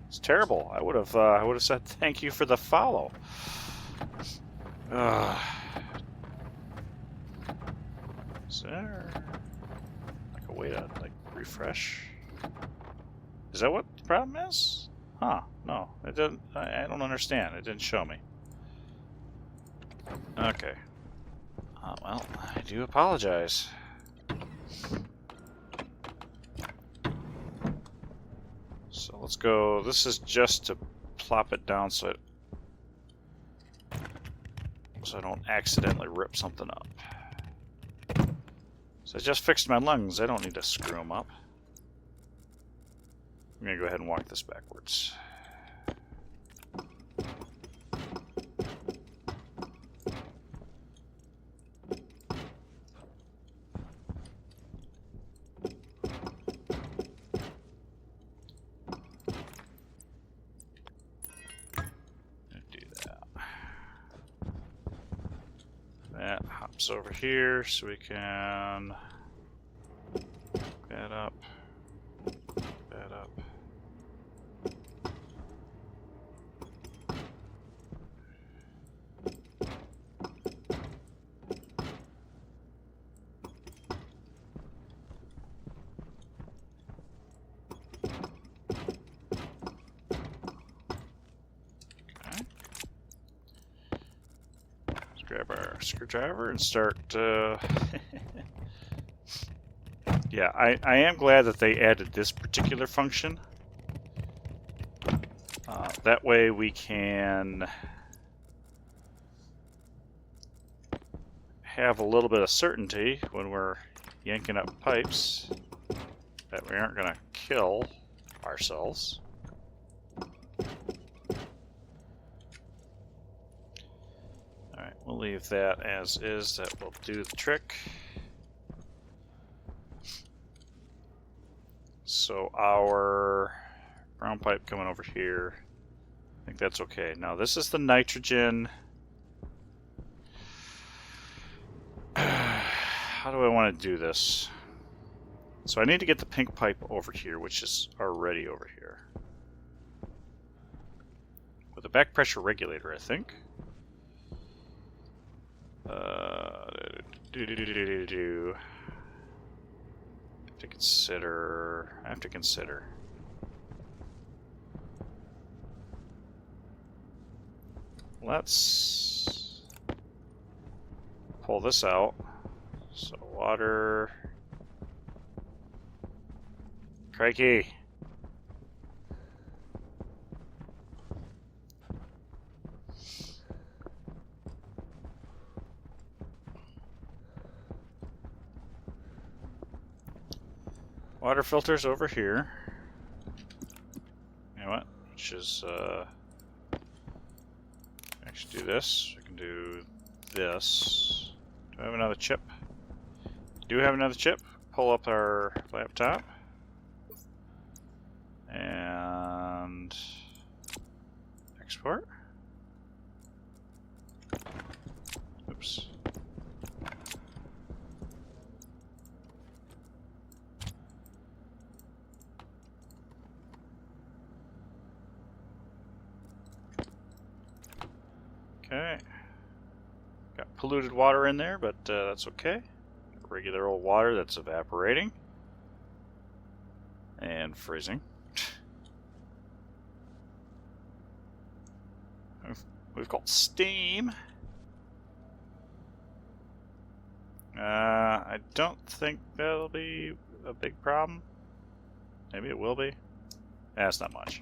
it's terrible. I would have said thank you for the follow. Is there like a way to like refresh? Is that what the problem is? Huh? No, it didn't. I don't understand. It didn't show me. Okay. Well, I do apologize. So let's go. This is just to plop it down so I don't accidentally rip something up. So I just fixed my lungs. I don't need to screw them up. I'm going to go ahead and walk this backwards. Do that. That hops over here so we can that up. That up. Okay. Let's grab our screwdriver and start. Yeah, I am glad that they added this particular function. That way we can have a little bit of certainty when we're yanking up pipes that we aren't going to kill ourselves. Alright, we'll leave that as is. That will do the trick. So our brown pipe coming over here, I think that's okay. Now this is the nitrogen. How do I want to do this? So I need to get the pink pipe over here, which is already over here. With a back pressure regulator, I think. I have to consider. Let's pull this out. So water. Crikey. Water filters over here. You know what? Which is actually do this. We can do this. Do I have another chip? Do have another chip. Pull up our laptop. And export. Oops. Okay. Got polluted water in there, but that's okay. Regular old water that's evaporating. And freezing. We've got steam. I don't think that'll be a big problem. Maybe it will be. That's not much.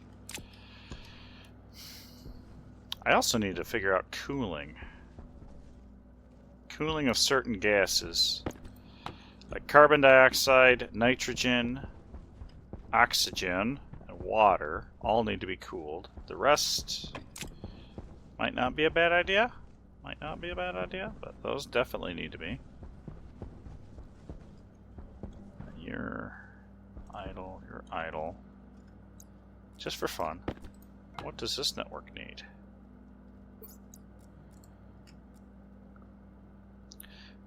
I also need to figure out cooling. Cooling of certain gases. Like carbon dioxide, nitrogen, oxygen, and water all need to be cooled. The rest might not be a bad idea. Might not be a bad idea, but those definitely need to be. You're idle, you're idle. Just for fun. What does this network need?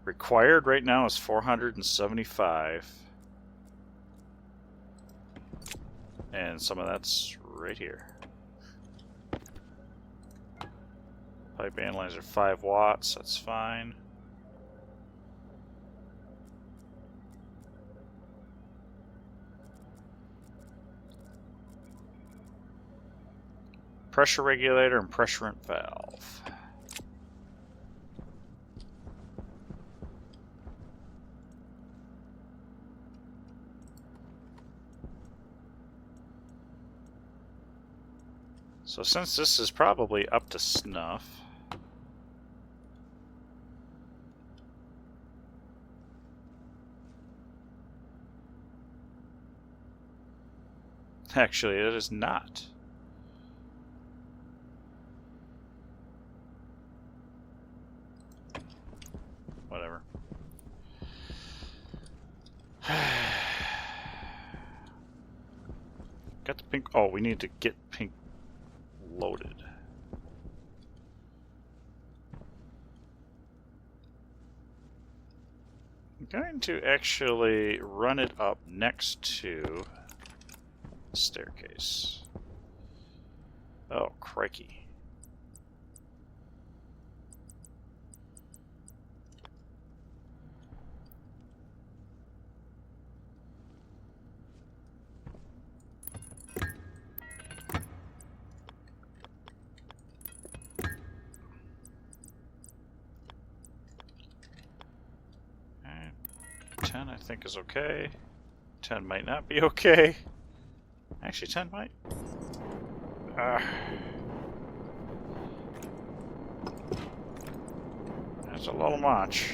Required right now is 475. And some of that's right here. Pipe analyzer 5 watts, that's fine. Pressure regulator and pressurant valve. So since this is probably up to snuff, actually it is not. Whatever. Got the pink. Oh, we need to get pink loaded. I'm going to actually run it up next to the staircase. Oh, crikey. Alright, 10 I think is okay. 10 might not be okay. Actually, 10 might. That's a little much.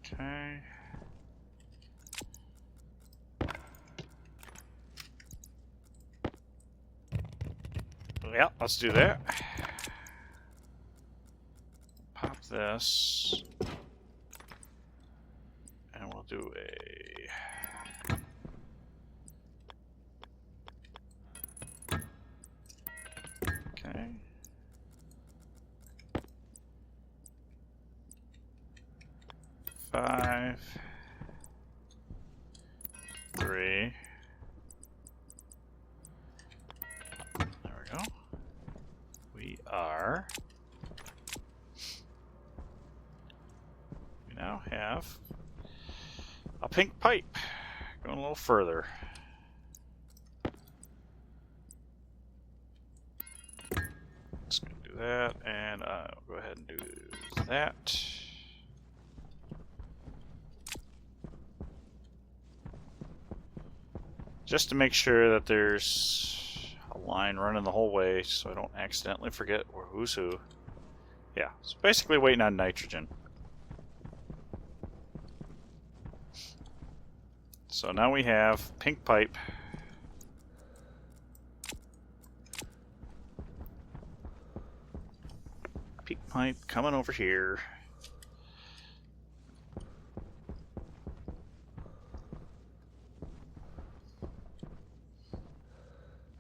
Okay. Yeah, let's do that. Pop this. And we'll do a... Okay. 5, 3. There we go. We now have a pink pipe. Going a little further. Just gonna do that, and I'll go ahead and do that. Just to make sure that there's a line running the whole way so I don't accidentally forget who's who. Yeah, so basically waiting on nitrogen. So now we have pink pipe. Pink pipe coming over here.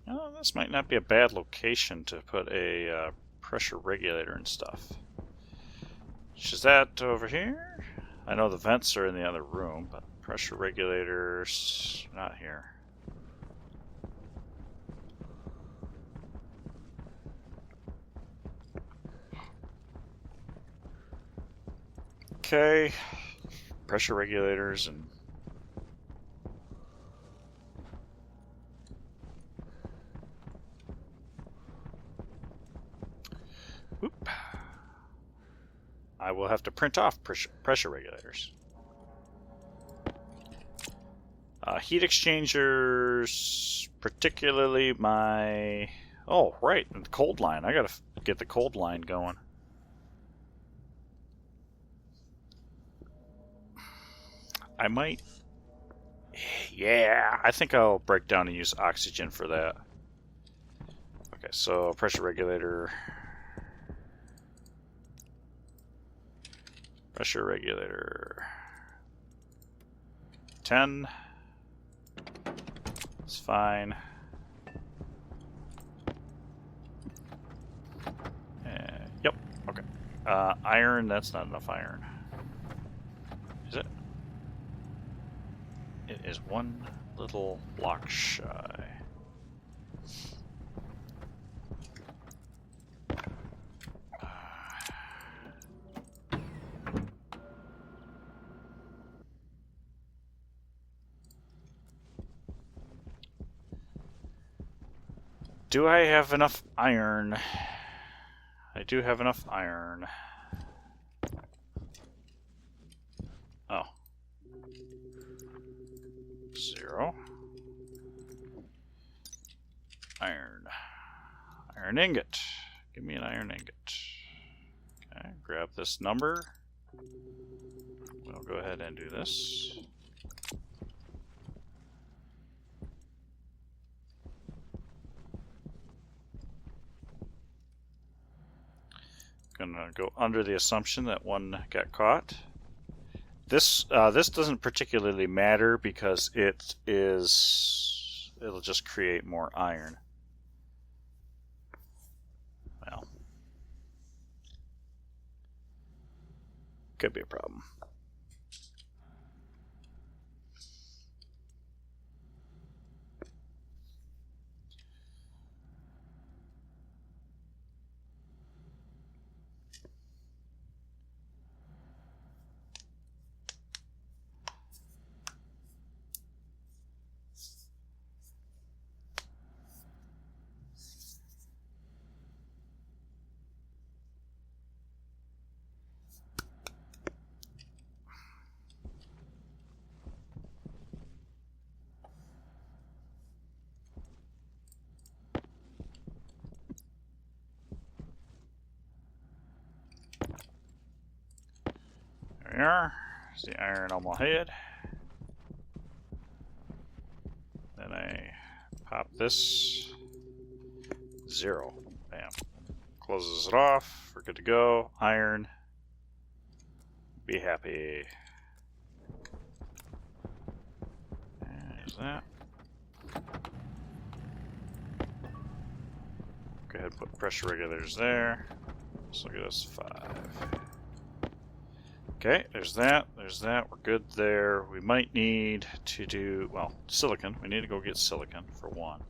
Oh, this might not be a bad location to put a pressure regulator and stuff. Is that over here? I know the vents are in the other room, but pressure regulators not here. Okay, pressure regulators and whoop. I will have to print off pressure regulators. Heat exchangers, particularly my... Oh, right, the cold line. I gotta get the cold line going. I might... Yeah, I think I'll break down and use oxygen for that. Okay, so pressure regulator... Pressure regulator... 10... It's fine. Yep, okay. Iron, that's not enough iron. Is it? It is one little block shy. Do I have enough iron? I do have enough iron. Oh. 0. Iron. Iron ingot. Give me an iron ingot. Okay, grab this number. We'll go ahead and do this. Gonna go under the assumption that one got caught. This doesn't particularly matter because it'll just create more iron. Well, could be a problem. There we are. There's the iron on my head. Then I pop this. 0. Bam. Closes it off. We're good to go. Iron. Be happy. There's that. Go ahead and put pressure regulators there. So get us 5. Okay, there's that. There's that. We're good there. We might need to do, well, silicon. We need to go get silicon for one.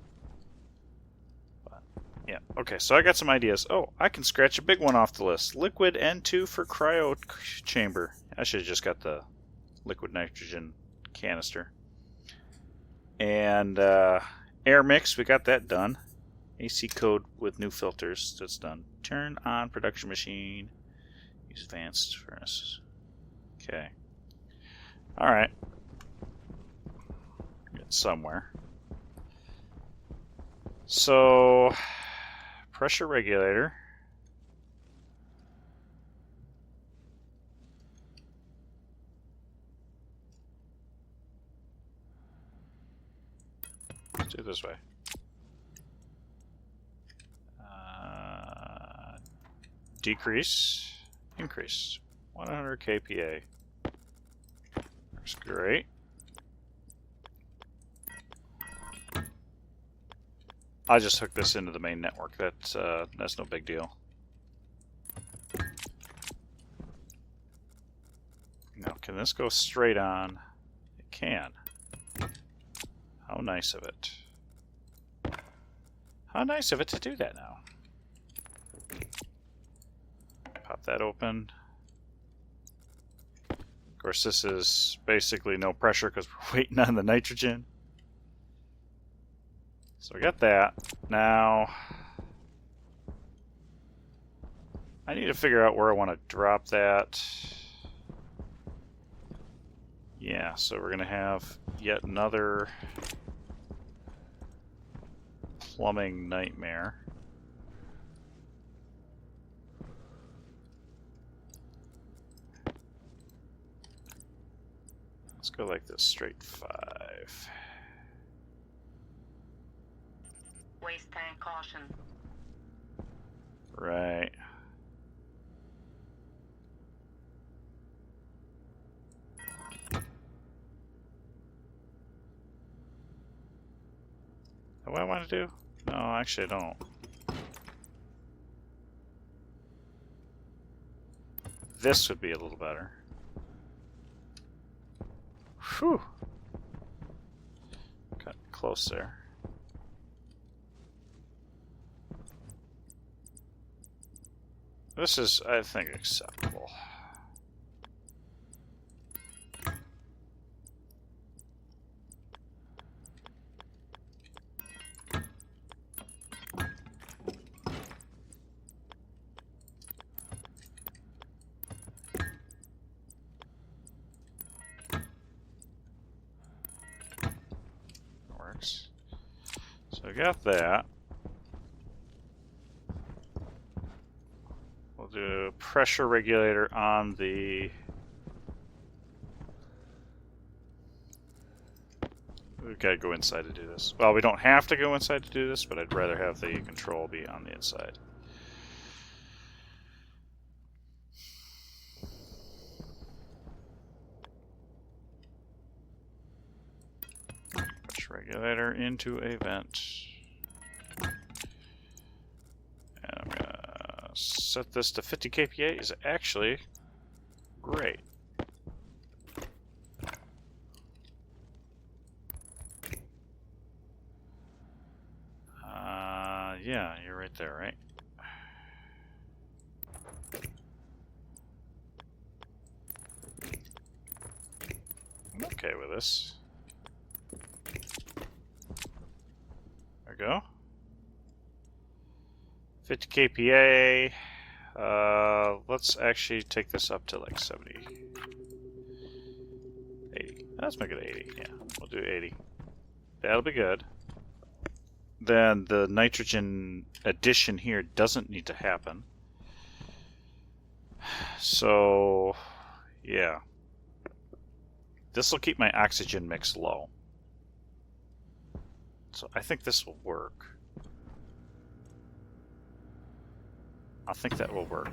But, yeah. Okay, so I got some ideas. Oh, I can scratch a big one off the list. Liquid N2 for cryo chamber. I should have just got the liquid nitrogen canister. And air mix, we got that done. AC code with new filters, that's done. Turn on production machine. Use advanced furnaces. Okay. Alright. Get somewhere. So, pressure regulator. Let's do it this way. Decrease. Increase. 100 kPa. That's great. I'll just hook this into the main network. That's no big deal. Now, can this go straight on? It can. How nice of it. How nice of it to do that now. Pop that open. Of course, this is basically no pressure because we're waiting on the nitrogen. So we got that. Now, I need to figure out where I want to drop that. Yeah, so we're going to have yet another plumbing nightmare. Let's go like this, straight 5. Waste tank caution. Right. That what I want to do? No, actually I don't. This would be a little better. Whew. Got close there. This is, I think, acceptable. Works. So I got that. We'll do a pressure regulator on the... We've got to go inside to do this. Well, we don't have to go inside to do this, but I'd rather have the control be on the inside. Pressure regulator into a vent. And I'm going to set this to 50 kPa. Is actually great. Yeah, you're right there, right? I'm okay with this. There we go. 50 kPa. Let's actually take this up to like 70. 80. Let's make it 80. Yeah, we'll do 80. That'll be good. Then the nitrogen addition here doesn't need to happen. So, yeah. This will keep my oxygen mix low. So I think this will work. I think that will work.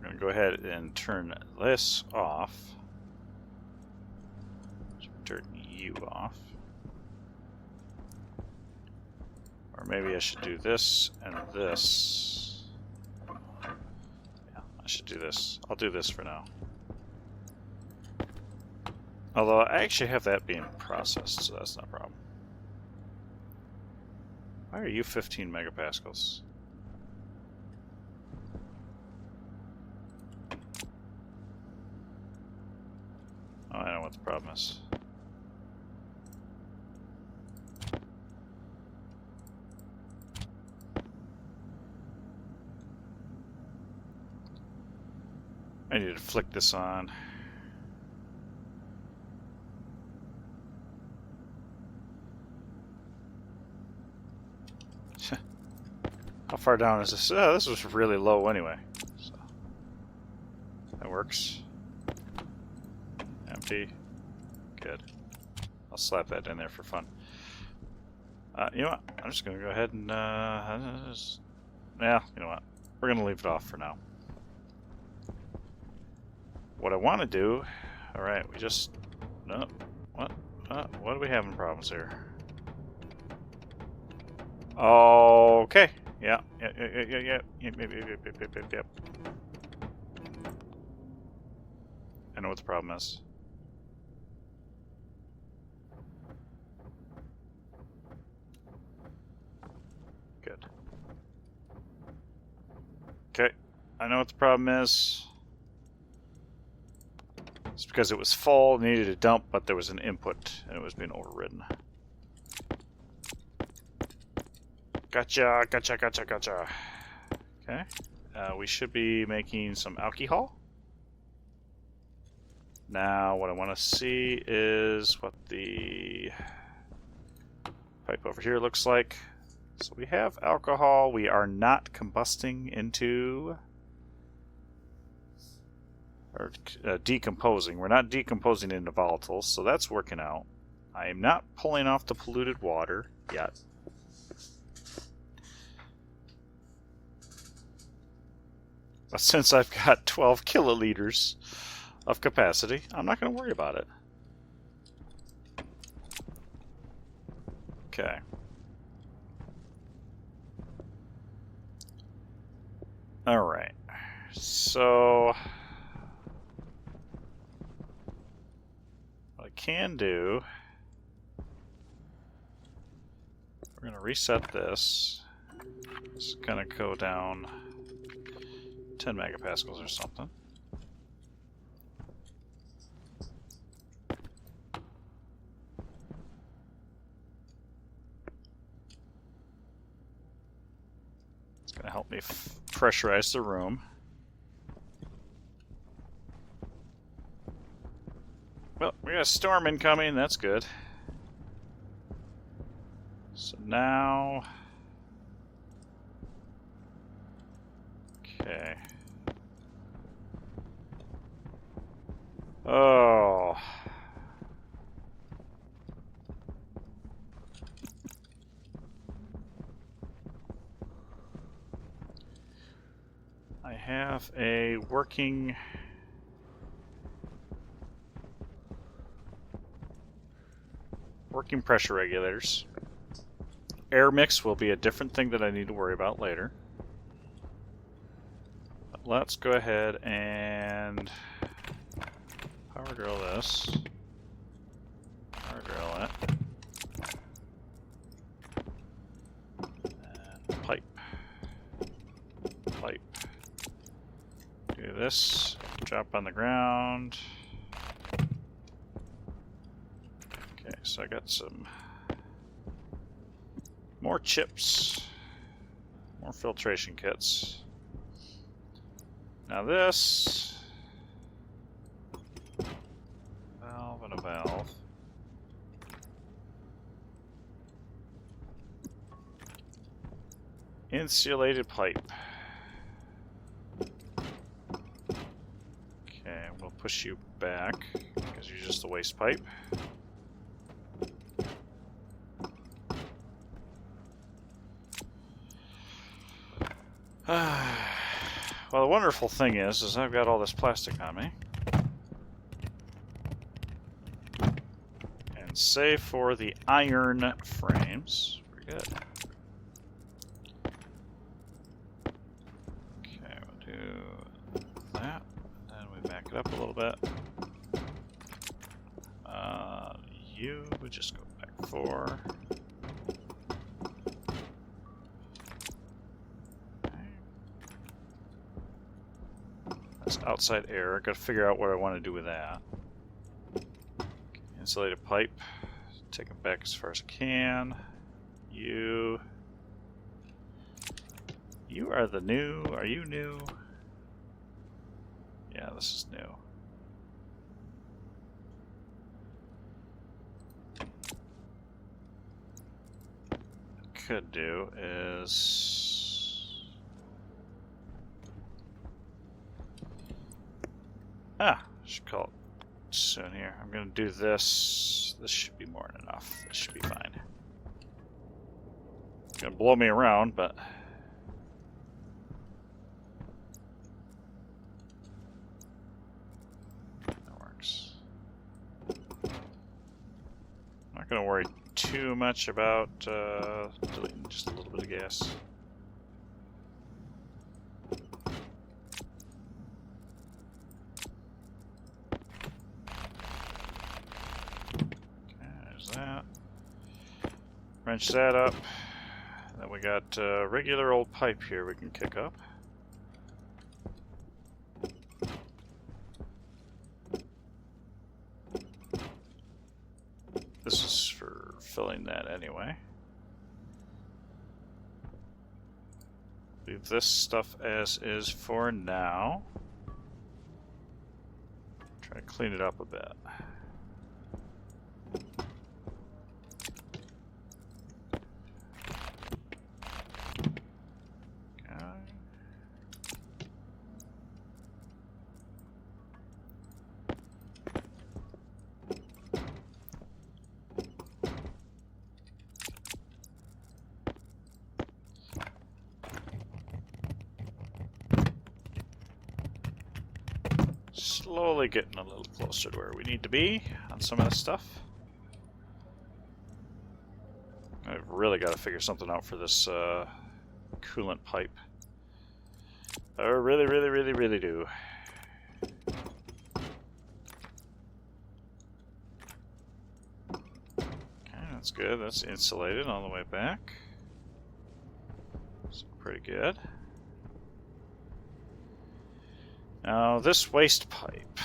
I'm going to go ahead and turn this off. Turn you off. Or maybe I should do this and this. Yeah, I should do this. I'll do this for now. Although I actually have that being processed, so that's not a problem. Why are you 15 megapascals? Oh, I know what the problem is. I need to flick this on. How far down is this? Oh, this was really low anyway. So that works. Empty. Good. I'll slap that in there for fun. You know what? I'm just going to go ahead and... yeah, you know what? We're going to leave it off for now. What I want to do... Alright, we just... No. What? What are we having problems here? Okay. Yeah. Yep. I know what the problem is. Good. Okay. I know what the problem is. It's because it was full, needed a dump, but there was an input, and it was being overridden. Gotcha. Okay. We should be making some alcohol. Now, what I want to see is what the pipe over here looks like. So we have alcohol. We are not combusting into... or decomposing. We're not decomposing into volatiles, so that's working out. I am not pulling off the polluted water yet. But since I've got 12 kiloliters of capacity, I'm not going to worry about it. Okay. Alright. So... what I can do... we're going to reset this. It's going to go down 10 megapascals or something. It's going to help me pressurize the room. Well, we got a storm incoming, that's good. So now... okay. Oh. I have a working pressure regulators. Air mix will be a different thing that I need to worry about later. But let's go ahead and power drill this. Power drill it. And pipe. Pipe. Do this. Drop on the ground. Okay, so I got some more chips. More filtration kits. Now this... valve and a valve. Insulated pipe. Okay, we'll push you back because you're just a waste pipe. Well, the wonderful thing is I've got all this plastic on me. And save for the iron frames, we're good. bit. You would just go back 4. That's outside air. Got to figure out what I want to do with that. Insulated pipe. Take it back as far as I can. You are the new. Are you new? Yeah, this is new. Could do is should call it soon here. I'm gonna do this. This should be more than enough. This should be fine. It's gonna blow me around, but that works. Not gonna worry too much about deleting just a little bit of gas. Okay, there's that. Wrench that up. Then we got regular old pipe here we can kick up. This is for filling that anyway. Leave this stuff as is for now. Try to clean it up a bit. Slowly getting a little closer to where we need to be on some of this stuff. I've really got to figure something out for this coolant pipe. I really do. Okay, that's good. That's insulated all the way back. So pretty good. Now, this waste pipe.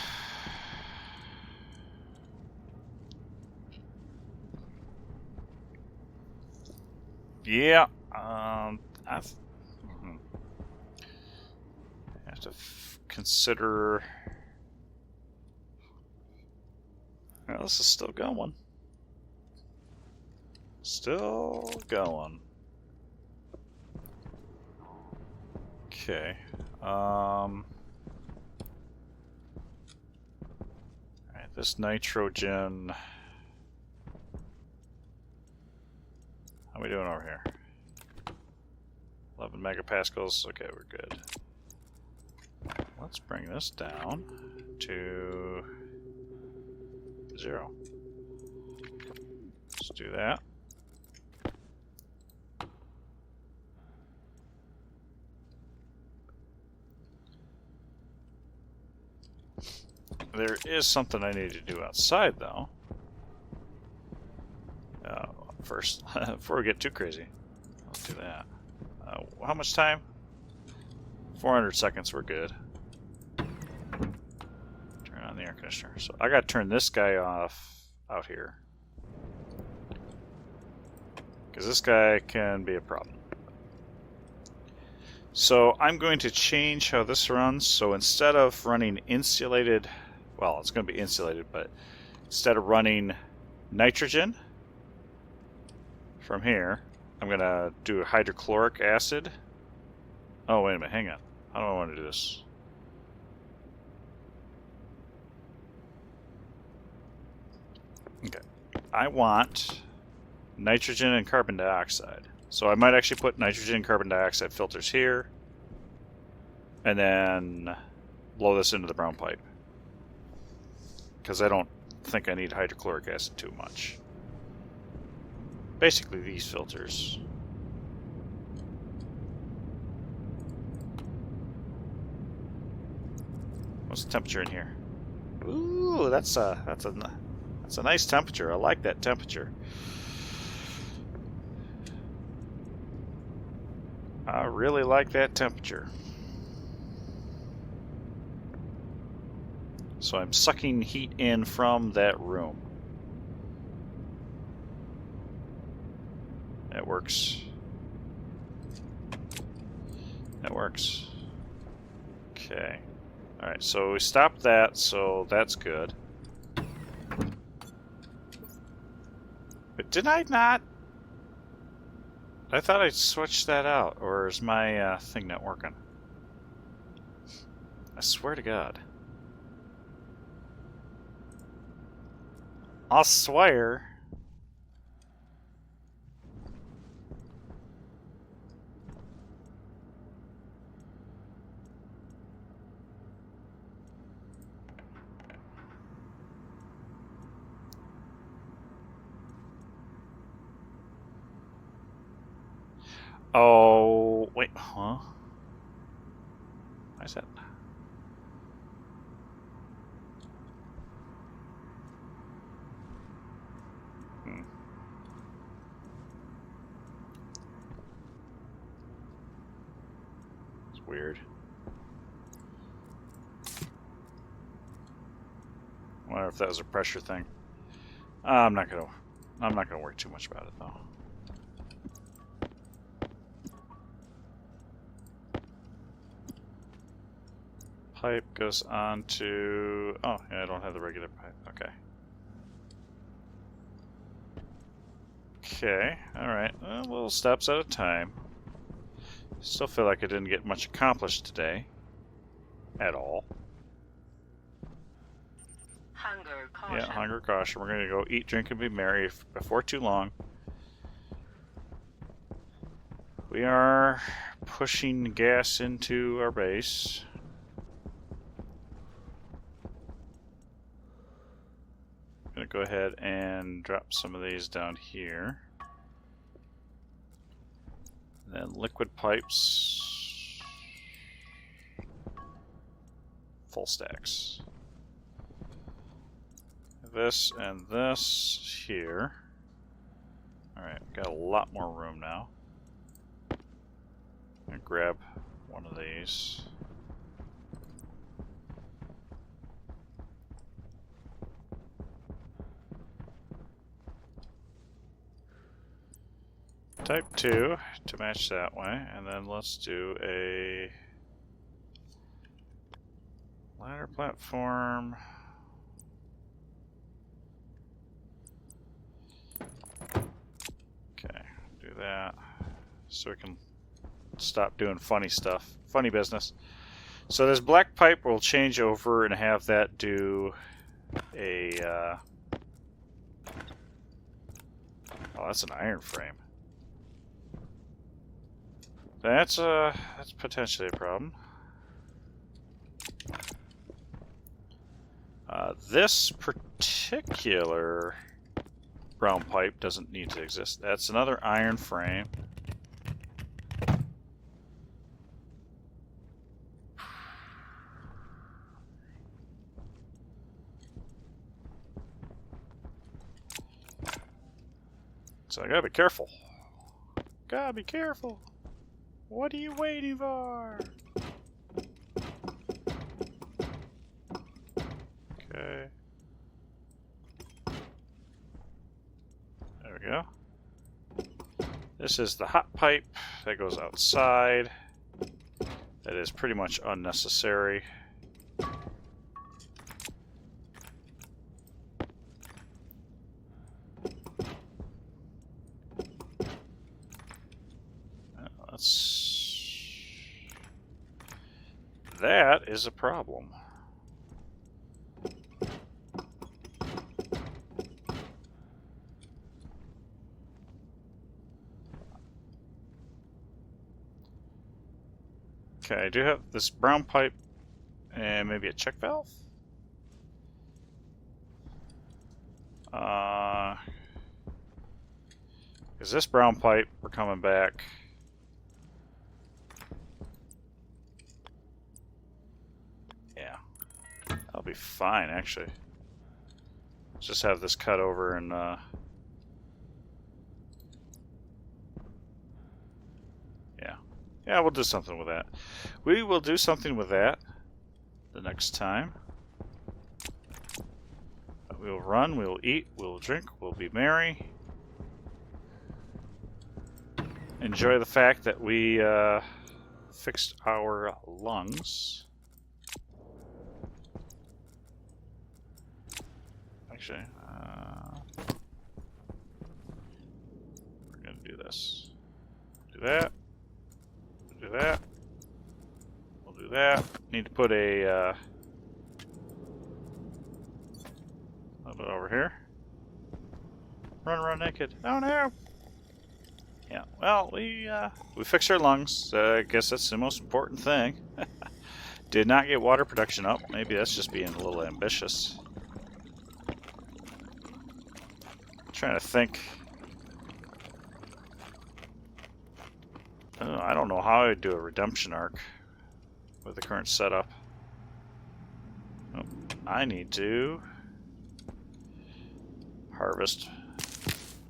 Yeah, I have to consider. Well, this is still going. Still going. Okay. This nitrogen. How are we doing over here? 11 megapascals. Okay, we're good. Let's bring this down to 0. Let's do that. There is something I need to do outside, though. First, before we get too crazy, let's do that. How much time? 400 seconds, we're good. Turn on the air conditioner. So I gotta turn this guy off out here. Because this guy can be a problem. So I'm going to change how this runs. So instead of running insulated, well, it's going to be insulated, but instead of running nitrogen from here, I'm going to do hydrochloric acid. Oh, wait a minute, hang on. How do I want to do this? Okay. I want nitrogen and carbon dioxide. So I might actually put nitrogen and carbon dioxide filters here, and then blow this into the brown pipe. Because I don't think I need hydrochloric acid too much. Basically these filters. What's the temperature in here? Ooh, that's a nice temperature. I like that temperature. I really like that temperature. So I'm sucking heat in from that room. That works. That works. Okay. Alright, so we stopped that, so that's good. But did I not? I thought I switched that out, or is my thing not working? I swear to God. I swear. Oh, wait, huh? Why is that? It's weird. I wonder if that was a pressure thing. I'm not gonna worry too much about it though. Pipe goes on to... Oh, yeah, I don't have the regular pipe. Okay. Okay, alright. Little steps at a time. Still feel like I didn't get much accomplished today. At all. Hunger caution. Yeah, hunger caution. We're gonna go eat, drink, and be merry before too long. We are pushing gas into our base. Gonna go ahead and drop some of these down here. And then liquid pipes. Full stacks. This and this here. Alright, got a lot more room now. I'm gonna grab one of these. Type 2 to match that way, and then let's do a ladder platform. Okay, do that so we can stop doing funny stuff, funny business. So this black pipe will change over and have that do a oh, that's an iron frame. That's potentially a problem. This particular brown pipe doesn't need to exist. That's another iron frame. So I gotta be careful. Gotta be careful. What are you waiting for? Okay. There we go. This is the hot pipe that goes outside. That is pretty much unnecessary. That is a problem. Okay, I do have this brown pipe and maybe a check valve. Is this brown pipe, we're coming back. Yeah, that'll be fine, actually. Just have this cut over and yeah, we'll do something with that. We will do something with that the next time. We'll run, we'll eat, we'll drink, we'll be merry. Enjoy the fact that we fixed our lungs. Actually, we're going to do this. Do that. Do that. We'll do that. Need to put a little bit over here. Run naked. Oh no! Yeah, well, we fixed our lungs. I guess that's the most important thing. Did not get water production up. Maybe that's just being a little ambitious. Trying to think. I don't know how I'd do a redemption arc with the current setup. Oh, I need to harvest.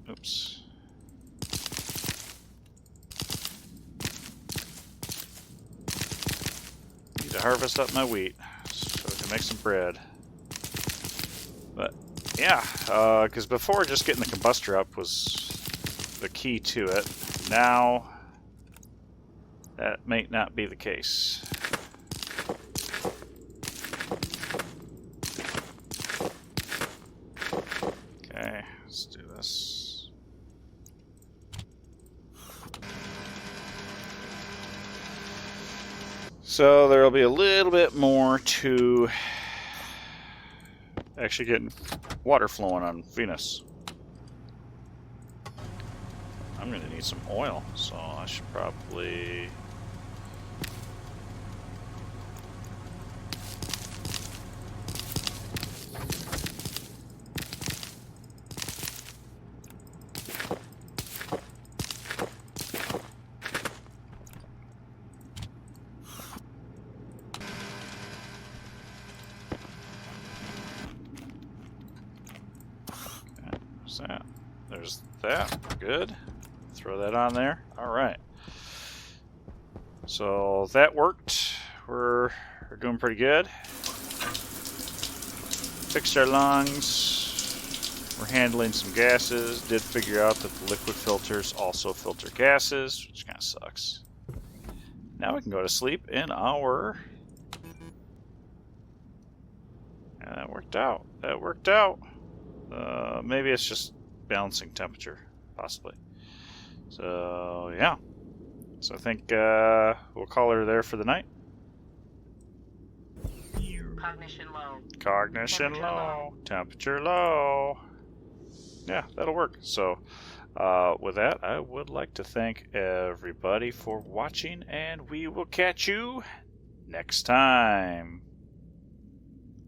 Oops. Need to harvest up my wheat so I can make some bread. But yeah, because before just getting the combustor up was the key to it. Now that may not be the case. Okay, let's do this. So there'll be a little bit more to actually getting water flowing on Venus. I'm going to need some oil, so I should probably... Okay, there's that. There's that. Good. Throw that on there. All right. So that worked. We're doing pretty good. Fixed our lungs. We're handling some gases. Did figure out that the liquid filters also filter gases, which kind of sucks. Now we can go to sleep in our... Yeah, that worked out. That worked out. Maybe it's just balancing temperature, possibly. So, yeah. So I think we'll call her there for the night. Cognition low. Cognition low. Temperature low. Yeah, that'll work. So, with that, I would like to thank everybody for watching, and we will catch you next time.